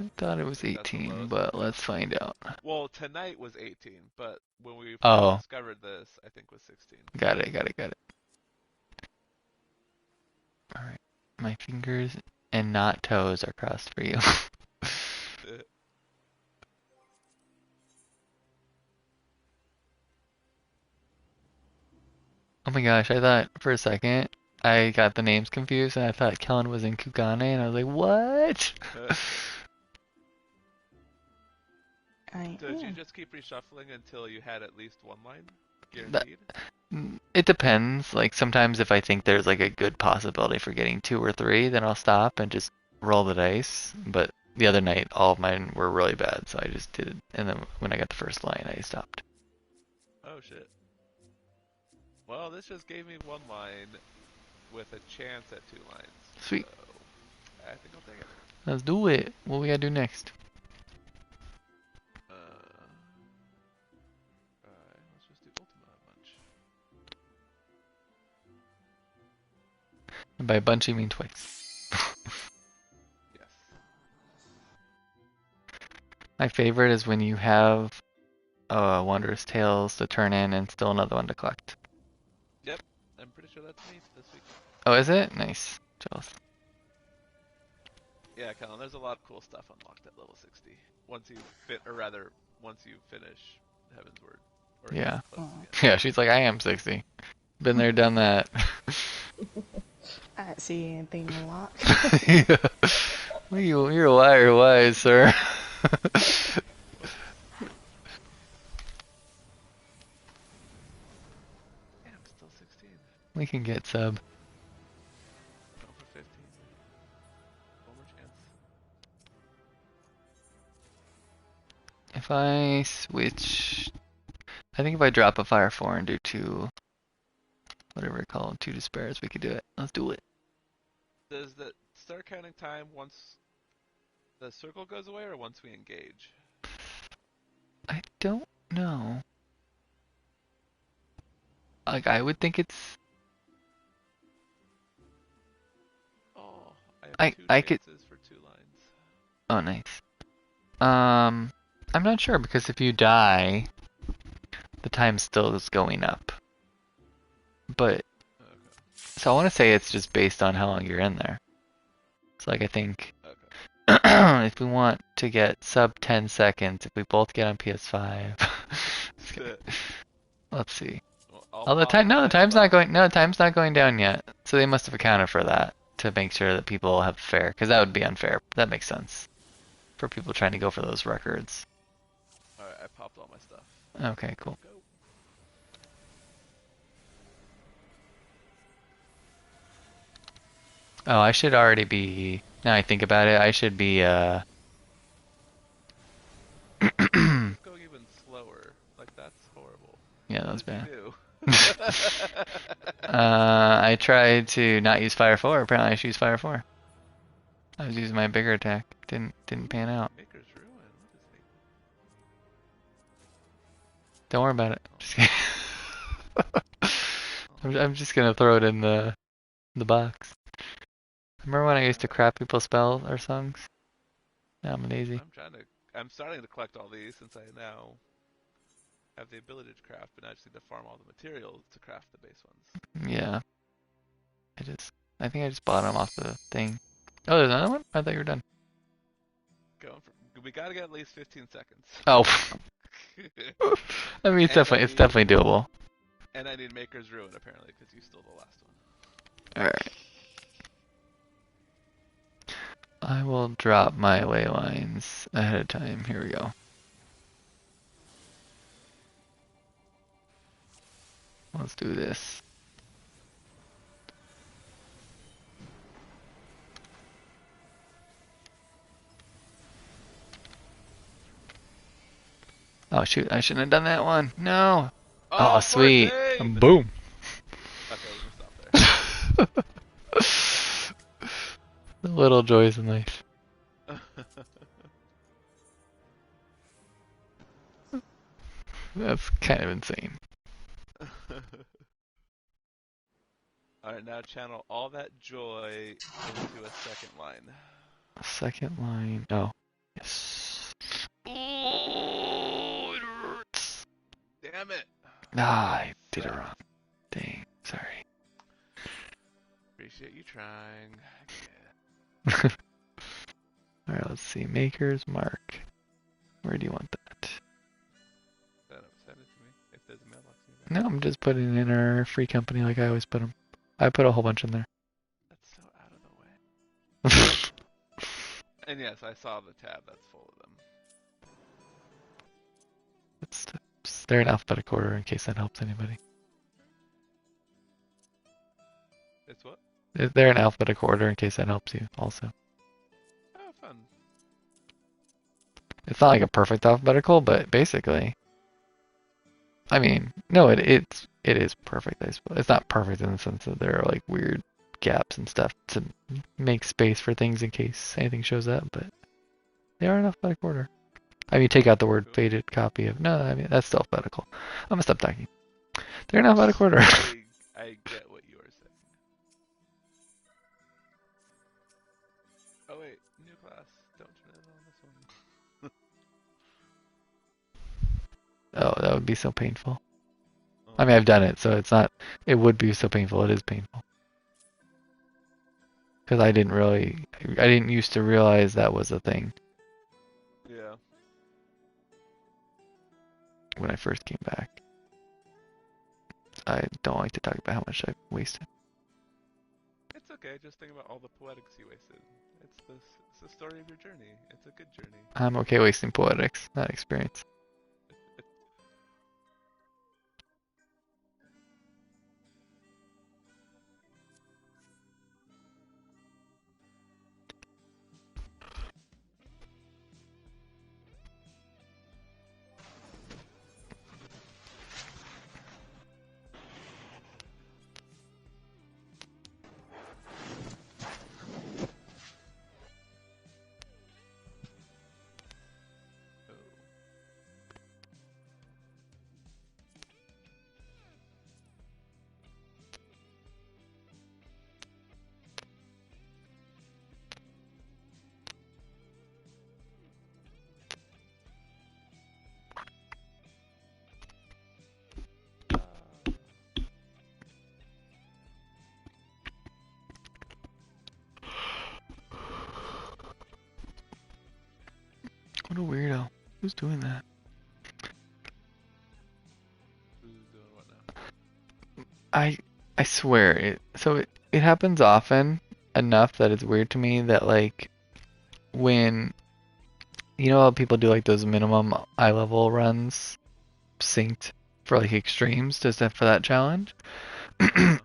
I thought it was That's the 18, lowest but one. let's find out. Well, tonight was 18, but when we first Oh, discovered this, I think was 16. got it. Alright. My fingers and not toes are crossed for you. Oh my gosh, I thought for a second I got the names confused and I thought Kellen was in Kugane and I was like, what? Did you just keep reshuffling until you had at least one line? That, Guaranteed? it depends. Like sometimes if I think there's like a good possibility for getting 2 or 3, then I'll stop and just roll the dice. But the other night, all of mine were really bad, so I just did it. And then when I got the first line, I stopped. Oh shit. Well, this just gave me one line with a chance at 2 lines. Sweet. So, I think I'll take it. Let's do it. What we gotta do next? Alright, let's just do Ultima a bunch. And by a bunch, you mean twice. Yes. My favorite is when you have Wondrous Tales to turn in and still another one to collect. Yep, I'm pretty sure that's me this week. Oh, is it? Nice. Jealous. Yeah, Kellen, there's a lot of cool stuff unlocked at level 60. Once you once you finish Heaven's Word. Or Yeah. close Yeah, she's like, I am 60. Been there, done that. I didn't see anything to lock. Yeah. Well, you're a liar, wise, sir. Yeah, I'm still 16. We can get sub. Go for 15. One more chance. If I switch, I think if I drop a Fire 4 and do 2, whatever we call them, 2 despairs, we could do it. Let's do it. Does the start counting time once the circle goes away or once we engage? I don't know. Like, I would think it's... Oh, I have I two could... chances for 2 lines. Oh, nice. I'm not sure, because if you die, the time still is going up. But... Okay. So I want to say it's just based on how long you're in there. So, like, I think... Okay. if we want to get sub 10 seconds, if we both get on PS5... Let's see. Well, Oh, the time. No, the time's not going. No, the time's not going down yet. So they must have accounted for that to make sure that people have fair, because that would be unfair. That makes sense for people trying to go for those records. Alright, I popped all my stuff. Okay, cool. Go. Oh, I should already be. Now I think about it, I should be. Going even slower. Like that's horrible. Yeah, that What was did bad. you do? I tried to not use Fire 4. Apparently, I should use Fire 4. I was using my bigger attack. Didn't pan out. Maker's Ruin. What is Maker's? Don't worry about it. Just kidding. I'm just gonna throw it in the box. Remember when I used to craft people's spells or songs? Now I'm lazy. I'm starting to collect all these since I now have the ability to craft, but now I just need to farm all the materials to craft the base ones. Yeah. I think I just bought them off the thing. Oh, there's another one? I thought you were done. We gotta get at least 15 seconds. Oh. I mean, it's definitely doable. And I need Maker's Ruin apparently because you stole the last one. Alright. I will drop my ley lines ahead of time. Here we go. Let's do this. Oh shoot, I shouldn't have done that one. No. Oh, sweet. 14! Boom. Okay, we can stop there. The little joys in life. That's kind of insane. Alright, now channel all that joy into a second line. Second line. Oh, Damn it! Ah, I did it wrong. Dang, sorry. Appreciate you trying. Alright, let's see. Maker's Mark. Where do you want that? Send it to me if there's a mailbox nearby. No, I'm just putting in our free company like I always put them. I put a whole bunch in there. That's so out of the way. And yes, I saw the tab that's full of them. They're in alphabetical order in case that helps anybody. It's what? They're in alphabetical order in case that helps you also. Oh, fun. It's not like a perfect alphabetical, but basically. I mean, no, it is perfect, I suppose. It's not perfect in the sense that there are like weird gaps and stuff to make space for things in case anything shows up, but they are in alphabetical order. I mean, take out the word faded copy of. No, I mean, that's still alphabetical. I'm gonna stop talking. They're in alphabetical order. I get what you are saying. Oh wait, new class. Don't turn it on this one. Oh, that would be so painful. I mean, I've done it, so it's not. It would be so painful. It is painful. Because I didn't used to realize that was a thing. Yeah. When I first came back. I don't like to talk about how much I've wasted. It's okay, just think about all the poetics you wasted. It's the story of your journey. It's a good journey. I'm okay wasting poetics, not experience. What a weirdo. Who's doing that? Who's doing what now? I swear it happens often enough that it's weird to me that like when you know how people do like those minimum eye level runs synced for like extremes just for that challenge.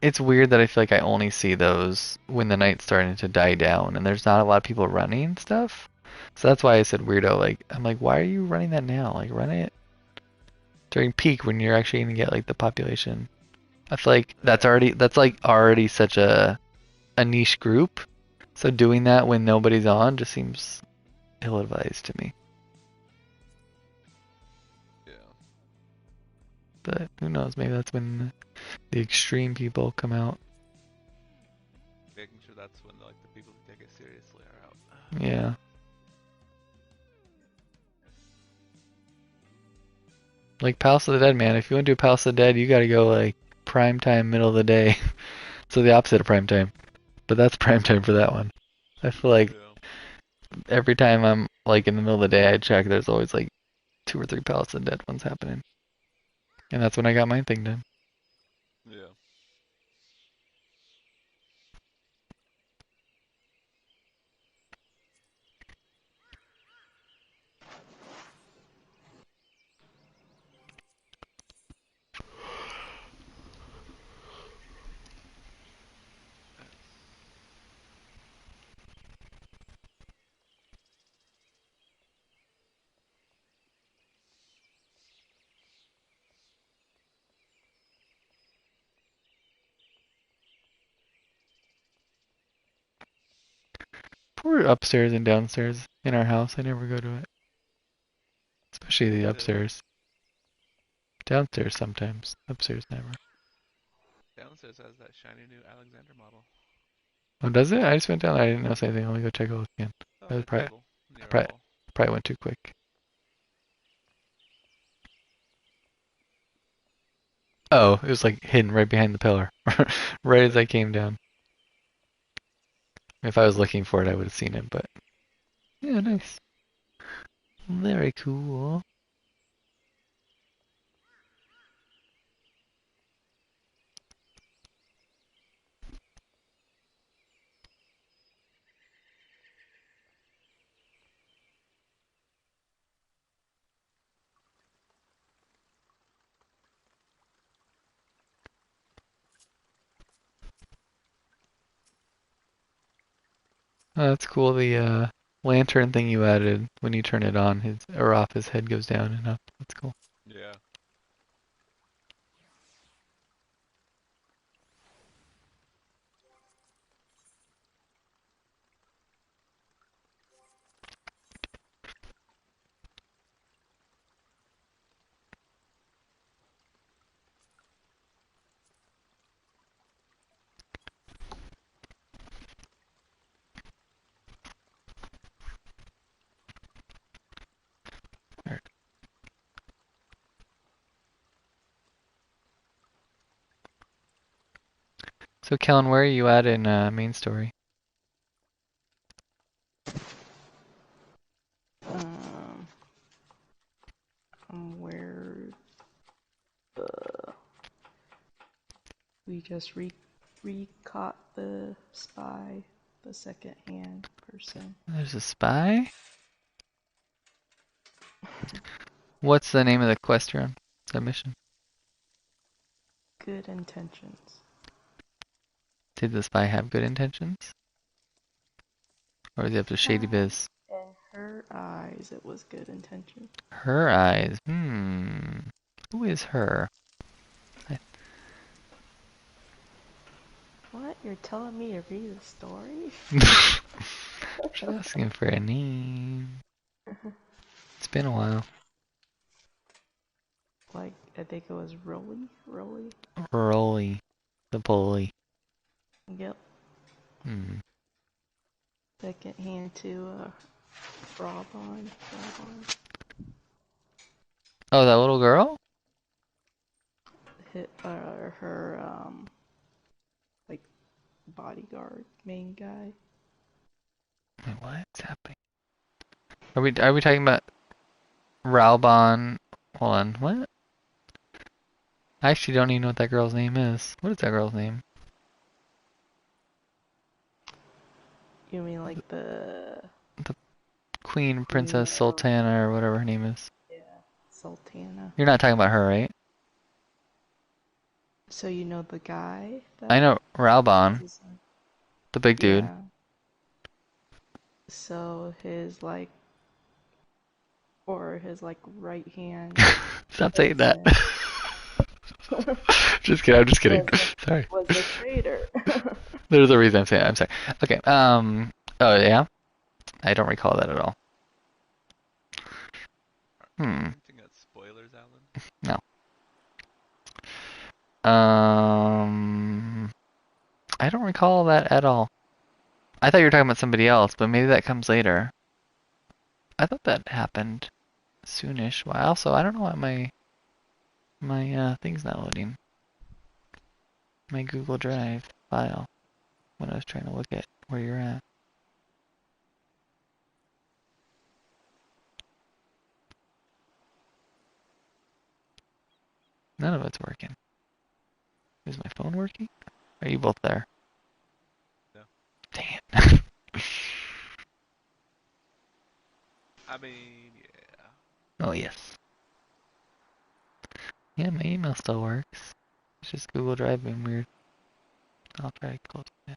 It's weird that I feel like I only see those when the night's starting to die down and there's not a lot of people running stuff. So that's why I said weirdo. Like I'm like, why are you running that now? Like run it during peak when you're actually gonna get like the population. I feel like that's already such a niche group. So doing that when nobody's on just seems ill-advised to me. Yeah. But who knows? Maybe that's when the extreme people come out. Making sure that's when like the people who take it seriously are out. Yeah. Like Palace of the Dead, man. If you want to do Palace of the Dead, you gotta go like prime time, middle of the day. So the opposite of prime time. But that's prime time for that one. I feel like every time I'm like in the middle of the day, I check. There's always like 2 or 3 Palace of the Dead ones happening. And that's when I got my thing done. Yeah. We're upstairs and downstairs in our house. I never go to it. Especially the upstairs. Downstairs sometimes. Upstairs never. Downstairs has that shiny new Alexander model. Oh, does it? I just went down there. I didn't notice anything. Let me go check a look again. Oh, That was the table near a wall. probably went too quick. Oh, it was like hidden right behind the pillar, right as I came down. If I was looking for it, I would have seen it, but yeah, nice. Very cool. Oh, that's cool. The lantern thing you added when you turn it on, his or off, his head goes down and up. That's cool. Yeah. Alright. So, Kellen, where are you at in main story? Where we just re-caught the spy, the second-hand person. There's a spy? What's the name of the quest you're on? That mission? Good intentions. Did the spy have good intentions? Or is he up to shady biz? In her eyes, it was good intention. Her eyes. Who is her? What? You're telling me to read a story? She's asking for a name. It's been a while. Like, I think it was Rolly? Rolly? Rolly. The bully. Yep. Second hand to Robon. Oh, that little girl? Hit her like bodyguard main guy. Wait, what's happening? Are we talking about Raubon? Hold on, what? I actually don't even know what that girl's name is. What is that girl's name? You mean like the Queen, Princess, Queen Sultana, or whatever her name is. Yeah, Sultana. You're not talking about her, right? So you know the guy that I know Raubon, is like, the big dude. yeah. So his like right hand Stop saying that. person Just kidding, I'm just kidding. Sorry. was a traitor. There's a reason I'm saying it. I'm sorry. Okay, oh yeah? I don't recall that at all. Hinting at spoilers, Alan? No. I don't recall that at all. I thought you were talking about somebody else, but maybe that comes later. I thought that happened soonish. Well, also, I don't know why my thing's not loading. My Google Drive file when I was trying to look at where you're at. None of it's working. Is my phone working? Are you both there? No. Dang it. I mean, yeah. Oh, yes. Yeah, my email still works. It's just Google Drive being weird. I'll try to close it.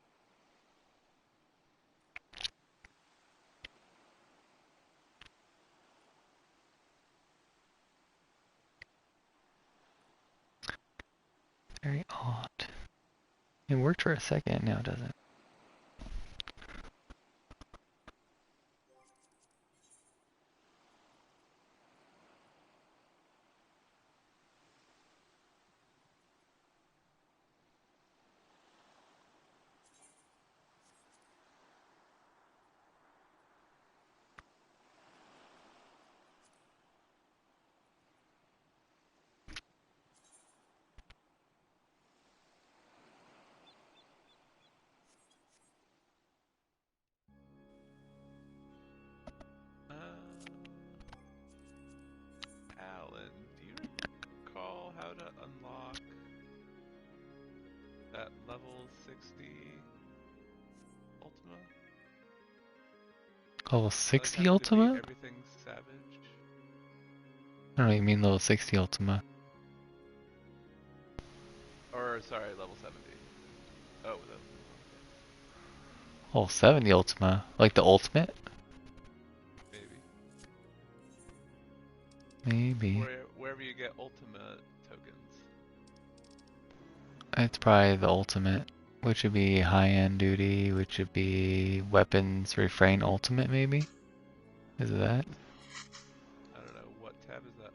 Very odd. It worked for a second, now it doesn't. level 60 Ultima. Level All you 60 have to Ultima? beat everything's Savage. I don't know what you mean level 60 Ultima. Or, sorry, level 70. Oh, Level 70 Ultima? Like the ultimate? maybe. Maybe. Wherever you get Ultima tokens. It's probably the ultimate. Which would be high-end duty, which would be weapons refrain ultimate maybe? Is it that? I don't know, what tab is that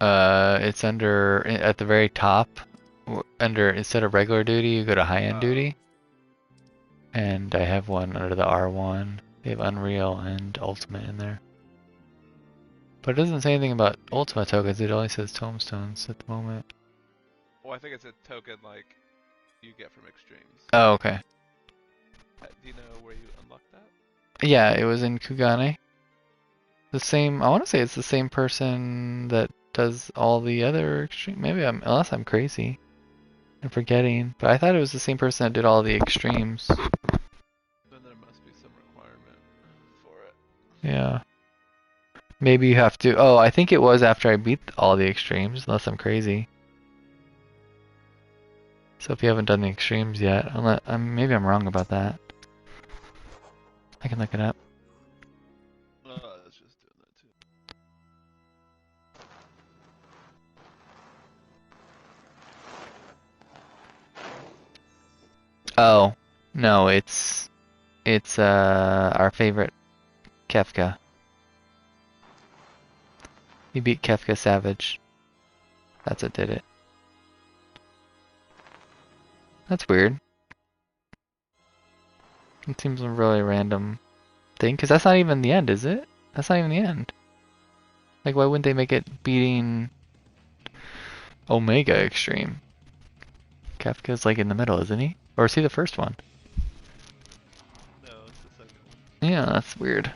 under? It's under, at the very top, under, instead of regular duty, you go to high-end duty. And I have one under the R1. They have Unreal and Ultimate in there. But it doesn't say anything about Ultima tokens, it only says tomestones at the moment. Well, I think it's a token like you get from Extremes. Oh, okay. Do you know where you unlock that? Yeah, it was in Kugane. The same, I want to say it's the same person that does all the other extreme. Maybe unless I'm crazy. I'm forgetting. But I thought it was the same person that did all the extremes. Then there must be some requirement for it. Yeah. Maybe you have to. Oh, I think it was after I beat all the extremes, unless I'm crazy. So if you haven't done the extremes yet, maybe I'm wrong about that. I can look it up. I was just doing that too. Oh, no, it's our favorite Kefka. He beat Kefka Savage. That's what did it. That's weird. It seems a really random thing, because that's not even the end, is it? That's not even the end. Like, why wouldn't they make it beating Omega Extreme? Kefka's like in the middle, isn't he? Or is he the first one? No, it's the second one. Yeah, that's weird.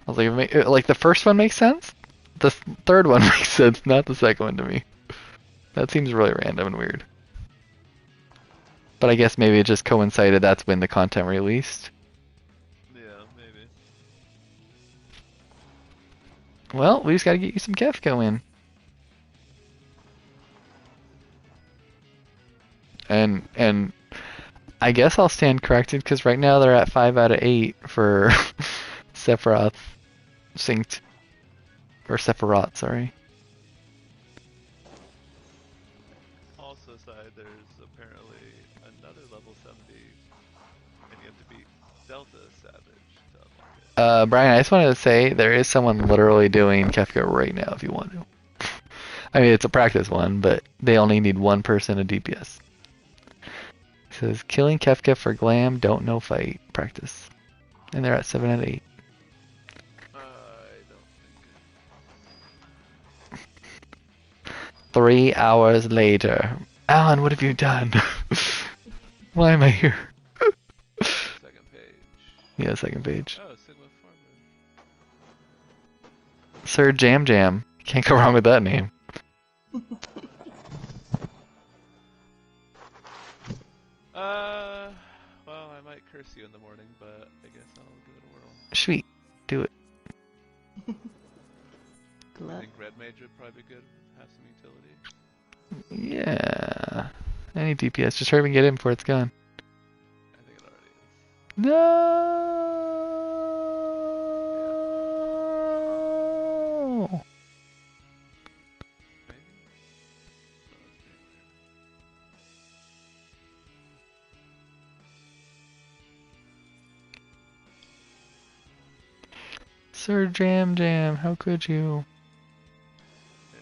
I was like the first one makes sense? The third one makes sense, not the second one to me. That seems really random and weird. But I guess maybe it just coincided that's when the content released. Yeah, maybe. Well, we just gotta get you some Kefka in. And I guess I'll stand corrected because right now they're at 5 out of 8 for Sephiroth synced. Or Sephiroth, sorry. Also side, there's apparently another level 70, and you have to beat Delta Savage to unlock it. Brian, I just wanted to say there is someone literally doing Kefka right now if you want to. I mean, it's a practice one, but they only need one person to DPS. It says, killing Kefka for glam, don't know fight, practice. And they're at 7 out of 8. I don't think. 3 hours later. Alan, what have you done? Why am I here? Second page. Yeah, second page. Oh, Sigma Farmer. Sir Jam Jam. Can't go wrong with that name. Well, I might curse you in the morning, but I guess I'll give it a whirl. Sweet. Do it. I think Red Mage would probably be good, have some utility. Yeah. Any DPS. Just hurry up and get in before it's gone. I think it already is. No. Maybe? Sir Jam Jam, how could you? Yeah.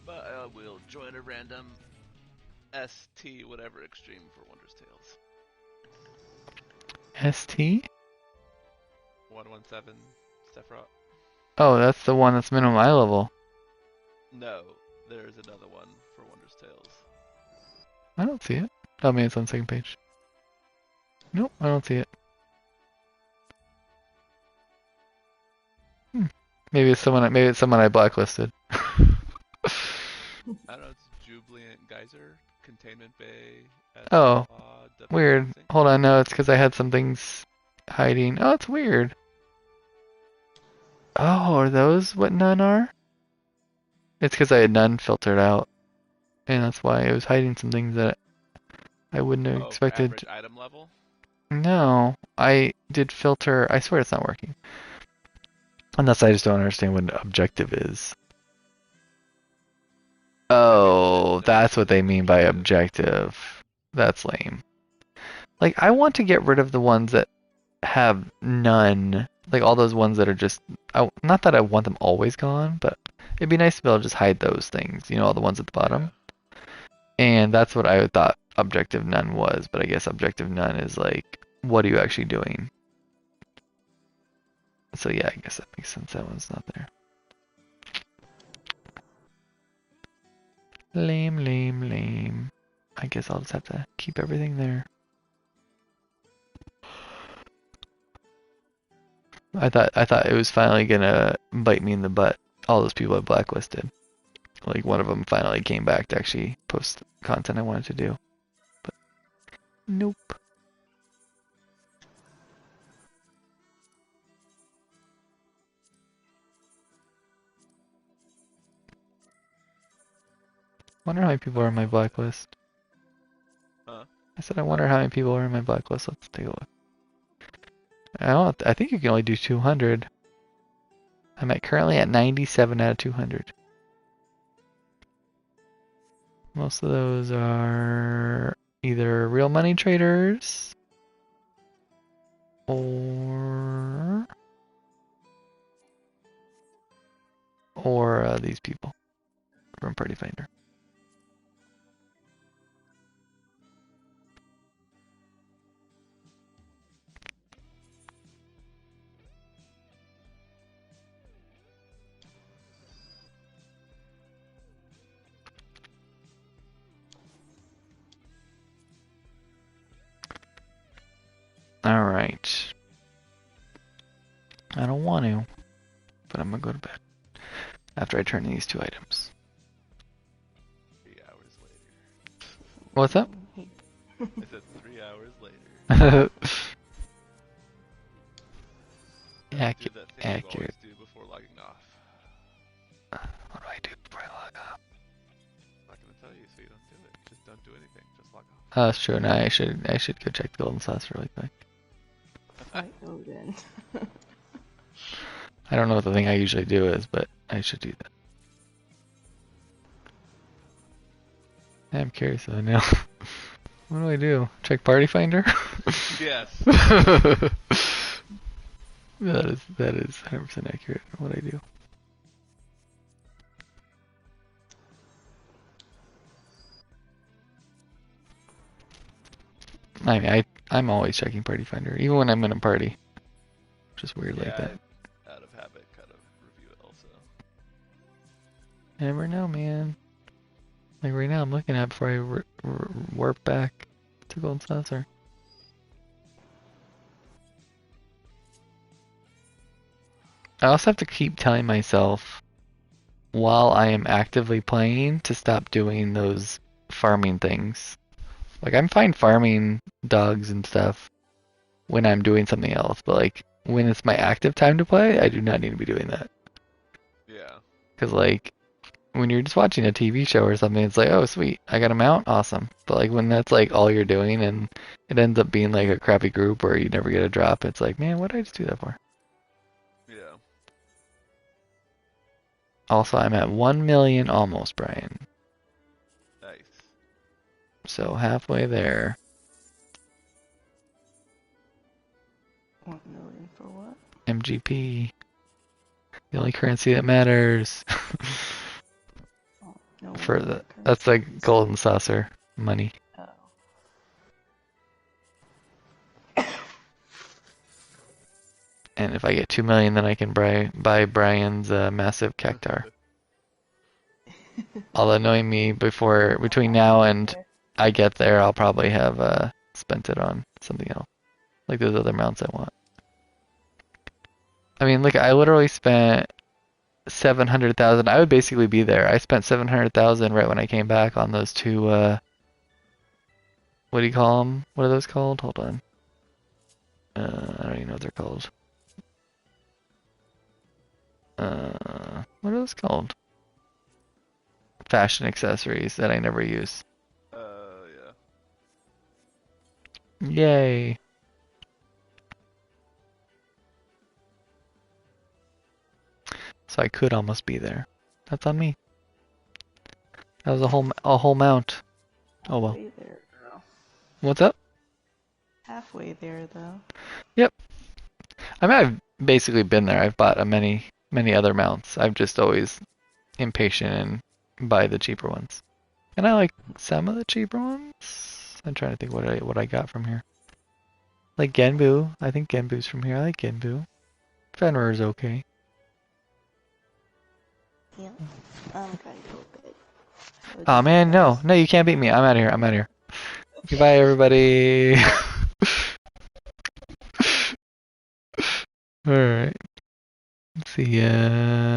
But I will join a random ST whatever extreme for Wondrous Tales. ST? 117 Sephiroth? Oh, that's the one that's minimum eye level. No, there's another one for Wondrous Tales. I don't see it. Oh, maybe it's on the second page. Nope, I don't see it. Maybe it's someone. Maybe it's someone I blacklisted. I don't know. It's Jubilant Geyser, Containment Bay. Oh, weird. Dancing. Hold on, no, it's because I had some things hiding. Oh, it's weird. Oh, are those what none are? It's because I had none filtered out, and that's why it was hiding some things that I wouldn't have For expected. average item level? No, I did filter. I swear it's not working. Unless I just don't understand what an objective is. Oh, that's what they mean by objective. That's lame. Like, I want to get rid of the ones that have none. Like, all those ones that are just... not that I want them always gone, but it'd be nice to be able to just hide those things. You know, all the ones at the bottom. And that's what I thought objective none was. But I guess objective none is like, what are you actually doing? So yeah, I guess that makes sense. That one's not there. Lame, lame, lame. I guess I'll just have to keep everything there. I thought it was finally gonna bite me in the butt. All those people I blacklisted. Like one of them finally came back to actually post content I wanted to do. But nope. Wonder how many people are on my blacklist. Huh? I said I wonder how many people are on my blacklist. Let's take a look. I think you can only do 200. I'm currently at 97 out of 200. Most of those are either real money traders or these people from Party Finder. Alright. I don't want to, but I'm gonna go to bed after I turn these 2 items. 3 hours later. What's up? I said 3 hours later. Do that thing you Accurate. always do before logging off. What do I do before I log off? I'm not gonna tell you, so you don't do it. Just don't do anything. Just log off. Oh, that's true. No, I should go check the golden sauce really quick. Fight Odin. I don't know what the thing I usually do is, but I should do that. I'm curious though now. What do I do? Check Party Finder? Yes. That is 100% accurate what I do. I mean, I'm always checking Party Finder, even when I'm in a party. Just weird like that. Out of habit, kind of review it also. Never know, man. Like right now, I'm looking at it before I warp back to Golden Saucer. I also have to keep telling myself while I am actively playing to stop doing those farming things. Like I'm fine farming dogs and stuff when I'm doing something else, but like when it's my active time to play, I do not need to be doing that. Yeah. Because like when you're just watching a TV show or something, it's like, oh sweet, I got a mount, awesome. But like when that's like all you're doing and it ends up being like a crappy group where you never get a drop, it's like, man, what did I just do that for? Yeah. Also, I'm at 1 million almost, Brian. Nice. So halfway there. 1 million for what? MGP. The only currency that matters. Oh, no For way, that's like currency. golden saucer money. Oh. And if I get 2 million, then I can buy Brian's massive cactar. Although knowing me, between now and I get there, I'll probably have spent it on something else, like those other mounts I want. I mean, look, I literally spent 700,000. I would basically be there. I spent 700,000 right when I came back on those two. What do you call them? What are those called? Hold on. I don't even know what they're called. What are those called? Fashion accessories that I never use. Yeah. Yay. So I could almost be there. That's on me. That was a whole mount. Oh well. Halfway there, girl. What's up? Halfway there, though. Yep. I mean, I've basically been there. I've bought many other mounts. I'm just always impatient and buy the cheaper ones. And I like some of the cheaper ones. I'm trying to think what I got from here. Like Genbu. I think Genbu's from here. I like Genbu. Fenrir's okay. Yeah. I'm gonna go big. Oh man, no, you can't beat me. I'm out of here. I'm out of here. Goodbye, everybody. All right. See ya.